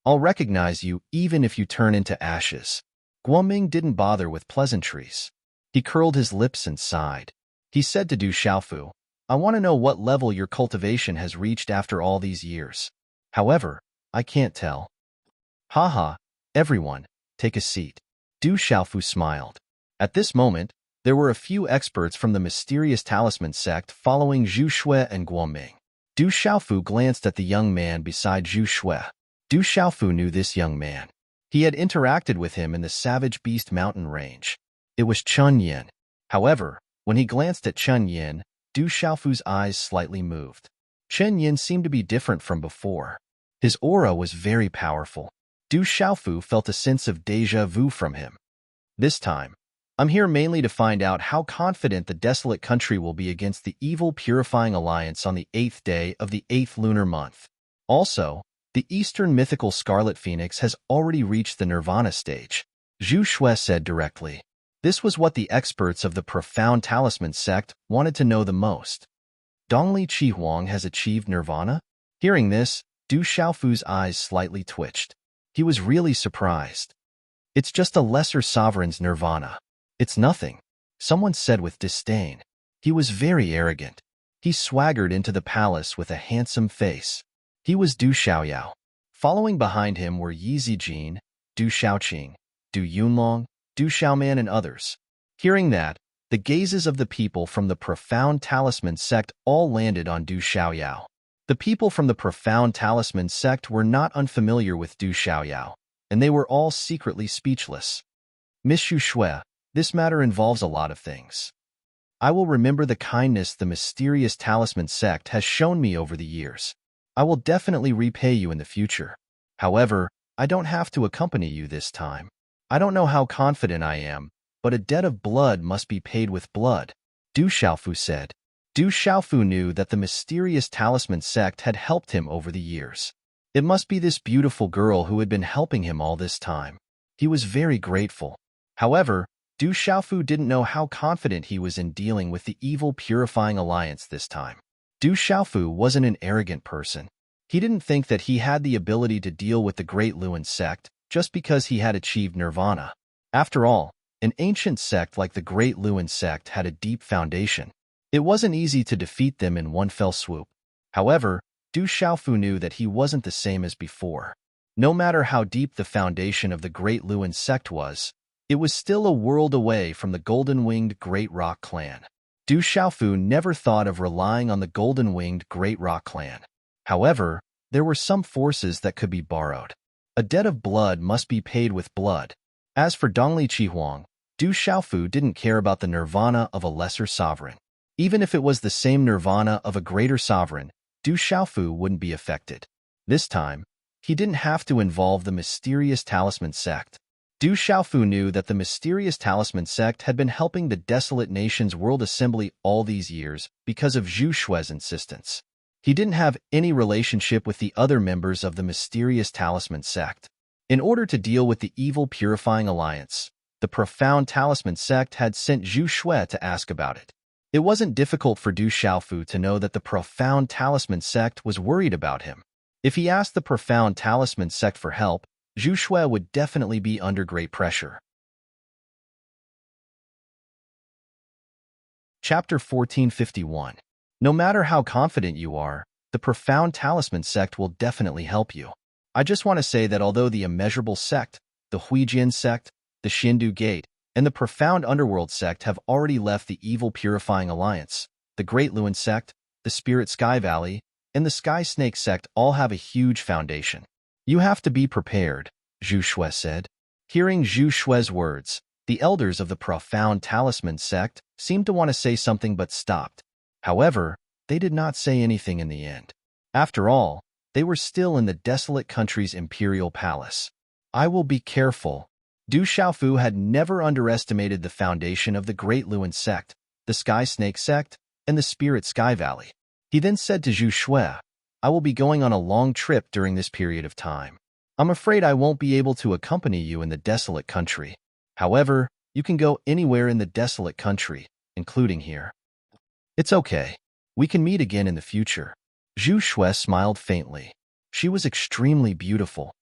"I'll recognize you even if you turn into ashes." Guoming didn't bother with pleasantries. He curled his lips and sighed. He said to Du Xiaofu, "I want to know what level your cultivation has reached after all these years. However, I can't tell." "Haha, everyone, take a seat." Du Xiaofu smiled. At this moment, there were a few experts from the mysterious talisman sect following Zhu Shui and Guoming. Du Xiaofu glanced at the young man beside Zhu Shui. Du Xiaofu knew this young man. He had interacted with him in the Savage Beast mountain range. It was Chun Yin. However, when he glanced at Chun Yin, Du Xiaofu's eyes slightly moved. Chen Yin seemed to be different from before. His aura was very powerful. Du Xiaofu felt a sense of déjà vu from him. This time, I'm here mainly to find out how confident the desolate country will be against the evil purifying alliance on the 8th day of the 8th lunar month. Also, the Eastern mythical Scarlet Phoenix has already reached the Nirvana stage, Zhu Shui said directly. This was what the experts of the Profound Talisman sect wanted to know the most. Dongli Chihuang has achieved Nirvana? Hearing this, Du Xiaofu's eyes slightly twitched. He was really surprised. It's just a lesser sovereign's Nirvana. It's nothing, someone said with disdain. He was very arrogant. He swaggered into the palace with a handsome face. He was Du Xiaoyao. Following behind him were Yi Zijin, Du Xiaoqing, Du Yunlong, Du Xiaoman, and others. Hearing that, the gazes of the people from the Profound Talisman sect all landed on Du Xiaoyao. The people from the Profound Talisman sect were not unfamiliar with Du Xiaoyao, and they were all secretly speechless. Miss Xu Shui, this matter involves a lot of things. I will remember the kindness the mysterious Talisman sect has shown me over the years. I will definitely repay you in the future. However, I don't have to accompany you this time. I don't know how confident I am, but a debt of blood must be paid with blood, Du Xiaofu said. Du Xiaofu knew that the mysterious Talisman sect had helped him over the years. It must be this beautiful girl who had been helping him all this time. He was very grateful. However, Du Xiaofu didn't know how confident he was in dealing with the evil purifying alliance this time. Du Xiaofu wasn't an arrogant person. He didn't think that he had the ability to deal with the Great Luan sect just because he had achieved Nirvana. After all, an ancient sect like the Great Luan sect had a deep foundation. It wasn't easy to defeat them in one fell swoop. However, Du Xiaofu knew that he wasn't the same as before. No matter how deep the foundation of the Great Luan sect was, it was still a world away from the golden-winged Great Rock clan. Du Xiaofu never thought of relying on the golden-winged Great Rock clan. However, there were some forces that could be borrowed. A debt of blood must be paid with blood. As for Dongli Chihuang, Du Xiaofu didn't care about the nirvana of a lesser sovereign. Even if it was the same nirvana of a greater sovereign, Du Xiaofu wouldn't be affected. This time, he didn't have to involve the mysterious Talisman sect. Du Xiaofu knew that the mysterious Talisman sect had been helping the desolate nation's world assembly all these years because of Zhu Shui's insistence. He didn't have any relationship with the other members of the mysterious Talisman sect. In order to deal with the evil purifying alliance, the Profound Talisman sect had sent Zhu Shui to ask about it. It wasn't difficult for Du Xiaofu to know that the Profound Talisman sect was worried about him. If he asked the Profound Talisman sect for help, Zhu Shui would definitely be under great pressure. Chapter 1451. No matter how confident you are, the Profound Talisman sect will definitely help you. I just want to say that although the Immeasurable sect, the Huijian sect, the Xindu Gate, and the Profound Underworld sect have already left the Evil Purifying Alliance, the Great Luan sect, the Spirit Sky Valley, and the Sky Snake sect all have a huge foundation. You have to be prepared, Zhu Shui said. Hearing Zhu Shui's words, the elders of the Profound Talisman sect seemed to want to say something but stopped. However, they did not say anything in the end. After all, they were still in the desolate country's imperial palace. I will be careful. Du Xiaofu had never underestimated the foundation of the Great Luan sect, the Sky Snake sect, and the Spirit Sky Valley. He then said to Zhu Shui, I will be going on a long trip during this period of time. I'm afraid I won't be able to accompany you in the desolate country. However, you can go anywhere in the desolate country, including here. It's okay. We can meet again in the future. Zhu Shui smiled faintly. She was extremely beautiful.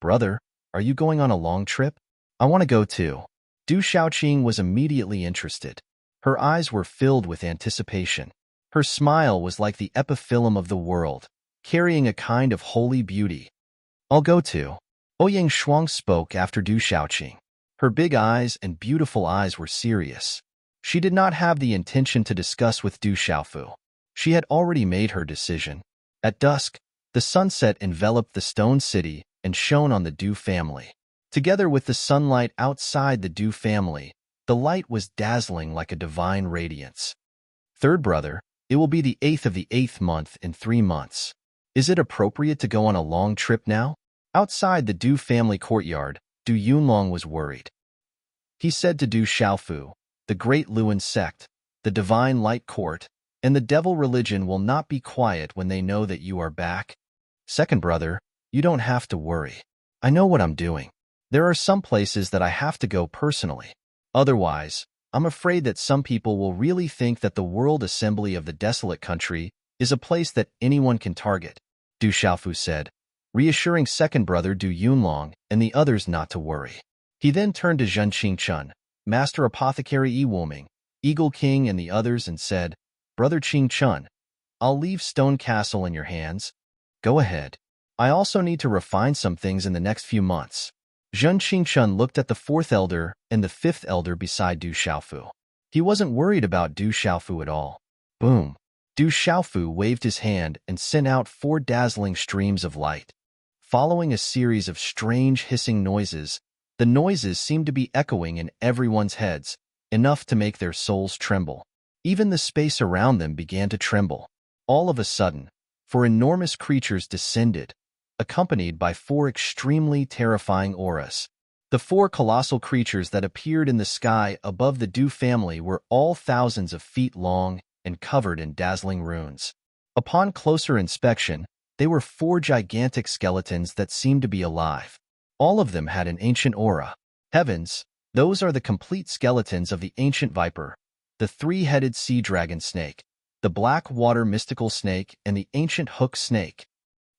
Brother, are you going on a long trip? I want to go too. Du Xiaoqing was immediately interested. Her eyes were filled with anticipation. Her smile was like the epiphyllum of the world, carrying a kind of holy beauty. I'll go too. Ouyang Shuang spoke after Du Xiaoqing. Her big eyes and beautiful eyes were serious. She did not have the intention to discuss with Du Xiaofu. She had already made her decision. At dusk, the sunset enveloped the stone city and shone on the Du family. Together with the sunlight outside the Du family, the light was dazzling like a divine radiance. Third brother, It will be the 8th of the 8th month in 3 months. Is it appropriate to go on a long trip now? Outside the Du family courtyard, Du Yunlong was worried. He said to Du Xiaofu, the great Luan sect, the divine light court, and the devil religion will not be quiet when they know that you are back. Second brother, you don't have to worry. I know what I'm doing. There are some places that I have to go personally. Otherwise, I'm afraid that some people will really think that the World Assembly of the Desolate Country is a place that anyone can target, Du Xiaofu said, reassuring second brother Du Yunlong and the others not to worry. He then turned to Zhen Qingchun, Master Apothecary Yi Wuming, Eagle King and the others and said, Brother Qingchun, I'll leave Stone Castle in your hands. Go ahead. I also need to refine some things in the next few months. Zhen Qingchun looked at the fourth elder and the fifth elder beside Du Xiaofu. He wasn't worried about Du Xiaofu at all. Boom. Du Xiaofu waved his hand and sent out 4 dazzling streams of light. Following a series of strange hissing noises, the noises seemed to be echoing in everyone's heads, enough to make their souls tremble. Even the space around them began to tremble. All of a sudden, 4 enormous creatures descended, accompanied by 4 extremely terrifying auras. The 4 colossal creatures that appeared in the sky above the Du family were all thousands of feet long and covered in dazzling runes. Upon closer inspection, they were 4 gigantic skeletons that seemed to be alive. All of them had an ancient aura. Heavens, those are the complete skeletons of the ancient viper, the 3-headed sea dragon snake, the black water mystical snake, and the ancient hook snake.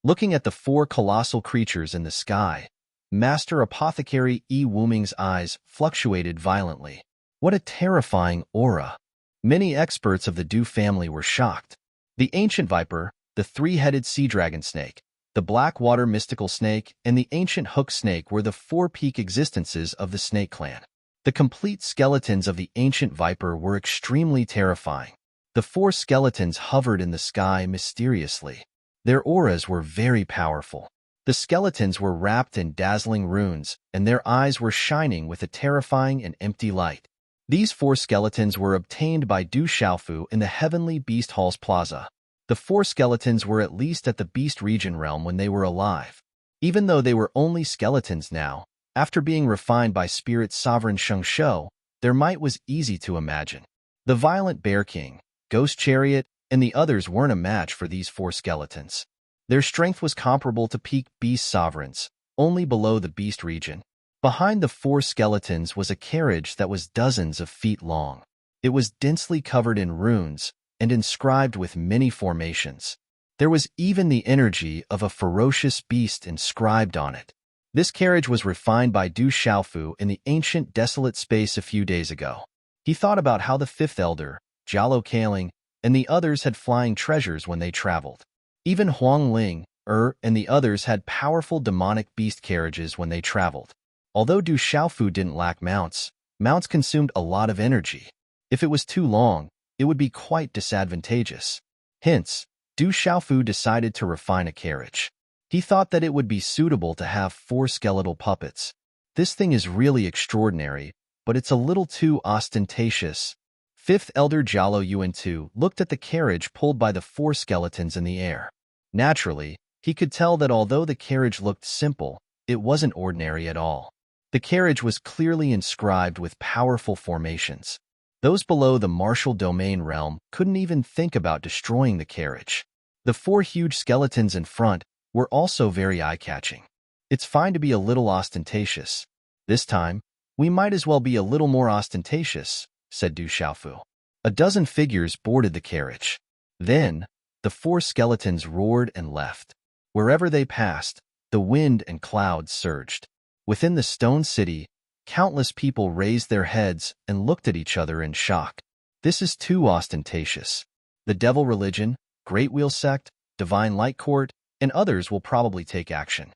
Looking at the 4 colossal creatures in the sky, Master Apothecary Yi Wuming's eyes fluctuated violently. What a terrifying aura! Many experts of the Du family were shocked. The ancient viper, the 3-headed sea dragon snake, the black water mystical snake, and the ancient hook snake were the 4 peak existences of the snake clan. The complete skeletons of the ancient viper were extremely terrifying. The 4 skeletons hovered in the sky mysteriously. Their auras were very powerful. The skeletons were wrapped in dazzling runes, and their eyes were shining with a terrifying and empty light. These 4 skeletons were obtained by Du Xiaofu in the Heavenly Beast Hall's plaza. The 4 skeletons were at least at the Beast Region realm when they were alive. Even though they were only skeletons now, after being refined by Spirit Sovereign Sheng Shou, their might was easy to imagine. The Violent Bear King, Ghost Chariot, and the others weren't a match for these 4 skeletons. Their strength was comparable to peak beast sovereigns, only below the Beast Region. Behind the 4 skeletons was a carriage that was dozens of feet long. It was densely covered in runes and inscribed with many formations. There was even the energy of a ferocious beast inscribed on it. This carriage was refined by Du Xiaofu in the ancient desolate space a few days ago. He thought about how the 5th elder, Jialo Kaling, and the others had flying treasures when they traveled. Even Huang Ling, and the others had powerful demonic beast carriages when they traveled. Although Du Xiaofu didn't lack mounts, mounts consumed a lot of energy. If it was too long, it would be quite disadvantageous. Hence, Du Xiaofu decided to refine a carriage. He thought that it would be suitable to have 4 skeletal puppets. This thing is really extraordinary, but it's a little too ostentatious. 5th Elder Jialo Yuan-Tu looked at the carriage pulled by the 4 skeletons in the air. Naturally, he could tell that although the carriage looked simple, it wasn't ordinary at all. The carriage was clearly inscribed with powerful formations. Those below the martial domain realm couldn't even think about destroying the carriage. The 4 huge skeletons in front were also very eye-catching. It's fine to be a little ostentatious. This time, we might as well be a little more ostentatious, said Du Xiaofu. A dozen figures boarded the carriage. Then, the 4 skeletons roared and left. Wherever they passed, the wind and clouds surged. Within the stone city, countless people raised their heads and looked at each other in shock. This is too ostentatious. The devil religion, Great Wheel sect, Divine Light Court, and others will probably take action.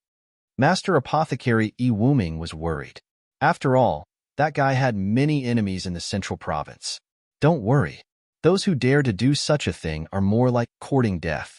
Master Apothecary Yi Wuming was worried. After all, that guy had many enemies in the central province. Don't worry. Those who dare to do such a thing are more like courting death.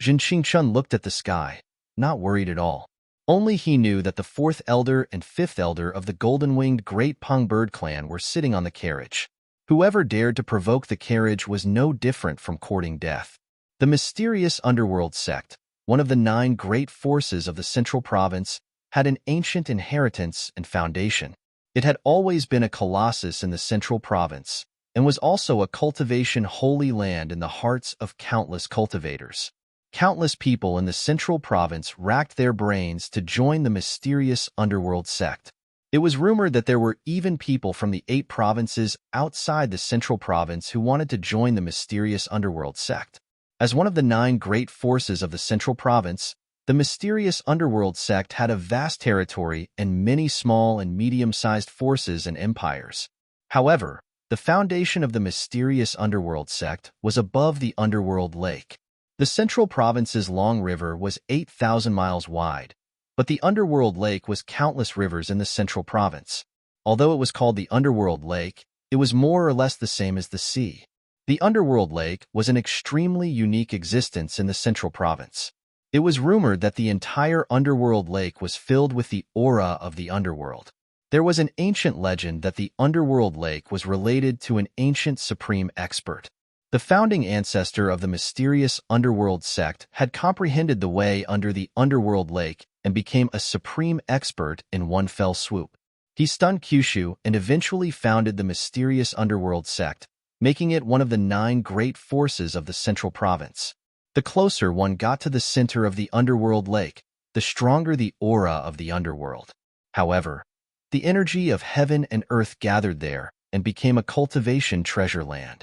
Zhen Qingchun looked at the sky, not worried at all. Only he knew that the 4th elder and 5th elder of the golden-winged Great Peng Bird clan were sitting on the carriage. Whoever dared to provoke the carriage was no different from courting death. The mysterious underworld sect, one of the 9 great forces of the central province, had an ancient inheritance and foundation. It had always been a colossus in the central province, and was also a cultivation holy land in the hearts of countless cultivators. Countless people in the central province racked their brains to join the mysterious underworld sect. It was rumored that there were even people from the 8 provinces outside the central province who wanted to join the mysterious underworld sect. As one of the 9 great forces of the central province, the mysterious underworld sect had a vast territory and many small and medium-sized forces and empires. However, the foundation of the mysterious underworld sect was above the underworld lake. The central province's long river was 8,000 miles wide, but the underworld lake was countless rivers in the central province. Although it was called the underworld lake, it was more or less the same as the sea. The underworld lake was an extremely unique existence in the central province. It was rumored that the entire underworld lake was filled with the aura of the underworld. There was an ancient legend that the underworld lake was related to an ancient supreme expert. The founding ancestor of the mysterious underworld sect had comprehended the way under the underworld lake and became a supreme expert in one fell swoop. He stunned Kyushu and eventually founded the mysterious underworld sect, making it one of the 9 great forces of the central province. The closer one got to the center of the underworld lake, the stronger the aura of the underworld. However, the energy of heaven and earth gathered there and became a cultivation treasure land.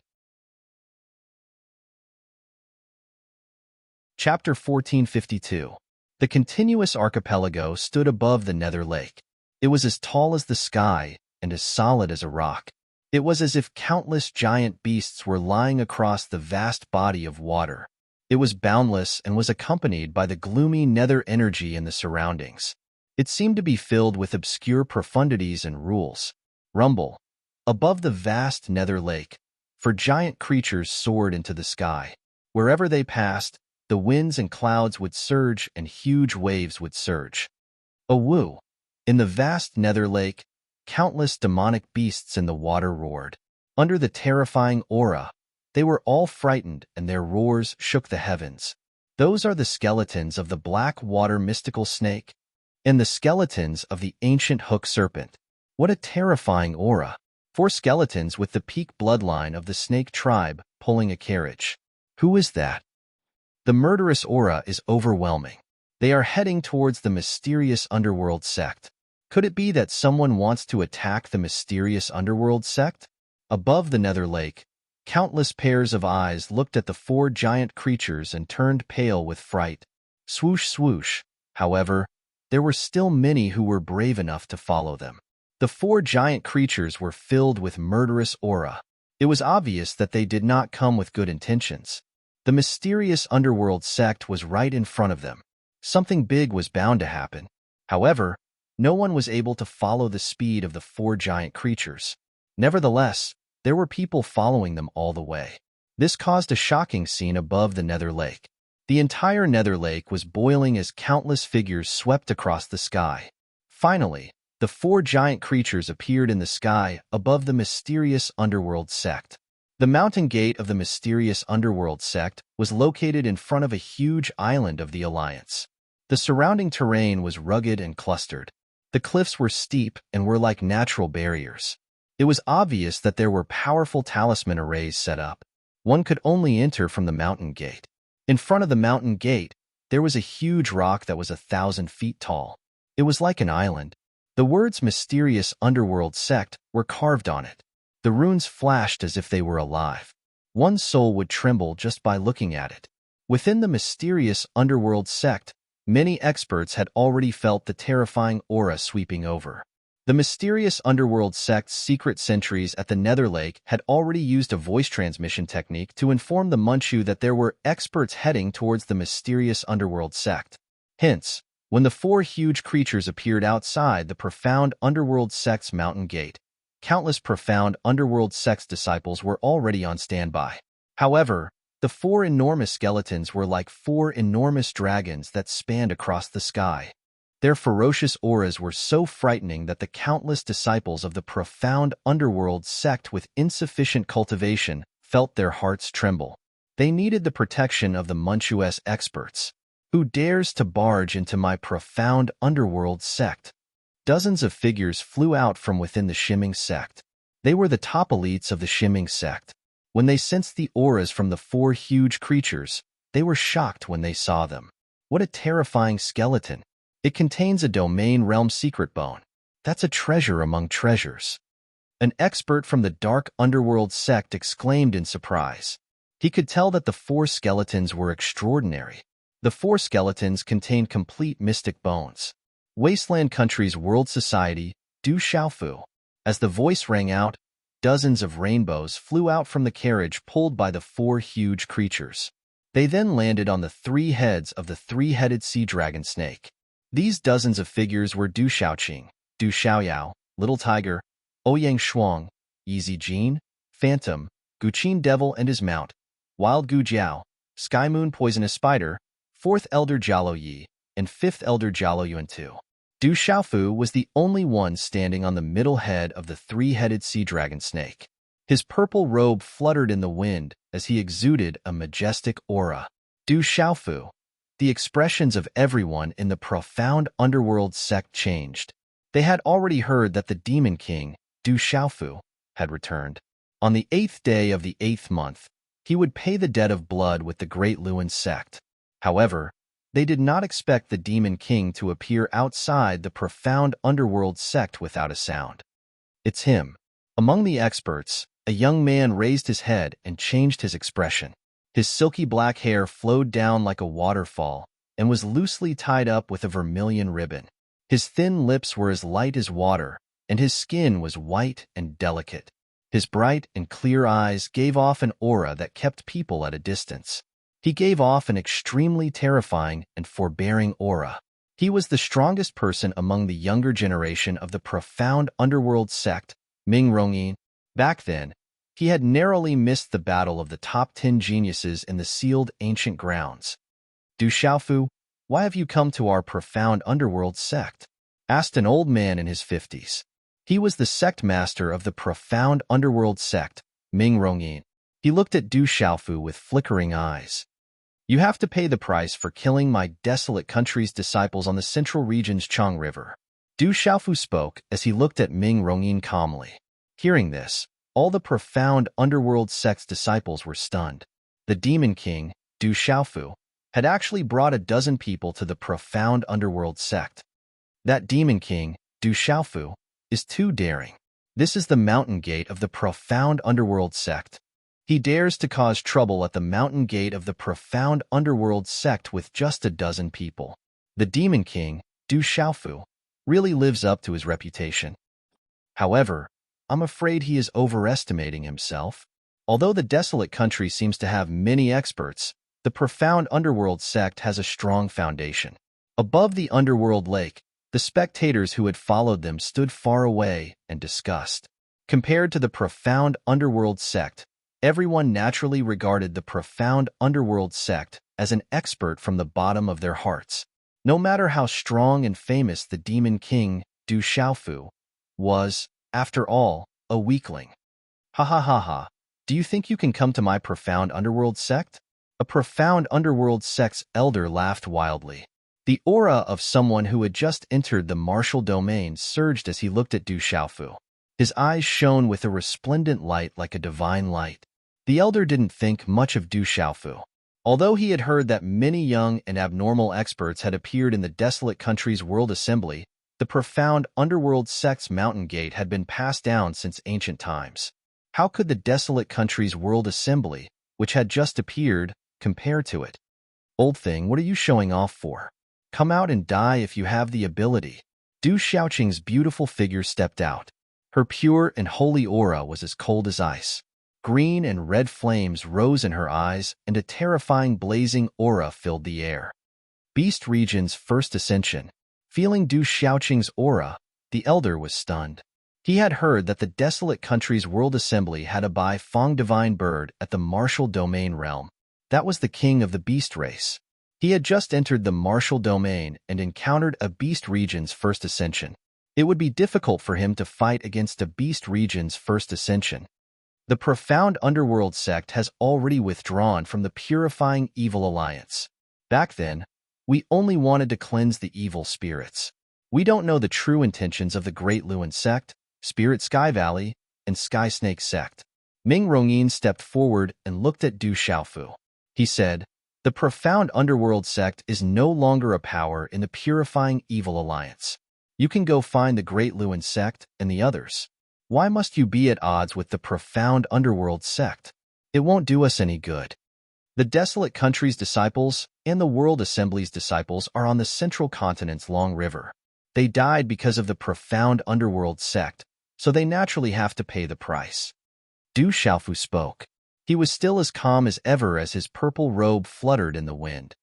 Chapter 1452. The continuous archipelago stood above the nether lake. It was as tall as the sky and as solid as a rock. It was as if countless giant beasts were lying across the vast body of water. It was boundless and was accompanied by the gloomy nether energy in the surroundings. It seemed to be filled with obscure profundities and rules. Rumble. Above the vast nether lake, for giant creatures soared into the sky. Wherever they passed, the winds and clouds would surge and huge waves would surge. Awoo! In the vast nether lake, countless demonic beasts in the water roared. Under the terrifying aura, they were all frightened and their roars shook the heavens. Those are the skeletons of the black water mystical snake and the skeletons of the ancient hook serpent. What a terrifying aura! 4 skeletons with the peak bloodline of the snake tribe pulling a carriage. Who is that? The murderous aura is overwhelming. They are heading towards the mysterious underworld sect. Could it be that someone wants to attack the mysterious underworld sect? Above the nether lake, countless pairs of eyes looked at the 4 giant creatures and turned pale with fright. Swoosh, swoosh. However, there were still many who were brave enough to follow them. The 4 giant creatures were filled with murderous aura. It was obvious that they did not come with good intentions. The mysterious underworld sect was right in front of them. Something big was bound to happen. However, no one was able to follow the speed of the 4 giant creatures. Nevertheless, there were people following them all the way. This caused a shocking scene above the nether lake. The entire nether lake was boiling as countless figures swept across the sky. Finally, the 4 giant creatures appeared in the sky above the mysterious underworld sect. The mountain gate of the mysterious underworld sect was located in front of a huge island of the Alliance. The surrounding terrain was rugged and clustered. The cliffs were steep and were like natural barriers. It was obvious that there were powerful talisman arrays set up. One could only enter from the mountain gate. In front of the mountain gate, there was a huge rock that was 1,000 feet tall. It was like an island. The words mysterious underworld sect were carved on it. The runes flashed as if they were alive. One's soul would tremble just by looking at it. Within the mysterious underworld sect, many experts had already felt the terrifying aura sweeping over. The mysterious underworld sect's secret sentries at the Nether Lake had already used a voice transmission technique to inform the Munchu that there were experts heading towards the mysterious underworld sect. Hence, when the 4 huge creatures appeared outside the profound underworld sect's mountain gate, countless profound underworld sect's disciples were already on standby. However, the 4 enormous skeletons were like 4 enormous dragons that spanned across the sky. Their ferocious auras were so frightening that the countless disciples of the profound underworld sect with insufficient cultivation felt their hearts tremble. They needed the protection of the Munchues experts. Who dares to barge into my profound underworld sect? Dozens of figures flew out from within the shimming sect. They were the top elites of the shimming sect. When they sensed the auras from the four huge creatures, they were shocked when they saw them. What a terrifying skeleton! It contains a domain realm secret bone. That's a treasure among treasures. An expert from the dark underworld sect exclaimed in surprise. He could tell that the four skeletons were extraordinary. The four skeletons contained complete mystic bones. Wasteland Country's World Society, Du Xiaofu. As the voice rang out, dozens of rainbows flew out from the carriage pulled by the four huge creatures. They then landed on the three heads of the three-headed sea dragon snake. These dozens of figures were Du Xiaoqing, Du Xiaoyao, Little Tiger, Ouyang Shuang, Easy Jean, Phantom, Guqin Devil and his mount, Wild Gu Jiao, Sky Moon Poisonous Spider, Fourth Elder Jialo Yi, and Fifth Elder Jialo Yuan II. Du Xiaofu was the only one standing on the middle head of the three-headed sea dragon snake. His purple robe fluttered in the wind as he exuded a majestic aura. Du Xiaofu. The expressions of everyone in the profound underworld sect changed. They had already heard that the Demon King, Du Xiaofu, had returned. On the 8th day of the 8th month, he would pay the debt of blood with the Great Luan sect. However, they did not expect the Demon King to appear outside the profound underworld sect without a sound. It's him. Among the experts, a young man raised his head and changed his expression. His silky black hair flowed down like a waterfall and was loosely tied up with a vermilion ribbon. His thin lips were as light as water, and his skin was white and delicate. His bright and clear eyes gave off an aura that kept people at a distance. He gave off an extremely terrifying and forbearing aura. He was the strongest person among the younger generation of the profound underworld sect, Ming Rongyin. Back then, he had narrowly missed the battle of the top 10 geniuses in the sealed ancient grounds. Du Xiaofu, why have you come to our profound underworld sect? Asked an old man in his 50s. He was the sect master of the profound underworld sect, Ming Rongyin. He looked at Du Xiaofu with flickering eyes. You have to pay the price for killing my desolate country's disciples on the central region's Chang River. Du Xiaofu spoke as he looked at Ming Rongyin calmly. Hearing this, all the profound underworld sect's disciples were stunned. The Demon King, Du Xiaofu, had actually brought a dozen people to the profound underworld sect. That Demon King, Du Xiaofu, is too daring. This is the mountain gate of the profound underworld sect. He dares to cause trouble at the mountain gate of the profound underworld sect with just a dozen people. The Demon King, Du Xiaofu, really lives up to his reputation. However, I'm afraid he is overestimating himself. Although the desolate country seems to have many experts, the profound underworld sect has a strong foundation. Above the underworld lake, the spectators who had followed them stood far away and discussed. Compared to the profound underworld sect, everyone naturally regarded the profound underworld sect as an expert from the bottom of their hearts. No matter how strong and famous the Demon King, Du Xiaofu, was, after all, a weakling. Ha ha ha ha. Do you think you can come to my profound underworld sect? A profound underworld sect's elder laughed wildly. The aura of someone who had just entered the martial domain surged as he looked at Du Xiaofu. His eyes shone with a resplendent light like a divine light. The elder didn't think much of Du Xiaofu. Although he had heard that many young and abnormal experts had appeared in the desolate country's world assembly, the profound underworld sect's mountain gate had been passed down since ancient times. How could the desolate country's world assembly, which had just appeared, compare to it? Old thing, what are you showing off for? Come out and die if you have the ability. Du Xiaoqing's beautiful figure stepped out. Her pure and holy aura was as cold as ice. Green and red flames rose in her eyes, and a terrifying blazing aura filled the air. Beast Region's first ascension. Feeling Du Xiaoqing's aura, the elder was stunned. He had heard that the desolate country's world assembly had a Bai Fong divine bird at the martial domain realm. That was the king of the beast race. He had just entered the martial domain and encountered a beast region's first ascension. It would be difficult for him to fight against a beast region's first ascension. The profound underworld sect has already withdrawn from the purifying evil alliance. Back then, we only wanted to cleanse the evil spirits. We don't know the true intentions of the Great Lewin sect, Spirit Sky Valley, and Sky Snake sect. Ming Rongyin stepped forward and looked at Du Xiaofu. He said, "The profound underworld sect is no longer a power in the purifying evil alliance. You can go find the Great Lewin sect and the others. Why must you be at odds with the profound underworld sect? It won't do us any good." The Desolate Country's disciples and the World Assembly's disciples are on the Central Continent's Long River. They died because of the profound underworld sect, so they naturally have to pay the price. Du Xiaofu spoke. He was still as calm as ever as his purple robe fluttered in the wind.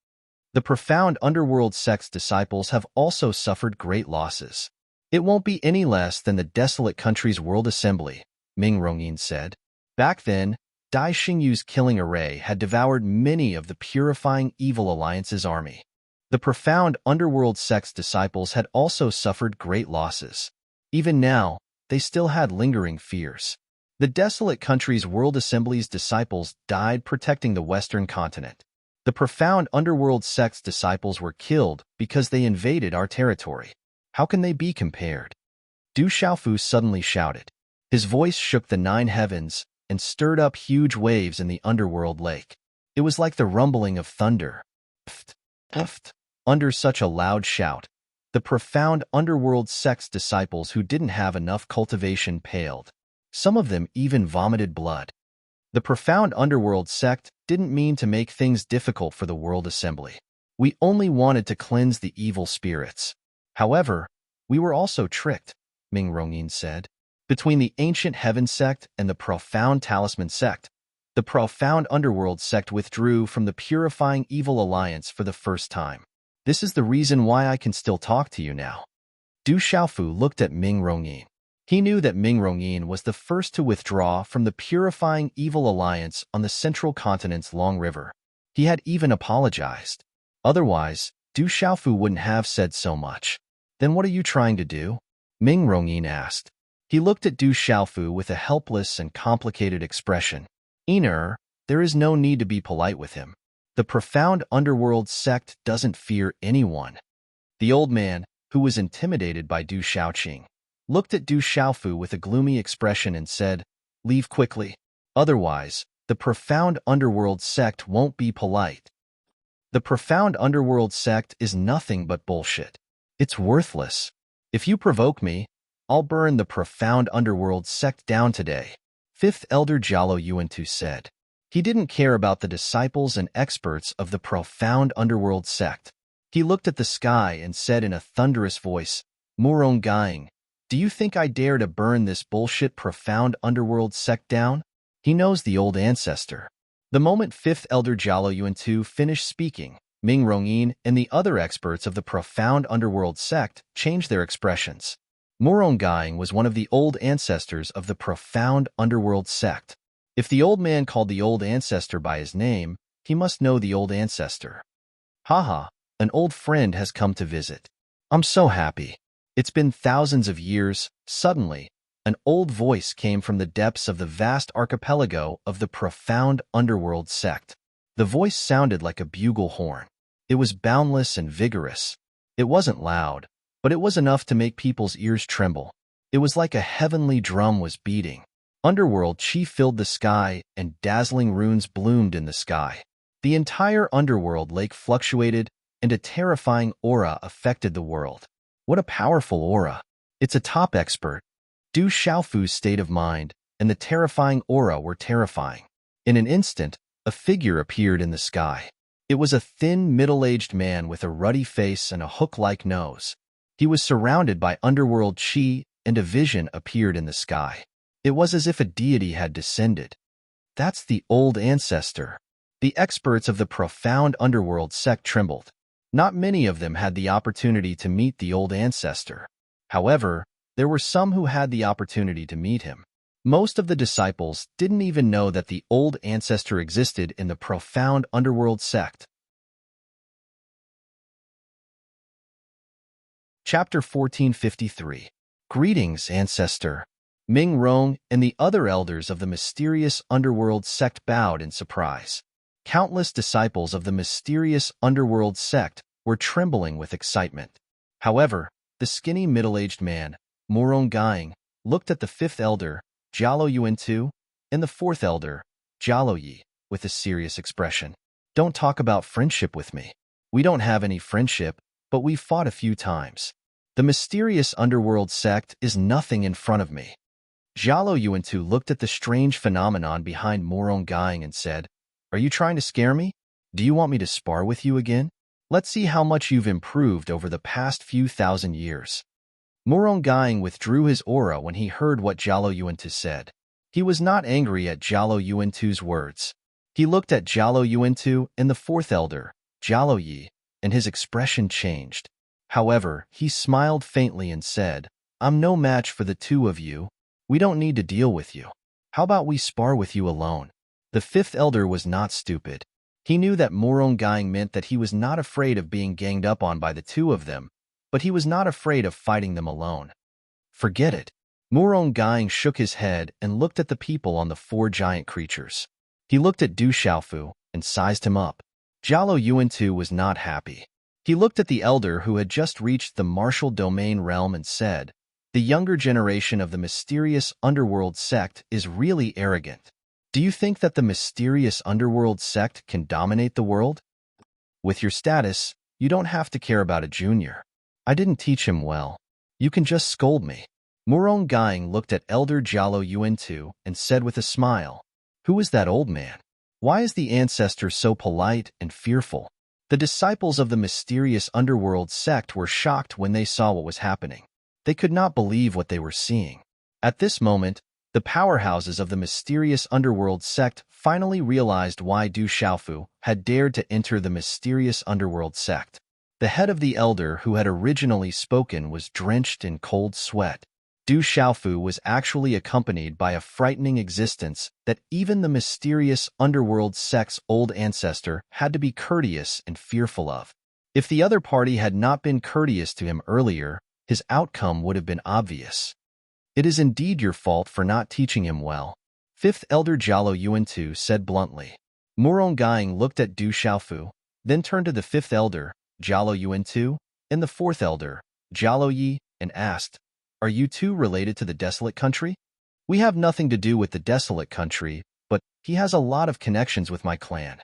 The profound underworld sect's disciples have also suffered great losses. It won't be any less than the Desolate Country's World Assembly, Ming Rongyin said. Back then, Dai Xingyu's killing array had devoured many of the purifying evil alliance's army. The profound underworld sect's disciples had also suffered great losses. Even now, they still had lingering fears. The Desolate Country's World Assembly's disciples died protecting the Western continent. The profound underworld sect's disciples were killed because they invaded our territory. How can they be compared? Du Xiaofu suddenly shouted. His voice shook the 9 heavens and stirred up huge waves in the underworld lake. It was like the rumbling of thunder. Pft, pft. Under such a loud shout, the profound underworld sect's disciples who didn't have enough cultivation paled. Some of them even vomited blood. The profound underworld sect didn't mean to make things difficult for the World Assembly. We only wanted to cleanse the evil spirits. However, we were also tricked, Ming Rongyin said. Between the Ancient Heaven sect and the Profound Talisman sect, the Profound Underworld sect withdrew from the Purifying Evil Alliance for the first time. This is the reason why I can still talk to you now. Du Xiaofu looked at Ming Rongyin. He knew that Ming Rongyin was the first to withdraw from the Purifying Evil Alliance on the Central Continent's Long River. He had even apologized. Otherwise, Du Xiaofu wouldn't have said so much. Then what are you trying to do? Ming Rongyin asked. He looked at Du Xiaofu with a helpless and complicated expression. There is no need to be polite with him. The profound underworld sect doesn't fear anyone. The old man, who was intimidated by Du Xiaoqing, looked at Du Xiaofu with a gloomy expression and said, "Leave quickly. Otherwise, the profound underworld sect won't be polite." The profound underworld sect is nothing but bullshit. It's worthless. If you provoke me, I'll burn the profound underworld sect down today, Fifth Elder Jialo Yuantu said. He didn't care about the disciples and experts of the profound underworld sect. He looked at the sky and said in a thunderous voice, "Murong Gaing, do you think I dare to burn this bullshit profound underworld sect down?" He knows the old ancestor. The moment Fifth Elder Jialo Yuantu finished speaking, Ming Rongyin and the other experts of the profound underworld sect changed their expressions. Murong Gaing was one of the old ancestors of the profound underworld sect. If the old man called the old ancestor by his name, he must know the old ancestor. Haha, an old friend has come to visit. I'm so happy. It's been thousands of years. Suddenly, an old voice came from the depths of the vast archipelago of the profound underworld sect. The voice sounded like a bugle horn. It was boundless and vigorous. It wasn't loud, but it was enough to make people's ears tremble. It was like a heavenly drum was beating. Underworld chi filled the sky, and dazzling runes bloomed in the sky. The entire underworld lake fluctuated, and a terrifying aura affected the world. What a powerful aura! It's a top expert. Du Xiaofu's state of mind and the terrifying aura were terrifying. In an instant, a figure appeared in the sky. It was a thin, middle-aged man with a ruddy face and a hook-like nose. He was surrounded by underworld chi, and a vision appeared in the sky. It was as if a deity had descended. That's the old ancestor. The experts of the profound underworld sect trembled. Not many of them had the opportunity to meet the old ancestor. However, there were some who had the opportunity to meet him. Most of the disciples didn't even know that the old ancestor existed in the profound underworld sect. Chapter 1453. Greetings, Ancestor. Ming Rong and the other elders of the mysterious underworld sect bowed in surprise. Countless disciples of the mysterious underworld sect were trembling with excitement. However, the skinny middle-aged man, Morong Gaing, looked at the fifth elder, Jialo Yuan-tu, and the fourth elder, Jialo Yi, with a serious expression. Don't talk about friendship with me. We don't have any friendship, but we've fought a few times. The mysterious underworld sect is nothing in front of me. Jialo Yuan-tu looked at the strange phenomenon behind Morong Gaing and said, Are you trying to scare me? Do you want me to spar with you again? Let's see how much you've improved over the past few thousand years. Morong Gaing withdrew his aura when he heard what Jialo Yuan-tu said. He was not angry at Jialo Yuan-tu's words. He looked at Jialo Yuan-tu and the fourth elder, Jialo Yi, and his expression changed. However, he smiled faintly and said, I'm no match for the two of you. We don't need to deal with you. How about we spar with you alone? The fifth elder was not stupid. He knew that Morong Gaing meant that he was not afraid of being ganged up on by the two of them, but he was not afraid of fighting them alone. Forget it. Morong Gaing shook his head and looked at the people on the four giant creatures. He looked at Du Xiaofu and sized him up. Jialo Yuan-tu was not happy. He looked at the elder who had just reached the martial domain realm and said, The younger generation of the mysterious underworld sect is really arrogant. Do you think that the mysterious underworld sect can dominate the world? With your status, you don't have to care about a junior. I didn't teach him well. You can just scold me. Morong Gaing looked at Elder Jialo Yuan-tu and said with a smile, Who is that old man? Why is the ancestor so polite and fearful? The disciples of the mysterious underworld sect were shocked when they saw what was happening. They could not believe what they were seeing. At this moment, the powerhouses of the mysterious underworld sect finally realized why Du Xiaofu had dared to enter the mysterious underworld sect. The head of the elder who had originally spoken was drenched in cold sweat. Du Xiaofu was actually accompanied by a frightening existence that even the mysterious underworld sect's old ancestor had to be courteous and fearful of. If the other party had not been courteous to him earlier, his outcome would have been obvious. It is indeed your fault for not teaching him well. Fifth elder Jialo Yuan-tu said bluntly. Morong Gaing looked at Du Xiaofu, then turned to the fifth elder, Jialo Yuan-tu, and the fourth elder, Jialo Yi, and asked, Are you two related to the desolate country? We have nothing to do with the desolate country, but he has a lot of connections with my clan.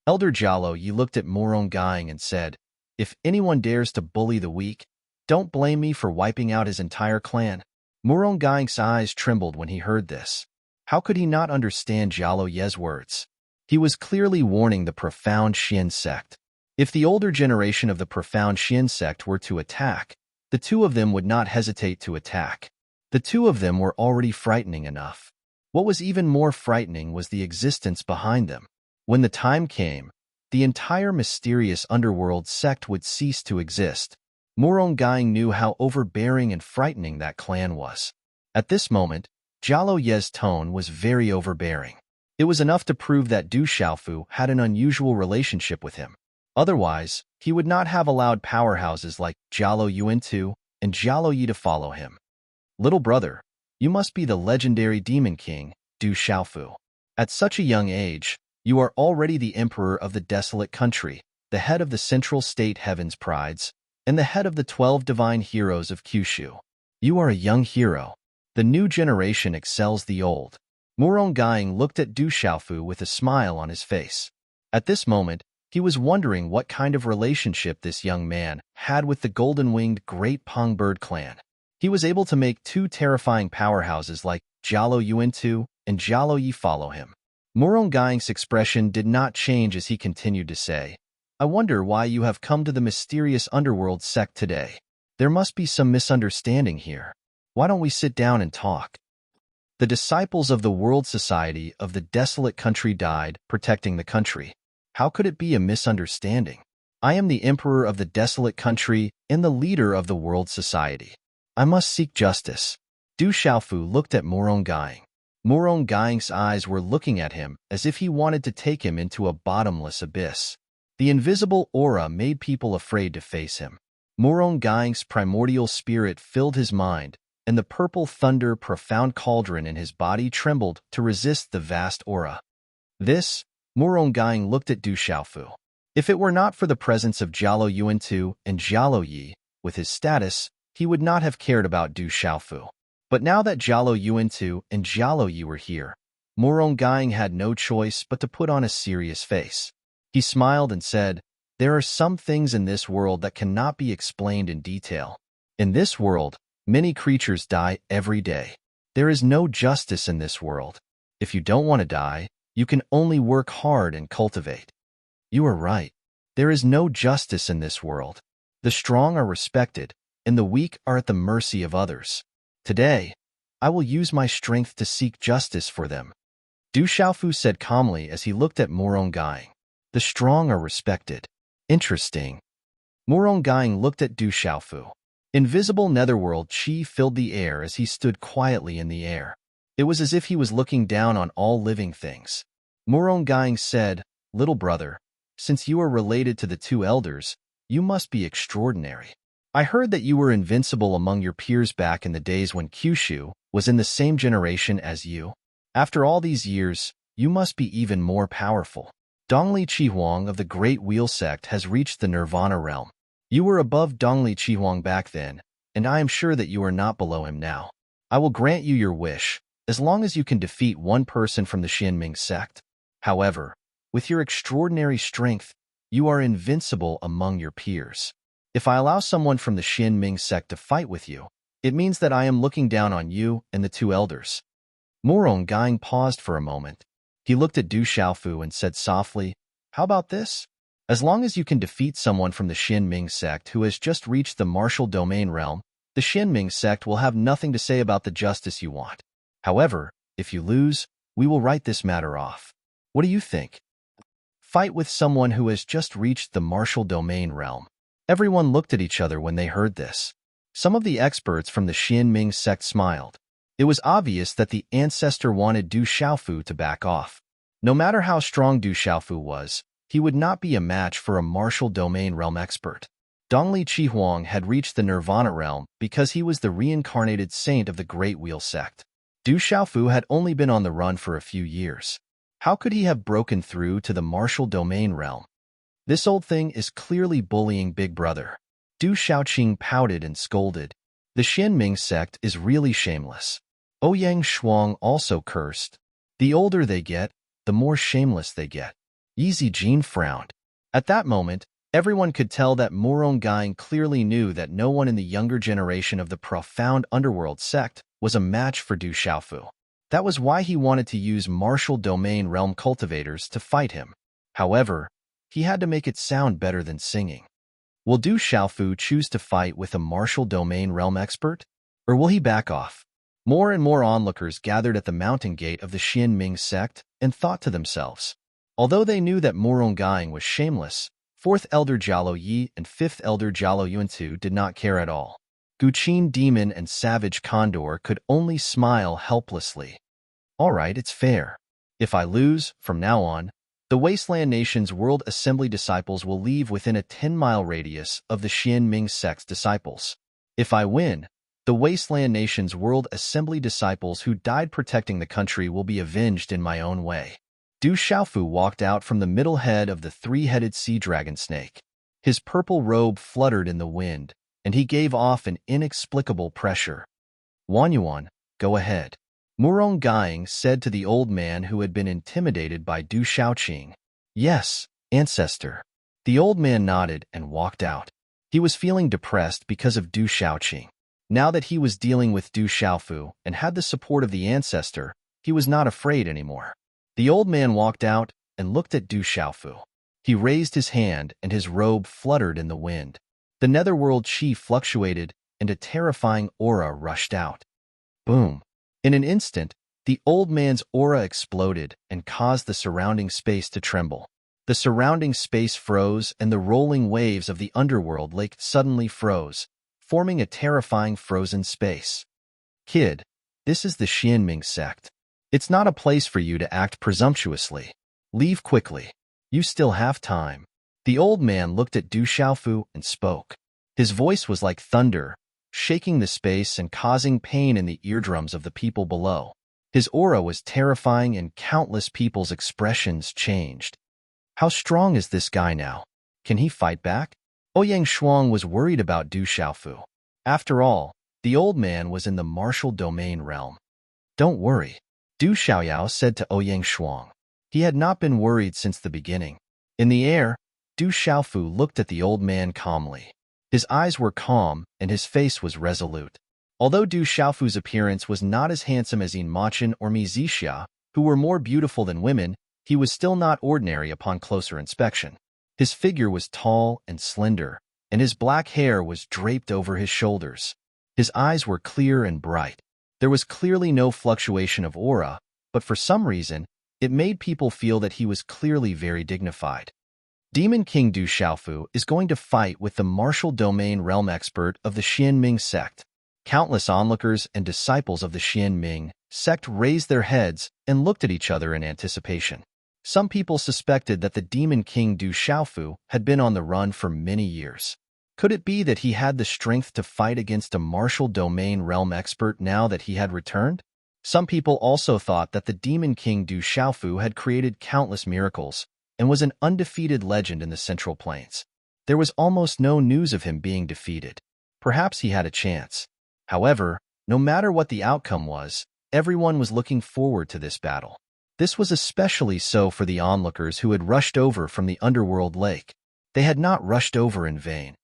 Elder Jialo Yi looked at Morong Gaing and said, If anyone dares to bully the weak, don't blame me for wiping out his entire clan. Morong Gaing's eyes trembled when he heard this. How could he not understand Jialo Ye's words? He was clearly warning the profound Xian sect. If the older generation of the profound Xian sect were to attack, the two of them would not hesitate to attack. The two of them were already frightening enough. What was even more frightening was the existence behind them. When the time came, the entire mysterious underworld sect would cease to exist. Morong Gaing knew how overbearing and frightening that clan was. At this moment, Jialo Ye's tone was very overbearing. It was enough to prove that Du Xiaofu had an unusual relationship with him. Otherwise, he would not have allowed powerhouses like Jialo Yuan-tu and Jialo Yi to follow him. Little brother, you must be the legendary demon king, Du Xiaofu. At such a young age, you are already the emperor of the desolate country, the head of the central state heaven's prides, and the head of the 12 divine heroes of Kyushu. You are a young hero. The new generation excels the old. Morong Gaing looked at Du Xiaofu with a smile on his face. At this moment, he was wondering what kind of relationship this young man had with the golden-winged Great Pongbird clan. He was able to make two terrifying powerhouses like Jialo Yuan-tu and Jialo Yi follow him. Morong Gaing's expression did not change as he continued to say, I wonder why you have come to the mysterious underworld sect today. There must be some misunderstanding here. Why don't we sit down and talk? The disciples of the World Society of the Desolate Country died, protecting the country. How could it be a misunderstanding? I am the Emperor of the Desolate Country and the leader of the World Society. I must seek justice. Du Xiaofu looked at Morong Gaing. Morong Gaing's eyes were looking at him as if he wanted to take him into a bottomless abyss. The invisible aura made people afraid to face him. Murong-Gaing's primordial spirit filled his mind, and the purple thunder profound cauldron in his body trembled to resist the vast aura. This, Murong-Gaing looked at Du Xiaofu. If it were not for the presence of Jialo Yuan-Tu and Jialo Yi, with his status, he would not have cared about Du Xiaofu. But now that Jialo Yuan-Tu and Jialo Yi were here, Murong-Gaing had no choice but to put on a serious face. He smiled and said, "There are some things in this world that cannot be explained in detail. In this world, many creatures die every day. There is no justice in this world. If you don't want to die, you can only work hard and cultivate." You are right. There is no justice in this world. The strong are respected, and the weak are at the mercy of others. Today, I will use my strength to seek justice for them. Du Xiaofu said calmly as he looked at Murong-Gaing. The strong are respected. Interesting. Murong-Gaing looked at Du Xiaofu. Invisible netherworld chi filled the air as he stood quietly in the air. It was as if he was looking down on all living things. Murong-Gaing said, "Little brother, since you are related to the two elders, you must be extraordinary. I heard that you were invincible among your peers back in the days when Kyushu was in the same generation as you. After all these years, you must be even more powerful. Dongli Chihuang of the Great Wheel Sect has reached the Nirvana realm. You were above Dongli Chihuang back then, and I am sure that you are not below him now. I will grant you your wish, as long as you can defeat one person from the Xianming sect. However, with your extraordinary strength, you are invincible among your peers. If I allow someone from the Xianming sect to fight with you, it means that I am looking down on you and the two elders." Murong-Gaing paused for a moment. He looked at Du Xiaofu and said softly, "How about this? As long as you can defeat someone from the Xianming sect who has just reached the martial domain realm, the Xianming sect will have nothing to say about the justice you want. However, if you lose, we will write this matter off. What do you think? Fight with someone who has just reached the martial domain realm." Everyone looked at each other when they heard this. Some of the experts from the Xianming sect smiled. It was obvious that the ancestor wanted Du Xiaofu to back off. No matter how strong Du Xiaofu was, he would not be a match for a martial domain realm expert. Dongli Chihuang had reached the Nirvana realm because he was the reincarnated saint of the Great Wheel Sect. Du Xiaofu had only been on the run for a few years. How could he have broken through to the martial domain realm? This old thing is clearly bullying Big Brother. Du Xiaoqing pouted and scolded. The Xianming sect is really shameless. Ouyang Shuang also cursed. The older they get, the more shameless they get. Yi Zijin frowned. At that moment, everyone could tell that Murong-Gaing clearly knew that no one in the younger generation of the profound underworld sect was a match for Du Xiaofu. That was why he wanted to use martial domain realm cultivators to fight him. However, he had to make it sound better than singing. Will Du Xiaofu choose to fight with a martial domain realm expert? Or will he back off? More and more onlookers gathered at the mountain gate of the Xianming sect and thought to themselves. Although they knew that Murong-Gaing was shameless, 4th Elder Jialo Yi and 5th Elder Jialo Yuan-Tu did not care at all. Guqin Demon and Savage Condor could only smile helplessly. All right, it's fair. If I lose, from now on, the Wasteland Nation's World Assembly disciples will leave within a 10-mile radius of the Xianming sect's disciples. If I win, the Wasteland Nation's World Assembly disciples who died protecting the country will be avenged in my own way. Du Xiaofu walked out from the middle head of the three-headed sea dragon snake. His purple robe fluttered in the wind, and he gave off an inexplicable pressure. Wanyuan, go ahead. Murong-Gaing said to the old man who had been intimidated by Du Xiaoqing. Yes, ancestor. The old man nodded and walked out. He was feeling depressed because of Du Xiaoqing. Now that he was dealing with Du Xiaofu and had the support of the ancestor, he was not afraid anymore. The old man walked out and looked at Du Xiaofu. He raised his hand and his robe fluttered in the wind. The netherworld chi fluctuated and a terrifying aura rushed out. Boom! In an instant, the old man's aura exploded and caused the surrounding space to tremble. The surrounding space froze and the rolling waves of the underworld lake suddenly froze, forming a terrifying frozen space. Kid, this is the Xianming sect. It's not a place for you to act presumptuously. Leave quickly. You still have time. The old man looked at Du Xiaofu and spoke. His voice was like thunder, shaking the space and causing pain in the eardrums of the people below. His aura was terrifying and countless people's expressions changed. How strong is this guy now? Can he fight back? Ouyang Shuang was worried about Du Xiaofu. After all, the old man was in the martial domain realm. Don't worry, Du Xiaoyao said to Ouyang Shuang. He had not been worried since the beginning. In the air, Du Xiaofu looked at the old man calmly. His eyes were calm and his face was resolute. Although Du Xiaofu's appearance was not as handsome as Yin Machin or Mi Zixia, who were more beautiful than women, he was still not ordinary upon closer inspection. His figure was tall and slender, and his black hair was draped over his shoulders. His eyes were clear and bright. There was clearly no fluctuation of aura, but for some reason, it made people feel that he was clearly very dignified. Demon King Du Xiaofu is going to fight with the martial domain realm expert of the Xianming sect. Countless onlookers and disciples of the Xianming sect raised their heads and looked at each other in anticipation. Some people suspected that the Demon King Du Xiaofu had been on the run for many years. Could it be that he had the strength to fight against a martial domain realm expert now that he had returned? Some people also thought that the Demon King Du Xiaofu had created countless miracles and was an undefeated legend in the Central Plains. There was almost no news of him being defeated. Perhaps he had a chance. However, no matter what the outcome was, everyone was looking forward to this battle. This was especially so for the onlookers who had rushed over from the underworld lake. They had not rushed over in vain.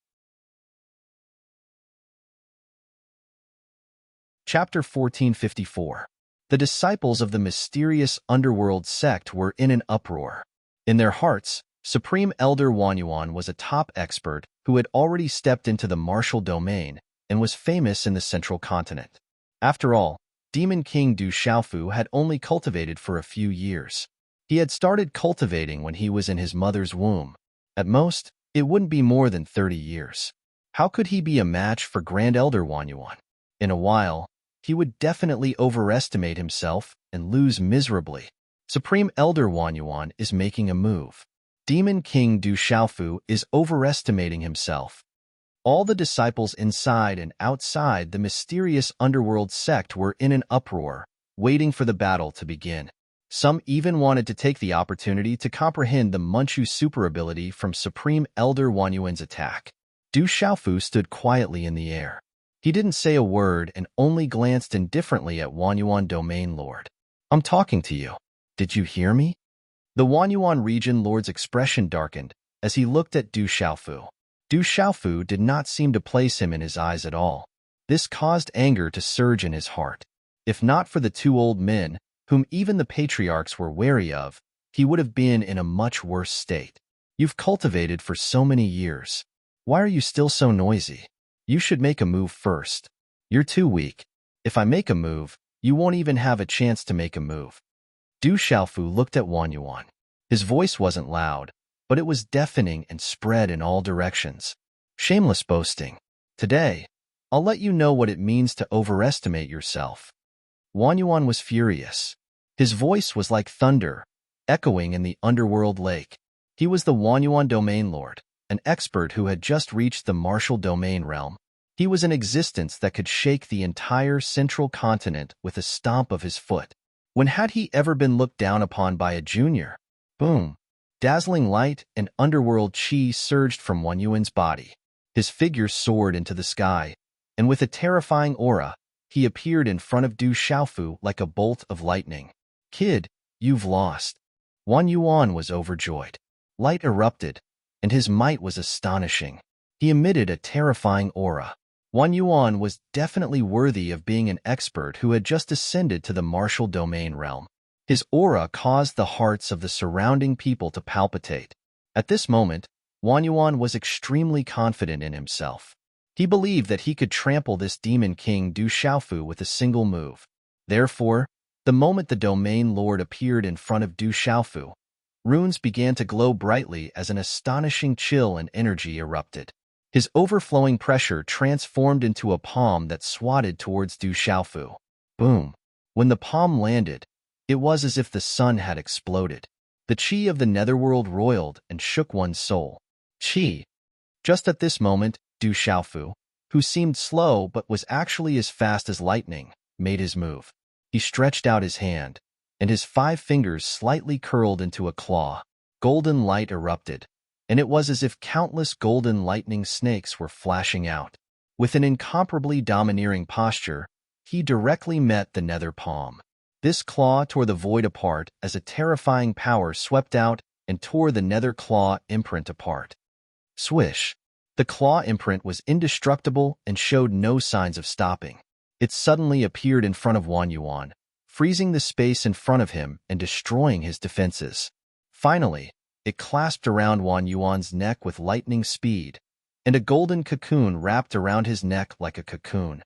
Chapter 1454. The disciples of the mysterious underworld sect were in an uproar. In their hearts, Supreme Elder Wanyuan was a top expert who had already stepped into the martial domain and was famous in the central continent. After all, Demon King Du Xiaofu had only cultivated for a few years. He had started cultivating when he was in his mother's womb. At most, it wouldn't be more than 30 years. How could he be a match for Grand Elder Wanyuan? In a while, he would definitely overestimate himself and lose miserably. Supreme Elder Wanyuan is making a move. Demon King Du Xiaofu is overestimating himself. All the disciples inside and outside the mysterious underworld sect were in an uproar, waiting for the battle to begin. Some even wanted to take the opportunity to comprehend the Manchu super ability from Supreme Elder Wanyuan's attack. Du Xiaofu stood quietly in the air. He didn't say a word and only glanced indifferently at Wanyuan Domain Lord. I'm talking to you. Did you hear me? The Wanyuan region lord's expression darkened as he looked at Du Xiaofu. Du Xiaofu did not seem to place him in his eyes at all. This caused anger to surge in his heart. If not for the two old men, whom even the patriarchs were wary of, he would have been in a much worse state. You've cultivated for so many years. Why are you still so noisy? You should make a move first. You're too weak. If I make a move, you won't even have a chance to make a move. Du Xiaofu looked at Wanyuan. His voice wasn't loud, but it was deafening and spread in all directions. Shameless boasting. Today, I'll let you know what it means to overestimate yourself. Wanyuan was furious. His voice was like thunder, echoing in the underworld lake. He was the Wanyuan Domain Lord, an expert who had just reached the martial domain realm. He was an existence that could shake the entire central continent with a stomp of his foot. When had he ever been looked down upon by a junior? Boom! Dazzling light and underworld chi surged from Wanyuan's body. His figure soared into the sky, and with a terrifying aura, he appeared in front of Du Xiaofu like a bolt of lightning. Kid, you've lost. Wanyuan was overjoyed. Light erupted, and his might was astonishing. He emitted a terrifying aura. Wanyuan was definitely worthy of being an expert who had just ascended to the martial domain realm. His aura caused the hearts of the surrounding people to palpitate. At this moment, Wanyuan was extremely confident in himself. He believed that he could trample this Demon King Du Xiaofu with a single move. Therefore, the moment the Domain Lord appeared in front of Du Xiaofu, runes began to glow brightly as an astonishing chill and energy erupted. His overflowing pressure transformed into a palm that swatted towards Du Xiaofu. Boom! When the palm landed, it was as if the sun had exploded. The chi of the netherworld roiled and shook one's soul. Chi! Just at this moment, Du Xiaofu, who seemed slow but was actually as fast as lightning, made his move. He stretched out his hand, and his 5 fingers slightly curled into a claw. Golden light erupted, and it was as if countless golden lightning snakes were flashing out. With an incomparably domineering posture, he directly met the nether palm. This claw tore the void apart as a terrifying power swept out and tore the nether claw imprint apart. Swish! The claw imprint was indestructible and showed no signs of stopping. It suddenly appeared in front of Wang Yuan, freezing the space in front of him and destroying his defenses. Finally, it clasped around Wang Yuan's neck with lightning speed, and a golden cocoon wrapped around his neck like a cocoon.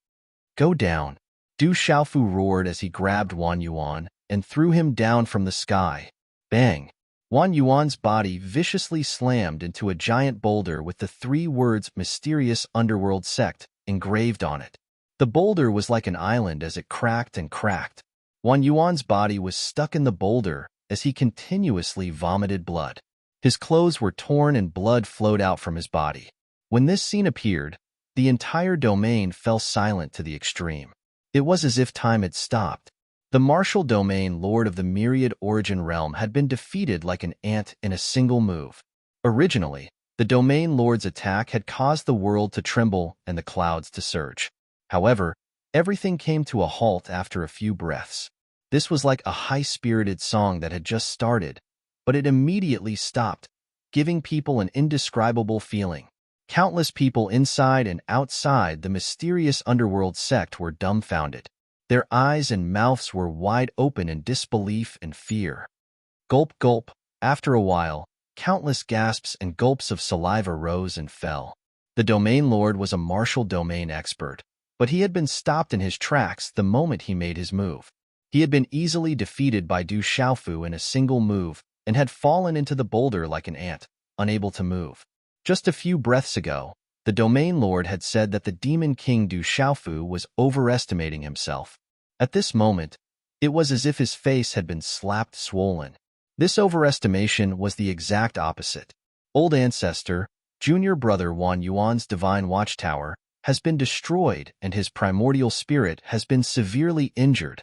Go down! Du Xiaofu roared as he grabbed Wang Yuan and threw him down from the sky. Bang! Wang Yuan's body viciously slammed into a giant boulder with the 3 words "Mysterious Underworld Sect" engraved on it. The boulder was like an island as it cracked and cracked. Wang Yuan's body was stuck in the boulder as he continuously vomited blood. His clothes were torn and blood flowed out from his body. When this scene appeared, the entire domain fell silent to the extreme. It was as if time had stopped. The martial domain lord of the myriad origin realm had been defeated like an ant in a single move. Originally, the domain lord's attack had caused the world to tremble and the clouds to surge. However, everything came to a halt after a few breaths. This was like a high-spirited song that had just started, but it immediately stopped, giving people an indescribable feeling. Countless people inside and outside the mysterious underworld sect were dumbfounded. Their eyes and mouths were wide open in disbelief and fear. Gulp, gulp. After a while, countless gasps and gulps of saliva rose and fell. The domain lord was a martial domain expert, but he had been stopped in his tracks the moment he made his move. He had been easily defeated by Du Xiaofu in a single move and had fallen into the boulder like an ant, unable to move. Just a few breaths ago, the domain lord had said that the demon king Du Xiaofu was overestimating himself. At this moment, it was as if his face had been slapped swollen. This overestimation was the exact opposite. Old ancestor, junior brother Wang Yuan's divine watchtower, has been destroyed and his primordial spirit has been severely injured.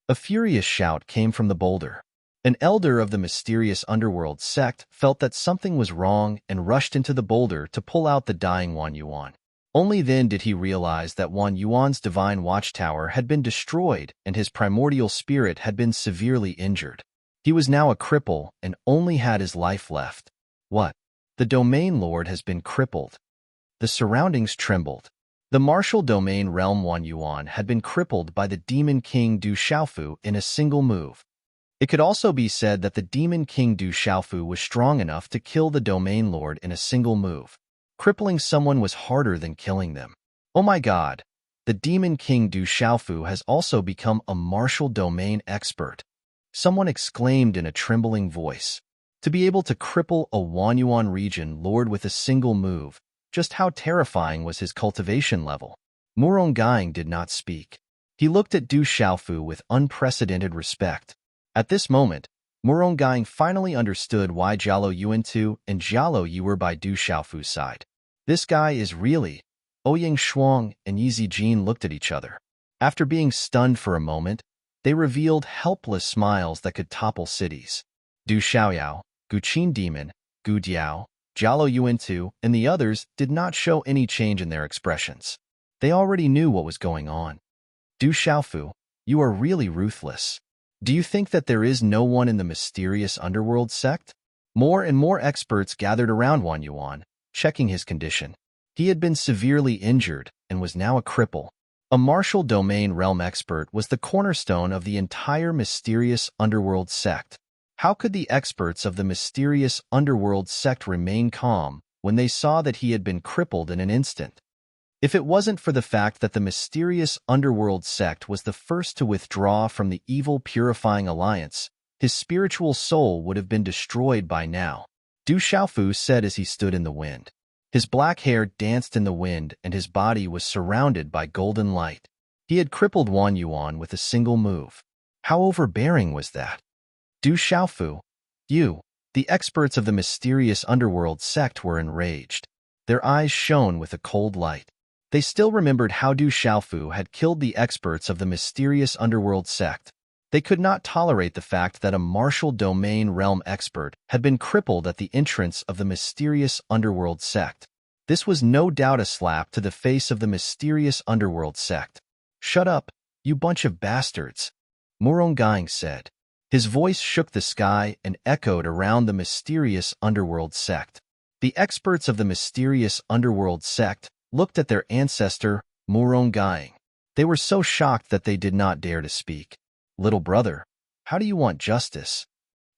A furious shout came from the boulder. An elder of the mysterious underworld sect felt that something was wrong and rushed into the boulder to pull out the dying Wang Yuan. Only then did he realize that Wang Yuan's divine watchtower had been destroyed and his primordial spirit had been severely injured. He was now a cripple and only had his life left. What? The domain lord has been crippled. The surroundings trembled. The martial domain realm Wang Yuan had been crippled by the demon king Du Xiaofu in a single move. It could also be said that the demon king Du Xiaofu was strong enough to kill the domain lord in a single move. Crippling someone was harder than killing them. Oh my god, the demon king Du Xiaofu has also become a martial domain expert. Someone exclaimed in a trembling voice. To be able to cripple a Wang Yuan region lord with a single move, just how terrifying was his cultivation level? Muronggying did not speak. He looked at Du Xiaofu with unprecedented respect. At this moment, Muronggying finally understood why Jialo Yuantu and Jialo Yu were by Du Xiaofu's side. This guy is really... Ouyang Shuang and Yi Zijin looked at each other. After being stunned for a moment, they revealed helpless smiles that could topple cities. Du Xiaoyao, Guqin Demon, Gu Diao, Jialo Yuantu, and the others did not show any change in their expressions. They already knew what was going on. Du Xiaofu, you are really ruthless. Do you think that there is no one in the mysterious underworld sect? More and more experts gathered around Wang Yuan, checking his condition. He had been severely injured and was now a cripple. A martial domain realm expert was the cornerstone of the entire mysterious underworld sect. How could the experts of the mysterious underworld sect remain calm when they saw that he had been crippled in an instant? If it wasn't for the fact that the mysterious underworld sect was the first to withdraw from the evil purifying alliance, his spiritual soul would have been destroyed by now. Du Xiaofu said as he stood in the wind. His black hair danced in the wind and his body was surrounded by golden light. He had crippled Wang Yuan with a single move. How overbearing was that? Du Xiaofu, you, the experts of the mysterious underworld sect were enraged. Their eyes shone with a cold light. They still remembered how Du Xiaofu had killed the experts of the mysterious underworld sect. They could not tolerate the fact that a martial domain realm expert had been crippled at the entrance of the mysterious underworld sect. This was no doubt a slap to the face of the mysterious underworld sect. "Shut up, you bunch of bastards," Muronggang said. His voice shook the sky and echoed around the mysterious underworld sect. The experts of the mysterious underworld sect looked at their ancestor, Muronggang. They were so shocked that they did not dare to speak. "Little brother, how do you want justice?"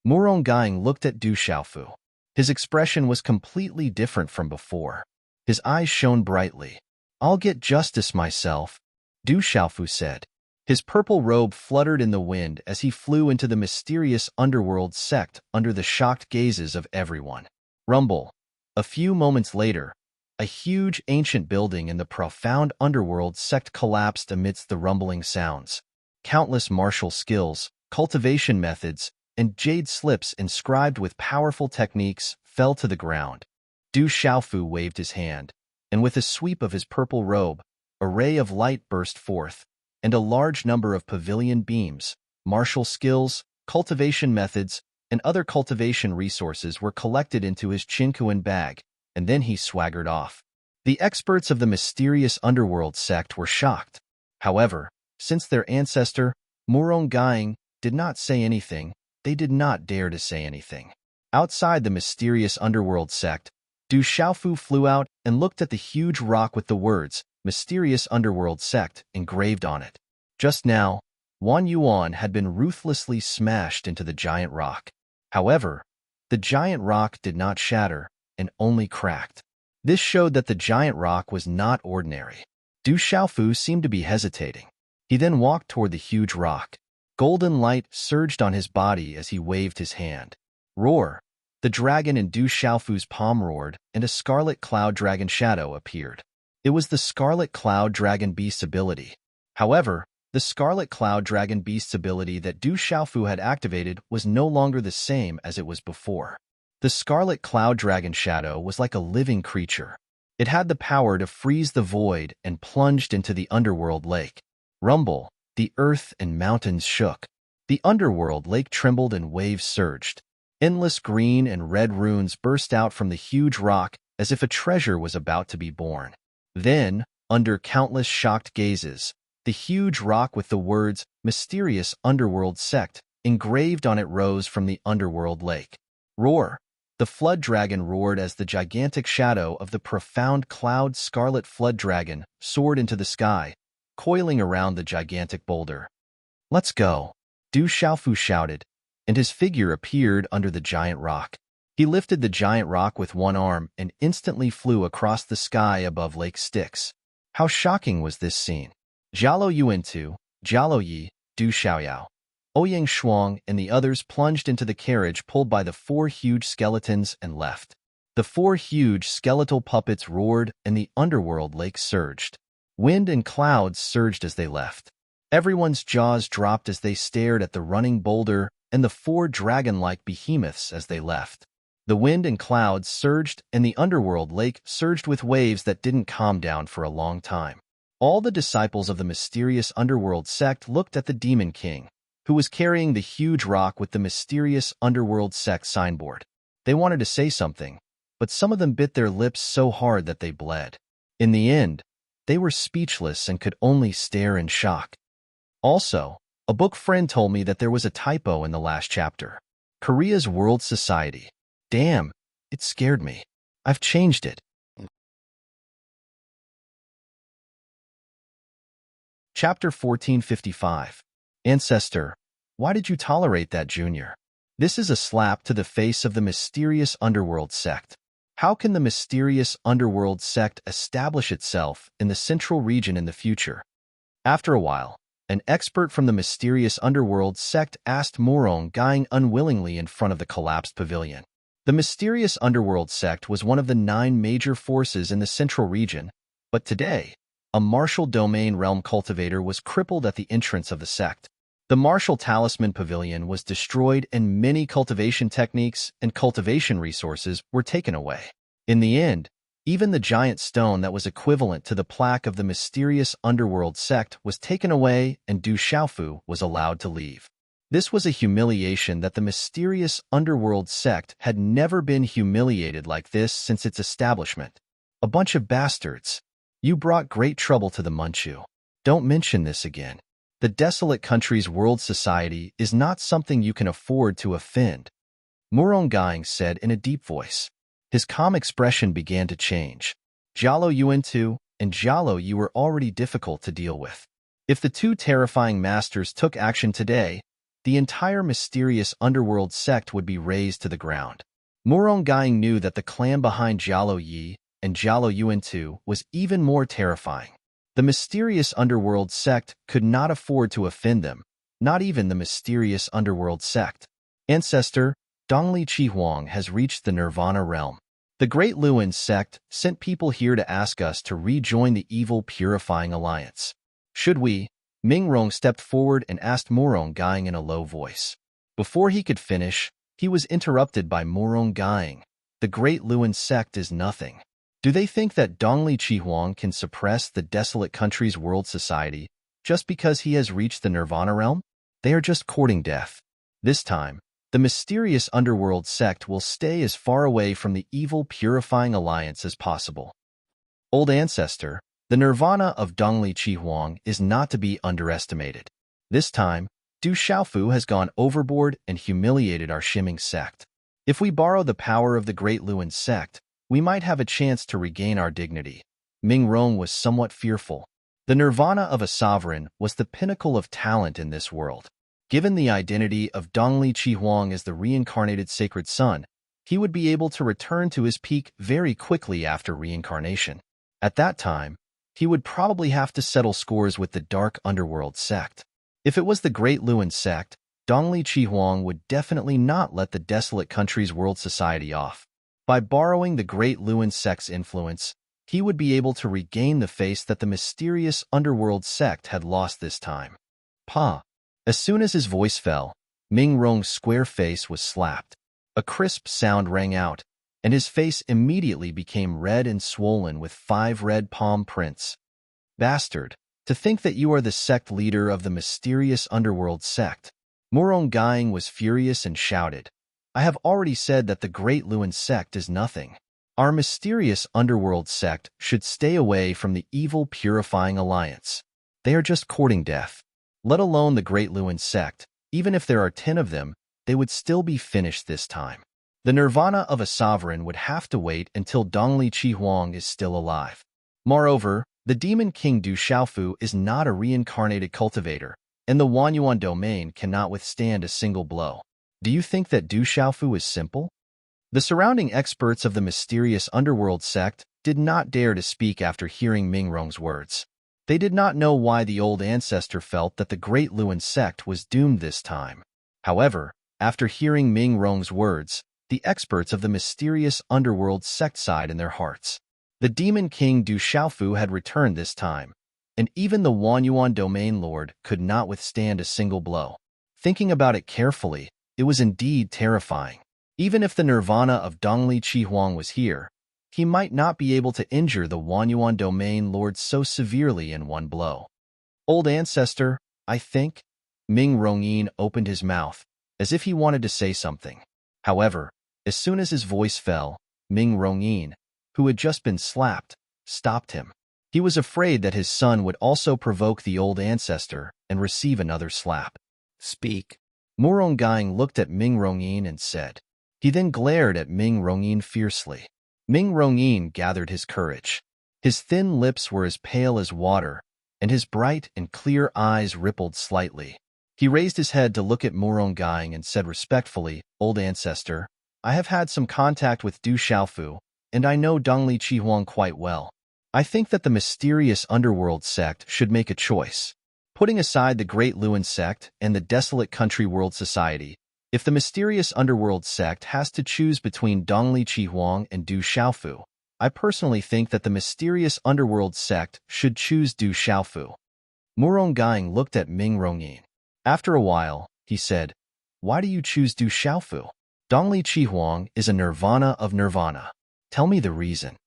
Muronggang looked at Du Xiaofu. His expression was completely different from before. His eyes shone brightly. "I'll get justice myself," Du Xiaofu said. His purple robe fluttered in the wind as he flew into the mysterious underworld sect under the shocked gazes of everyone. Rumble. A few moments later, a huge ancient building in the profound underworld sect collapsed amidst the rumbling sounds. Countless martial skills, cultivation methods, and jade slips inscribed with powerful techniques fell to the ground. Du Xiaofu waved his hand, and with a sweep of his purple robe, a ray of light burst forth, and a large number of pavilion beams, martial skills, cultivation methods, and other cultivation resources were collected into his Qinkuan bag, and then he swaggered off. The experts of the mysterious underworld sect were shocked. However, since their ancestor, Muronggang, did not say anything, they did not dare to say anything. Outside the mysterious underworld sect, Du Xiaofu flew out and looked at the huge rock with the words, "Mysterious Underworld Sect," engraved on it. Just now, Wan Yuan had been ruthlessly smashed into the giant rock. However, the giant rock did not shatter and only cracked. This showed that the giant rock was not ordinary. Du Xiaofu seemed to be hesitating. He then walked toward the huge rock. Golden light surged on his body as he waved his hand. Roar! The dragon in Du Xiaofu's palm roared, and a scarlet cloud dragon shadow appeared. It was the Scarlet Cloud Dragon Beast's ability. However, the Scarlet Cloud Dragon Beast's ability that Du Xiaofu had activated was no longer the same as it was before. The Scarlet Cloud Dragon Shadow was like a living creature. It had the power to freeze the void and plunged into the underworld lake. Rumble, the earth and mountains shook. The underworld lake trembled and waves surged. Endless green and red runes burst out from the huge rock as if a treasure was about to be born. Then, under countless shocked gazes, the huge rock with the words, "Mysterious Underworld Sect," engraved on it rose from the underworld lake. Roar! The flood dragon roared as the gigantic shadow of the profound cloud scarlet flood dragon soared into the sky, coiling around the gigantic boulder. "Let's go," Du Xiaofu shouted, and his figure appeared under the giant rock. He lifted the giant rock with one arm and instantly flew across the sky above Lake Styx. How shocking was this scene! Jialo Yuantu, Jialo Yi, Du Xiaoyao, Ouyang Shuang, and the others plunged into the carriage pulled by the four huge skeletons and left. The four huge skeletal puppets roared and the underworld lake surged. Wind and clouds surged as they left. Everyone's jaws dropped as they stared at the running boulder and the four dragon-like behemoths as they left. The wind and clouds surged, and the underworld lake surged with waves that didn't calm down for a long time. All the disciples of the mysterious underworld sect looked at the Demon King, who was carrying the huge rock with the mysterious underworld sect signboard. They wanted to say something, but some of them bit their lips so hard that they bled. In the end, they were speechless and could only stare in shock. Also, a book friend told me that there was a typo in the last chapter. Korea's World Society. Damn, it scared me. I've changed it. Chapter 1455. Ancestor, why did you tolerate that, Junior? This is a slap to the face of the mysterious underworld sect. How can the mysterious underworld sect establish itself in the central region in the future? After a while, an expert from the mysterious underworld sect asked Muronggang unwillingly in front of the collapsed pavilion. The mysterious underworld sect was one of the 9 major forces in the central region, but today, a martial domain realm cultivator was crippled at the entrance of the sect. The martial talisman pavilion was destroyed and many cultivation techniques and cultivation resources were taken away. In the end, Even the giant stone that was equivalent to the plaque of the mysterious underworld sect was taken away and Du Xiaofu was allowed to leave. This was a humiliation that the mysterious underworld sect had never been humiliated like this since its establishment. A bunch of bastards. You brought great trouble to the Manchu. Don't mention this again. The desolate country's world society is not something you can afford to offend, Muronggang said in a deep voice. His calm expression began to change. Jialo Yuan and Jialo Yu were already difficult to deal with. If the two terrifying masters took action today, the entire mysterious underworld sect would be razed to the ground. Muronggang knew that the clan behind Jialo Yi and Jialo Yuan was even more terrifying. The mysterious underworld sect could not afford to offend them, not even the mysterious underworld sect. Ancestor, Dongli Chihuang has reached the Nirvana realm. The Great Luan sect sent people here to ask us to rejoin the evil purifying alliance. Should we? Mingrong stepped forward and asked Muronggang in a low voice. Before he could finish, he was interrupted by Muronggang. The Great Luan sect is nothing. Do they think that Dongli Chihuang can suppress the desolate country's world society just because he has reached the Nirvana realm? They are just courting death. This time, the mysterious underworld sect will stay as far away from the evil purifying alliance as possible. Old ancestor, the Nirvana of Dongli Chihuang is not to be underestimated. This time, Du Xiaofu has gone overboard and humiliated our Shiming sect. If we borrow the power of the Great Luan sect, we might have a chance to regain our dignity. Ming Rong was somewhat fearful. The nirvana of a sovereign was the pinnacle of talent in this world. Given the identity of Dongli Chihuang as the reincarnated sacred son, he would be able to return to his peak very quickly after reincarnation. At that time, he would probably have to settle scores with the dark underworld sect. If it was the Great Luan sect, Dongli Chihuang would definitely not let the desolate country's world society off. By borrowing the Great Luan sect's influence, he would be able to regain the face that the mysterious underworld sect had lost this time. Pa! As soon as his voice fell, Ming Rong's square face was slapped. A crisp sound rang out, and his face immediately became red and swollen with 5 red palm prints. Bastard! To think that you are the sect leader of the mysterious underworld sect. Muronggang was furious and shouted, I have already said that the Great Luan sect is nothing. Our mysterious underworld sect should stay away from the evil purifying alliance. They are just courting death. Let alone the Great Luan sect, even if there are 10 of them, they would still be finished this time. The nirvana of a sovereign would have to wait until Dongli Chihuang is still alive. Moreover, the demon king Du Xiaofu is not a reincarnated cultivator, and the Wanyuan domain cannot withstand a single blow. Do you think that Du Xiaofu is simple? The surrounding experts of the mysterious underworld sect did not dare to speak after hearing Ming Rong's words. They did not know why the old ancestor felt that the Great Luan sect was doomed this time. However, after hearing Ming Rong's words, the experts of the mysterious underworld sect sighed in their hearts. The demon king Du Xiaofu had returned this time, and even the Wanyuan domain lord could not withstand a single blow. Thinking about it carefully, it was indeed terrifying. Even if the nirvana of Dongli Chihuang was here, he might not be able to injure the Wanyuan domain lord so severely in one blow. Old ancestor, I think? Ming Rongyin opened his mouth, as if he wanted to say something. However, as soon as his voice fell, Ming Rongyin, who had just been slapped, stopped him. He was afraid that his son would also provoke the old ancestor and receive another slap. Speak. Muronggang looked at Ming Rongyin and said. He then glared at Ming Rongyin fiercely. Ming Rongyin gathered his courage. His thin lips were as pale as water, and his bright and clear eyes rippled slightly. He raised his head to look at Muronggang and said respectfully, Old ancestor, I have had some contact with Du Xiaofu, and I know Dongli Chihuang quite well. I think that the mysterious underworld sect should make a choice. Putting aside the Great Luan sect and the desolate country world society, if the mysterious underworld sect has to choose between Dongli Chihuang and Du Xiaofu, I personally think that the mysterious underworld sect should choose Du Xiaofu. Muronggang looked at Ming Rongyin. After a while, he said, Why do you choose Du Xiaofu? Dongli Chihuang is a nirvana of nirvana. Tell me the reason.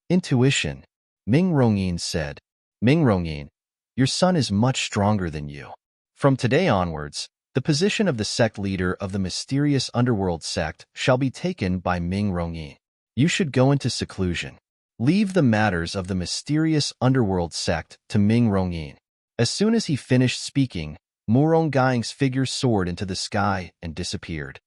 Intuition. Ming Rongyin said. Ming Rongyin, your son is much stronger than you. From today onwards, the position of the sect leader of the mysterious underworld sect shall be taken by Ming Rongyin. You should go into seclusion. Leave the matters of the mysterious underworld sect to Ming Rongyin. As soon as he finished speaking, Murong Gaing's figure soared into the sky and disappeared.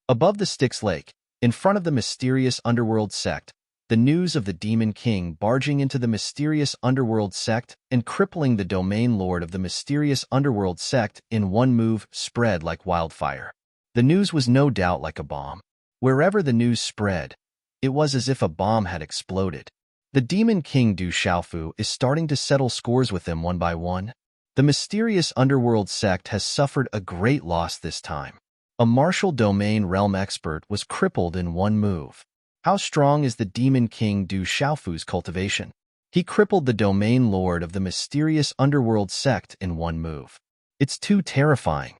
Above the Styx Lake, in front of the mysterious underworld sect, the news of the Demon King barging into the mysterious underworld sect and crippling the domain lord of the mysterious underworld sect in one move spread like wildfire. The news was no doubt like a bomb. Wherever the news spread, it was as if a bomb had exploded. The Demon King Du Xiaofu is starting to settle scores with them one by one. The mysterious underworld sect has suffered a great loss this time. A martial domain realm expert was crippled in one move. How strong is the Demon King Du Xiaofu's cultivation? He crippled the domain lord of the mysterious underworld sect in one move. It's too terrifying.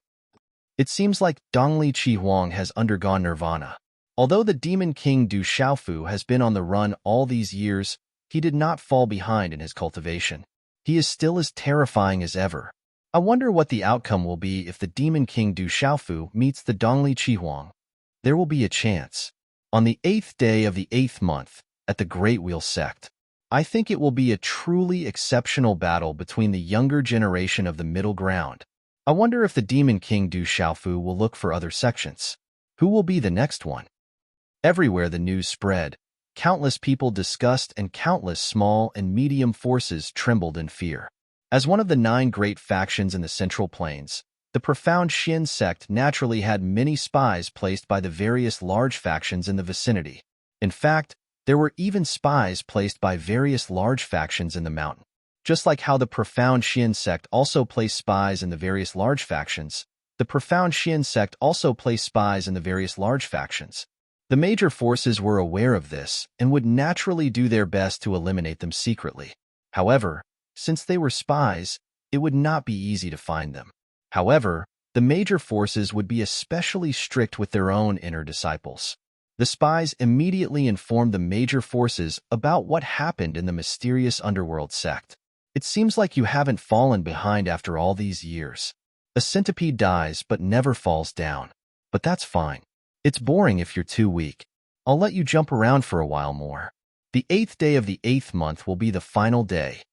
It seems like Dongli Chihuang has undergone nirvana. Although the Demon King Du Xiaofu has been on the run all these years, he did not fall behind in his cultivation. He is still as terrifying as ever. I wonder what the outcome will be if the Demon King Du Xiaofu meets the Dongli Chihuang. There will be a chance. On the 8th day of the 8th month, at the Great Wheel Sect, I think it will be a truly exceptional battle between the younger generation of the middle ground. I wonder if the Demon King Du Xiaofu will look for other sections. Who will be the next one? Everywhere the news spread, countless people discussed and countless small and medium forces trembled in fear. As one of the 9 great factions in the Central Plains, the profound Xin sect naturally had many spies placed by the various large factions in the vicinity. In fact, there were even spies placed by various large factions in the mountain. Just like how the profound Xin sect also placed spies in the various large factions, the profound Xin sect also placed spies in the various large factions. The major forces were aware of this and would naturally do their best to eliminate them secretly. However, since they were spies, it would not be easy to find them. However, the major forces would be especially strict with their own inner disciples. The spies immediately informed the major forces about what happened in the mysterious underworld sect. It seems like you haven't fallen behind after all these years. A centipede dies but never falls down. But that's fine. It's boring if you're too weak. I'll let you jump around for a while more. The 8th day of the 8th month will be the final day.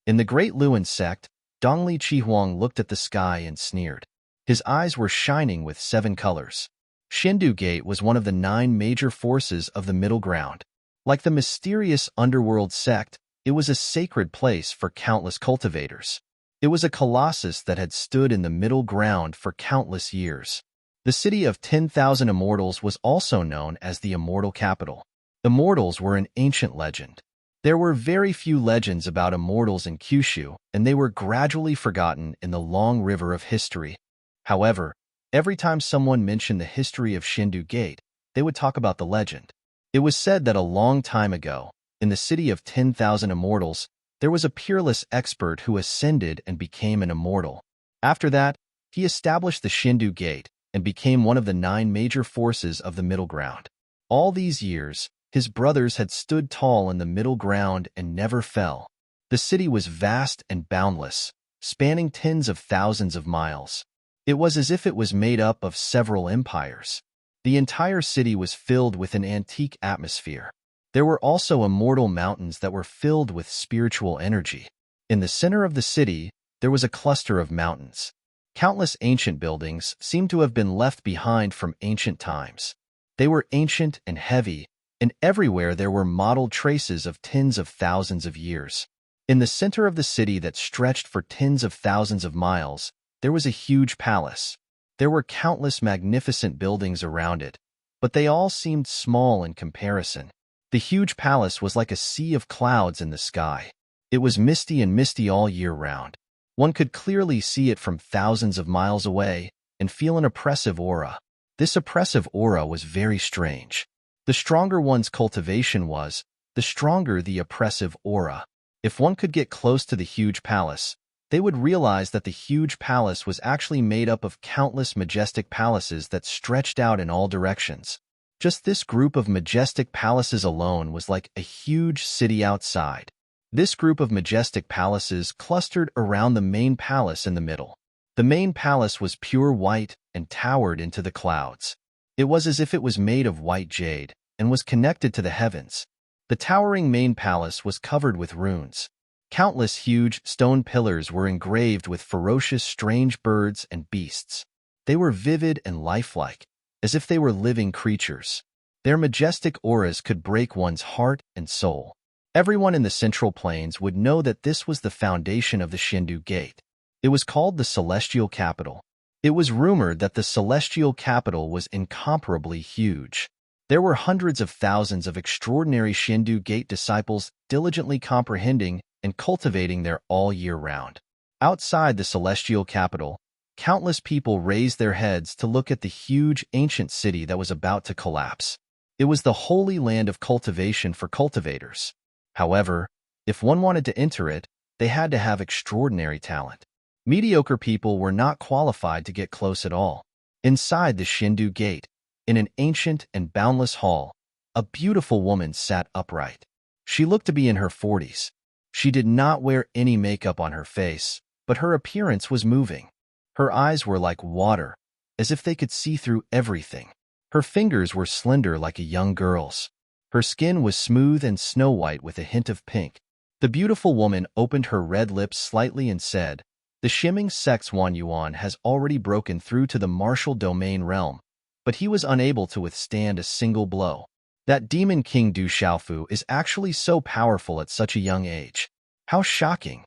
In the Great Luan sect, Dongli Chihuang looked at the sky and sneered. His eyes were shining with 7 colors. Shindu Gate was one of the 9 major forces of the middle ground. Like the mysterious underworld sect, it was a sacred place for countless cultivators. It was a colossus that had stood in the middle ground for countless years. The city of 10,000 immortals was also known as the Immortal Capital. Immortals were an ancient legend. There were very few legends about immortals in Kyushu, and they were gradually forgotten in the long river of history. However, every time someone mentioned the history of Shindu Gate, they would talk about the legend. It was said that a long time ago, in the city of 10,000 immortals, there was a peerless expert who ascended and became an immortal. After that, he established the Shindu Gate and became one of the 9 major forces of the middle ground. All these years, his brothers had stood tall in the middle ground and never fell. The city was vast and boundless, spanning tens of thousands of miles. It was as if it was made up of several empires. The entire city was filled with an antique atmosphere. There were also immortal mountains that were filled with spiritual energy. In the center of the city, there was a cluster of mountains. Countless ancient buildings seemed to have been left behind from ancient times. They were ancient and heavy, and everywhere there were mottled traces of tens of thousands of years. In the center of the city that stretched for tens of thousands of miles, there was a huge palace. There were countless magnificent buildings around it, but they all seemed small in comparison. The huge palace was like a sea of clouds in the sky. It was misty and misty all year round. One could clearly see it from thousands of miles away and feel an oppressive aura. This oppressive aura was very strange. The stronger one's cultivation was, the stronger the oppressive aura. If one could get close to the huge palace, they would realize that the huge palace was actually made up of countless majestic palaces that stretched out in all directions. Just this group of majestic palaces alone was like a huge city outside. This group of majestic palaces clustered around the main palace in the middle. The main palace was pure white and towered into the clouds. It was as if it was made of white jade and was connected to the heavens. The towering main palace was covered with runes. Countless huge stone pillars were engraved with ferocious, strange birds and beasts. They were vivid and lifelike, as if they were living creatures. Their majestic auras could break one's heart and soul. Everyone in the Central Plains would know that this was the foundation of the Shindu Gate. It was called the Celestial Capital. It was rumored that the Celestial Capital was incomparably huge. There were hundreds of thousands of extraordinary Shindu Gate disciples diligently comprehending and cultivating there all year round. Outside the Celestial Capital, countless people raised their heads to look at the huge ancient city that was about to collapse. It was the holy land of cultivation for cultivators. However, if one wanted to enter it, they had to have extraordinary talent. Mediocre people were not qualified to get close at all. Inside the Shindu Gate, in an ancient and boundless hall, a beautiful woman sat upright. She looked to be in her 40s. She did not wear any makeup on her face, but her appearance was moving. Her eyes were like water, as if they could see through everything. Her fingers were slender like a young girl's. Her skin was smooth and snow-white with a hint of pink. The beautiful woman opened her red lips slightly and said, "The Shimming Sex Wan Yuan has already broken through to the martial domain realm, but he was unable to withstand a single blow. That demon king Du Xiaofu is actually so powerful at such a young age. How shocking!"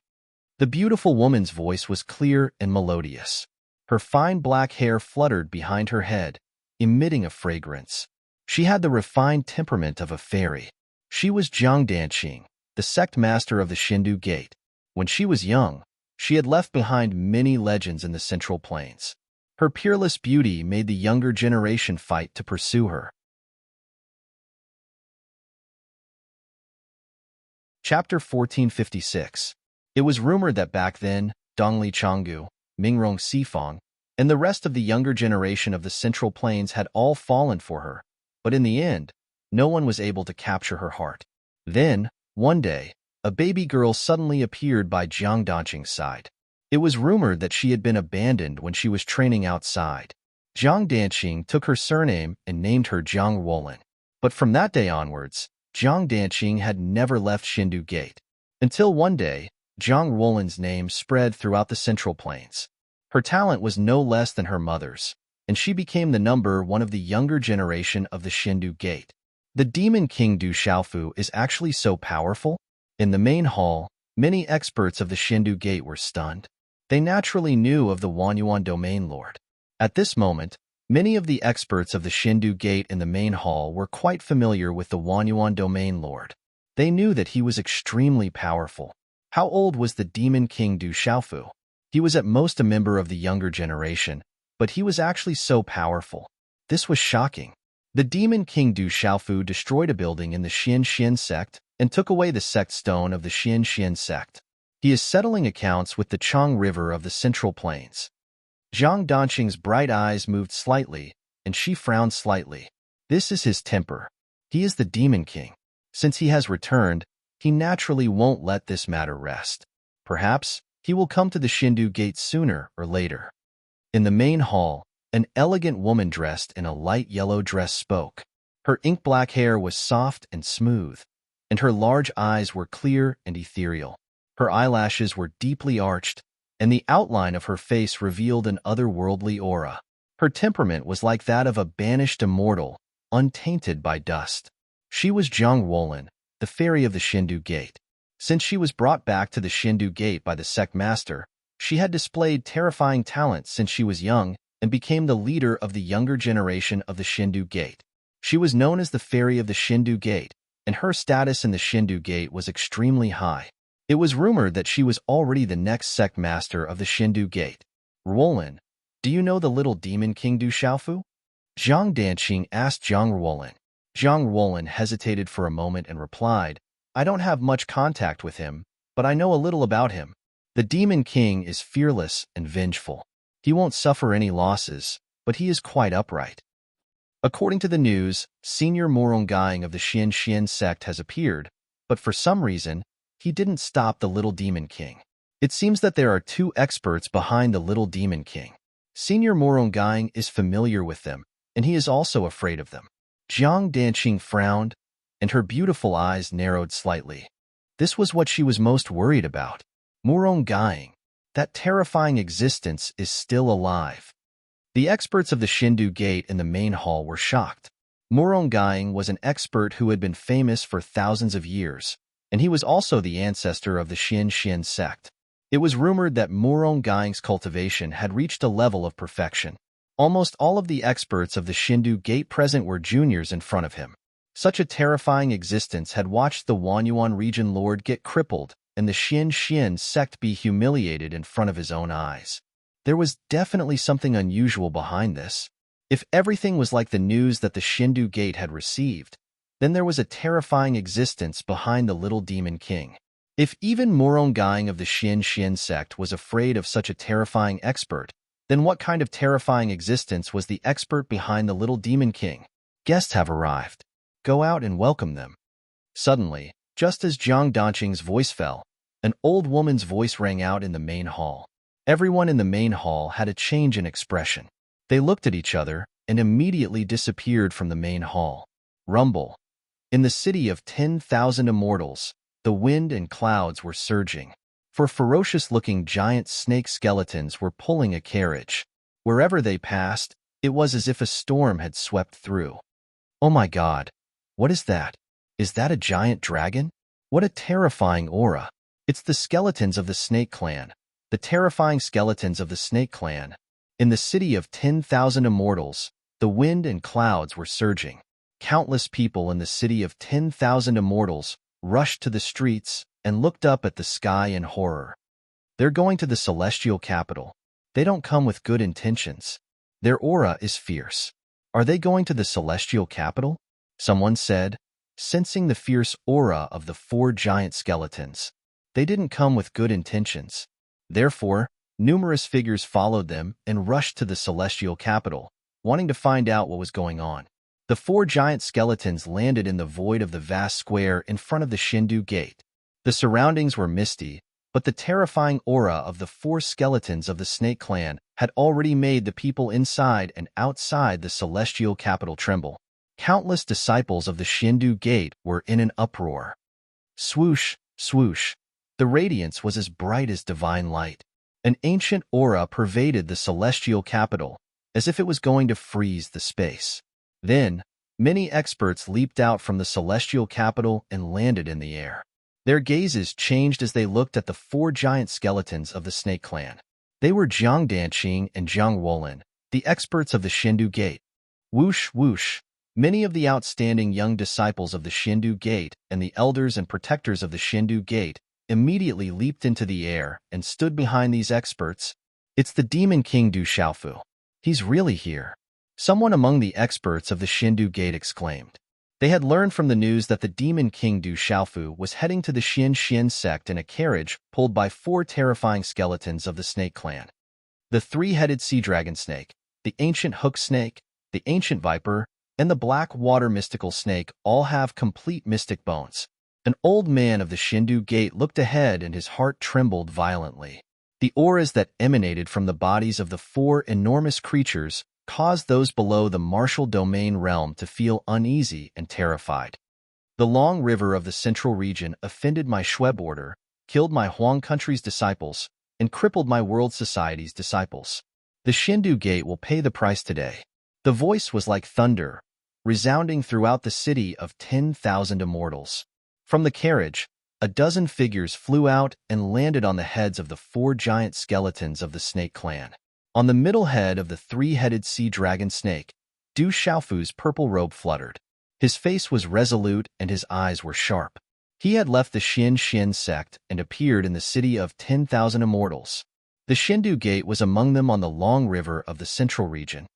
The beautiful woman's voice was clear and melodious. Her fine black hair fluttered behind her head, emitting a fragrance. She had the refined temperament of a fairy. She was Jiang Danqing, the sect master of the Shindu Gate. When she was young, she had left behind many legends in the Central Plains. Her peerless beauty made the younger generation fight to pursue her. Chapter 1456. It was rumored that back then, Dongli Changgu, Mingrong Sifang, and the rest of the younger generation of the Central Plains had all fallen for her, but in the end, no one was able to capture her heart. Then, one day, a baby girl suddenly appeared by Jiang Danqing's side. It was rumored that she had been abandoned when she was training outside. Jiang Danqing took her surname and named her Jiang Wolin. But from that day onwards, Jiang Danqing had never left Shindu Gate. Until one day, Jiang Wolin's name spread throughout the Central Plains. Her talent was no less than her mother's, and she became the number one of the younger generation of the Shindu Gate. The demon king Du Xiaofu is actually so powerful? In the main hall, many experts of the Shindu Gate were stunned. They naturally knew of the Wanyuan Domain Lord. At this moment, many of the experts of the Shindu Gate in the main hall were quite familiar with the Wanyuan Domain Lord. They knew that he was extremely powerful. How old was the demon king Du Xiaofu? He was at most a member of the younger generation, but he was actually so powerful. This was shocking. The demon king Du Xiaofu destroyed a building in the Xian sect and took away the sect stone of the Xian sect. He is settling accounts with the Chang River of the Central Plains. Jiang Danqing's bright eyes moved slightly, and she frowned slightly. This is his temper. He is the demon king. Since he has returned, he naturally won't let this matter rest. Perhaps he will come to the Shindu Gate sooner or later. In the main hall, an elegant woman dressed in a light yellow dress spoke. Her ink-black hair was soft and smooth, and her large eyes were clear and ethereal. Her eyelashes were deeply arched, and the outline of her face revealed an otherworldly aura. Her temperament was like that of a banished immortal, untainted by dust. She was Jiang Wolin, the fairy of the Shindu Gate. Since she was brought back to the Shindu Gate by the sect master, she had displayed terrifying talent since she was young and became the leader of the younger generation of the Shindu Gate. She was known as the fairy of the Shindu Gate, and her status in the Shindu Gate was extremely high. It was rumored that she was already the next sect master of the Shindu Gate. "Wolin, do you know the little demon king Du Xiaofu?" Jiang Danqing asked Jiang Wolin. Jiang Wolin hesitated for a moment and replied, "I don't have much contact with him, but I know a little about him. The demon king is fearless and vengeful. He won't suffer any losses, but he is quite upright." According to the news, Senior Morongyang of the Xian sect has appeared, but for some reason, he didn't stop the Little Demon King. It seems that there are two experts behind the Little Demon King. Senior Morongyang is familiar with them, and he is also afraid of them. Jiang Danqing frowned, and her beautiful eyes narrowed slightly. This was what she was most worried about. Morongyang, that terrifying existence, is still alive. The experts of the Shindu Gate in the main hall were shocked. Morongyang was an expert who had been famous for thousands of years, and he was also the ancestor of the Xian sect. It was rumored that Morongyang's cultivation had reached a level of perfection. Almost all of the experts of the Shindu Gate present were juniors in front of him. Such a terrifying existence had watched the Wanyuan region lord get crippled and the Xian sect be humiliated in front of his own eyes. There was definitely something unusual behind this. If everything was like the news that the Shindu Gate had received, then there was a terrifying existence behind the Little Demon King. If even Morongyang of the Xian sect was afraid of such a terrifying expert, then what kind of terrifying existence was the expert behind the Little Demon King? Guests have arrived. Go out and welcome them. Suddenly, just as Jiang Danqing's voice fell, an old woman's voice rang out in the main hall. Everyone in the main hall had a change in expression. They looked at each other and immediately disappeared from the main hall. Rumble. In the city of 10,000 immortals, the wind and clouds were surging. For ferocious-looking giant snake skeletons were pulling a carriage. Wherever they passed, it was as if a storm had swept through. Oh my God! What is that? Is that a giant dragon? What a terrifying aura! It's the skeletons of the Snake Clan. The terrifying skeletons of the Snake Clan. In the city of 10,000 immortals, the wind and clouds were surging. Countless people in the city of 10,000 immortals rushed to the streets and looked up at the sky in horror. They're going to the celestial capital. They don't come with good intentions. Their aura is fierce. Are they going to the celestial capital? Someone said, sensing the fierce aura of the four giant skeletons. They didn't come with good intentions. Therefore, numerous figures followed them and rushed to the celestial capital, wanting to find out what was going on. The four giant skeletons landed in the void of the vast square in front of the Shindu Gate. The surroundings were misty, but the terrifying aura of the four skeletons of the Snake Clan had already made the people inside and outside the celestial capital tremble. Countless disciples of the Shindu Gate were in an uproar. Swoosh, swoosh. The radiance was as bright as divine light. An ancient aura pervaded the celestial capital, as if it was going to freeze the space. Then, many experts leaped out from the celestial capital and landed in the air. Their gazes changed as they looked at the four giant skeletons of the Snake Clan. They were Jiang Danqing and Jiang Wolin, the experts of the Shindu Gate. Whoosh, whoosh. Many of the outstanding young disciples of the Shindu Gate and the elders and protectors of the Shindu Gate immediately leaped into the air and stood behind these experts. It's the Demon King Du Xiaofu. He's really here. Someone among the experts of the Shindu Gate exclaimed. They had learned from the news that the Demon King Du Xiaofu was heading to the Xian sect in a carriage pulled by four terrifying skeletons of the Snake Clan. The three-headed sea dragon snake, the ancient hook snake, the ancient viper, and the black water mystical snake all have complete mystic bones. An old man of the Shindu Gate looked ahead and his heart trembled violently. The auras that emanated from the bodies of the four enormous creatures caused those below the martial domain realm to feel uneasy and terrified. The long river of the central region offended my Shweb order, killed my Huang country's disciples, and crippled my world society's disciples. The Shindu Gate will pay the price today. The voice was like thunder, resounding throughout the city of 10,000 immortals. From the carriage, a dozen figures flew out and landed on the heads of the four giant skeletons of the Snake Clan. On the middle head of the three-headed sea dragon snake, Du Xiaofu's purple robe fluttered. His face was resolute and his eyes were sharp. He had left the Xian sect and appeared in the city of 10,000 immortals. The Shindu Gate was among them on the long river of the central region.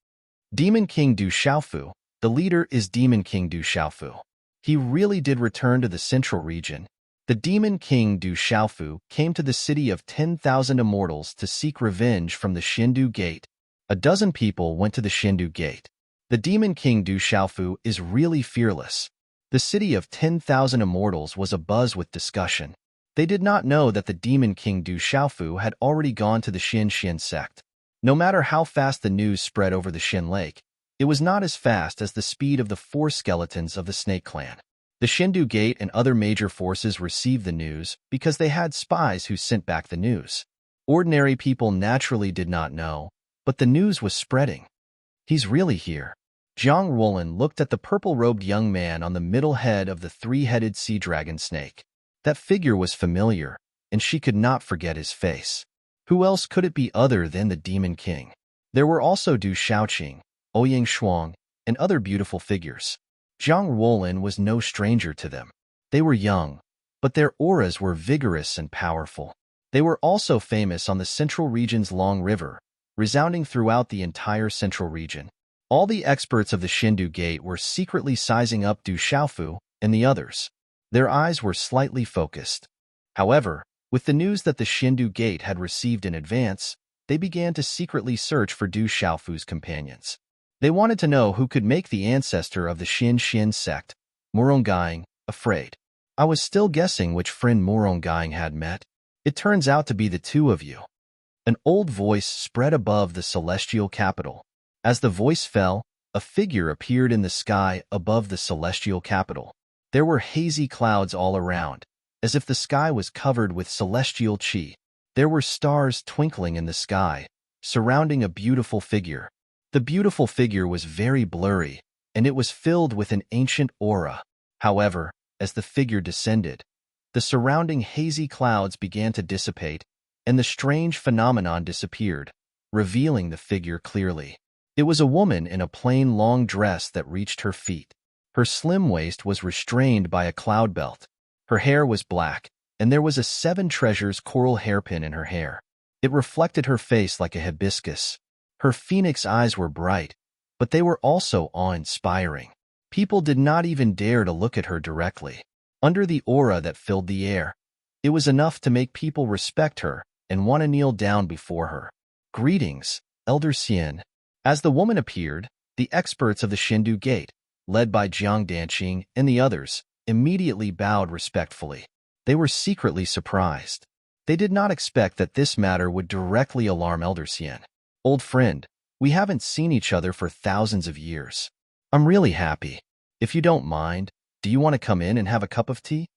Demon King Du Xiaofu, the leader is Demon King Du Xiaofu. He really did return to the central region. The Demon King Du Xiaofu came to the city of 10,000 immortals to seek revenge from the Shindu Gate. A dozen people went to the Shindu Gate. The demon king Du Xiaofu is really fearless. The city of 10,000 immortals was abuzz with discussion. They did not know that the demon king Du Xiaofu had already gone to the Xin sect. No matter how fast the news spread over the Xin Lake, it was not as fast as the speed of the 4 skeletons of the Snake Clan. The Shindu Gate and other major forces received the news because they had spies who sent back the news. Ordinary people naturally did not know, but the news was spreading. He's really here. Jiang Ruolin looked at the purple-robed young man on the middle head of the 3-headed sea dragon snake. That figure was familiar, and she could not forget his face. Who else could it be other than the Demon King? There were also Du Shaoqing, Ouyang Shuang, and other beautiful figures. Jiang Ruolin was no stranger to them. They were young, but their auras were vigorous and powerful. They were also famous on the central region's Long River, resounding throughout the entire central region. All the experts of the Shindu Gate were secretly sizing up Du Xiaofu and the others. Their eyes were slightly focused. However, with the news that the Shindu Gate had received in advance, they began to secretly search for Du Xiaofu's companions. They wanted to know who could make the ancestor of the Xin sect, Muronggying, afraid. I was still guessing which friend Muronggying had met. It turns out to be the 2 of you. An old voice spread above the celestial capital. As the voice fell, a figure appeared in the sky above the celestial capital. There were hazy clouds all around, as if the sky was covered with celestial qi. There were stars twinkling in the sky, surrounding a beautiful figure. The beautiful figure was very blurry, and it was filled with an ancient aura. However, as the figure descended, the surrounding hazy clouds began to dissipate, and the strange phenomenon disappeared, revealing the figure clearly. It was a woman in a plain long dress that reached her feet. Her slim waist was restrained by a cloud belt. Her hair was black, and there was a 7 treasures coral hairpin in her hair. It reflected her face like a hibiscus. Her phoenix eyes were bright, but they were also awe-inspiring. People did not even dare to look at her directly. Under the aura that filled the air, it was enough to make people respect her and want to kneel down before her. Greetings, Elder Xian. As the woman appeared, the experts of the Shindu Gate, led by Jiang Danqing and the others, immediately bowed respectfully. They were secretly surprised. They did not expect that this matter would directly alarm Elder Xian. Old friend, we haven't seen each other for thousands of years. I'm really happy. If you don't mind, do you want to come in and have a cup of tea?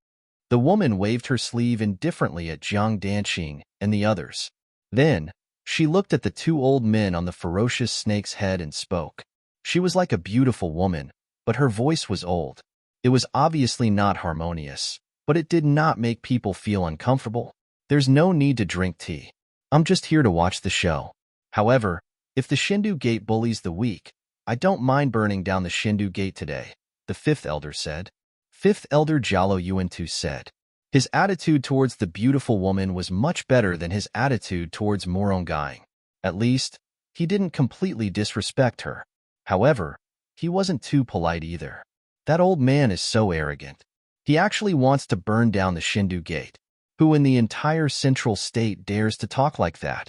The woman waved her sleeve indifferently at Jiang Danqing and the others. Then, she looked at the 2 old men on the ferocious snake's head and spoke. She was like a beautiful woman, but her voice was old. It was obviously not harmonious, but it did not make people feel uncomfortable. There's no need to drink tea. I'm just here to watch the show. However, if the Shindu Gate bullies the weak, I don't mind burning down the Shindu Gate today, the 5th elder said. 5th elder Jialo Yuantu said. His attitude towards the beautiful woman was much better than his attitude towards Muronggying. At least, he didn't completely disrespect her. However, he wasn't too polite either. That old man is so arrogant. He actually wants to burn down the Shindu Gate. Who in the entire central state dares to talk like that?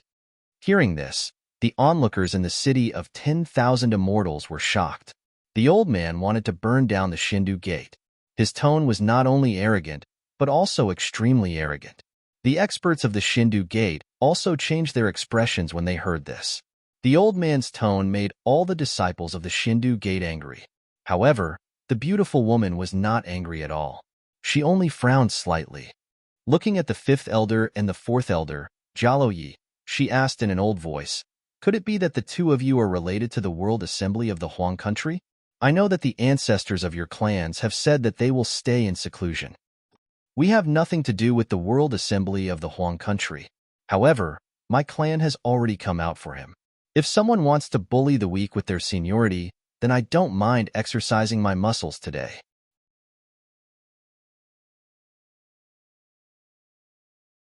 Hearing this, the onlookers in the city of 10,000 immortals were shocked. The old man wanted to burn down the Shindu Gate. His tone was not only arrogant, but also extremely arrogant. The experts of the Shindu Gate also changed their expressions when they heard this. The old man's tone made all the disciples of the Shindu Gate angry. However, the beautiful woman was not angry at all. She only frowned slightly. Looking at the 5th elder and the 4th elder, Jialo Yi, she asked in an old voice, "Could it be that the 2 of you are related to the World Assembly of the Huang country? I know that the ancestors of your clans have said that they will stay in seclusion. We have nothing to do with the World Assembly of the Huang country. However, my clan has already come out for him. If someone wants to bully the weak with their seniority, then I don't mind exercising my muscles today."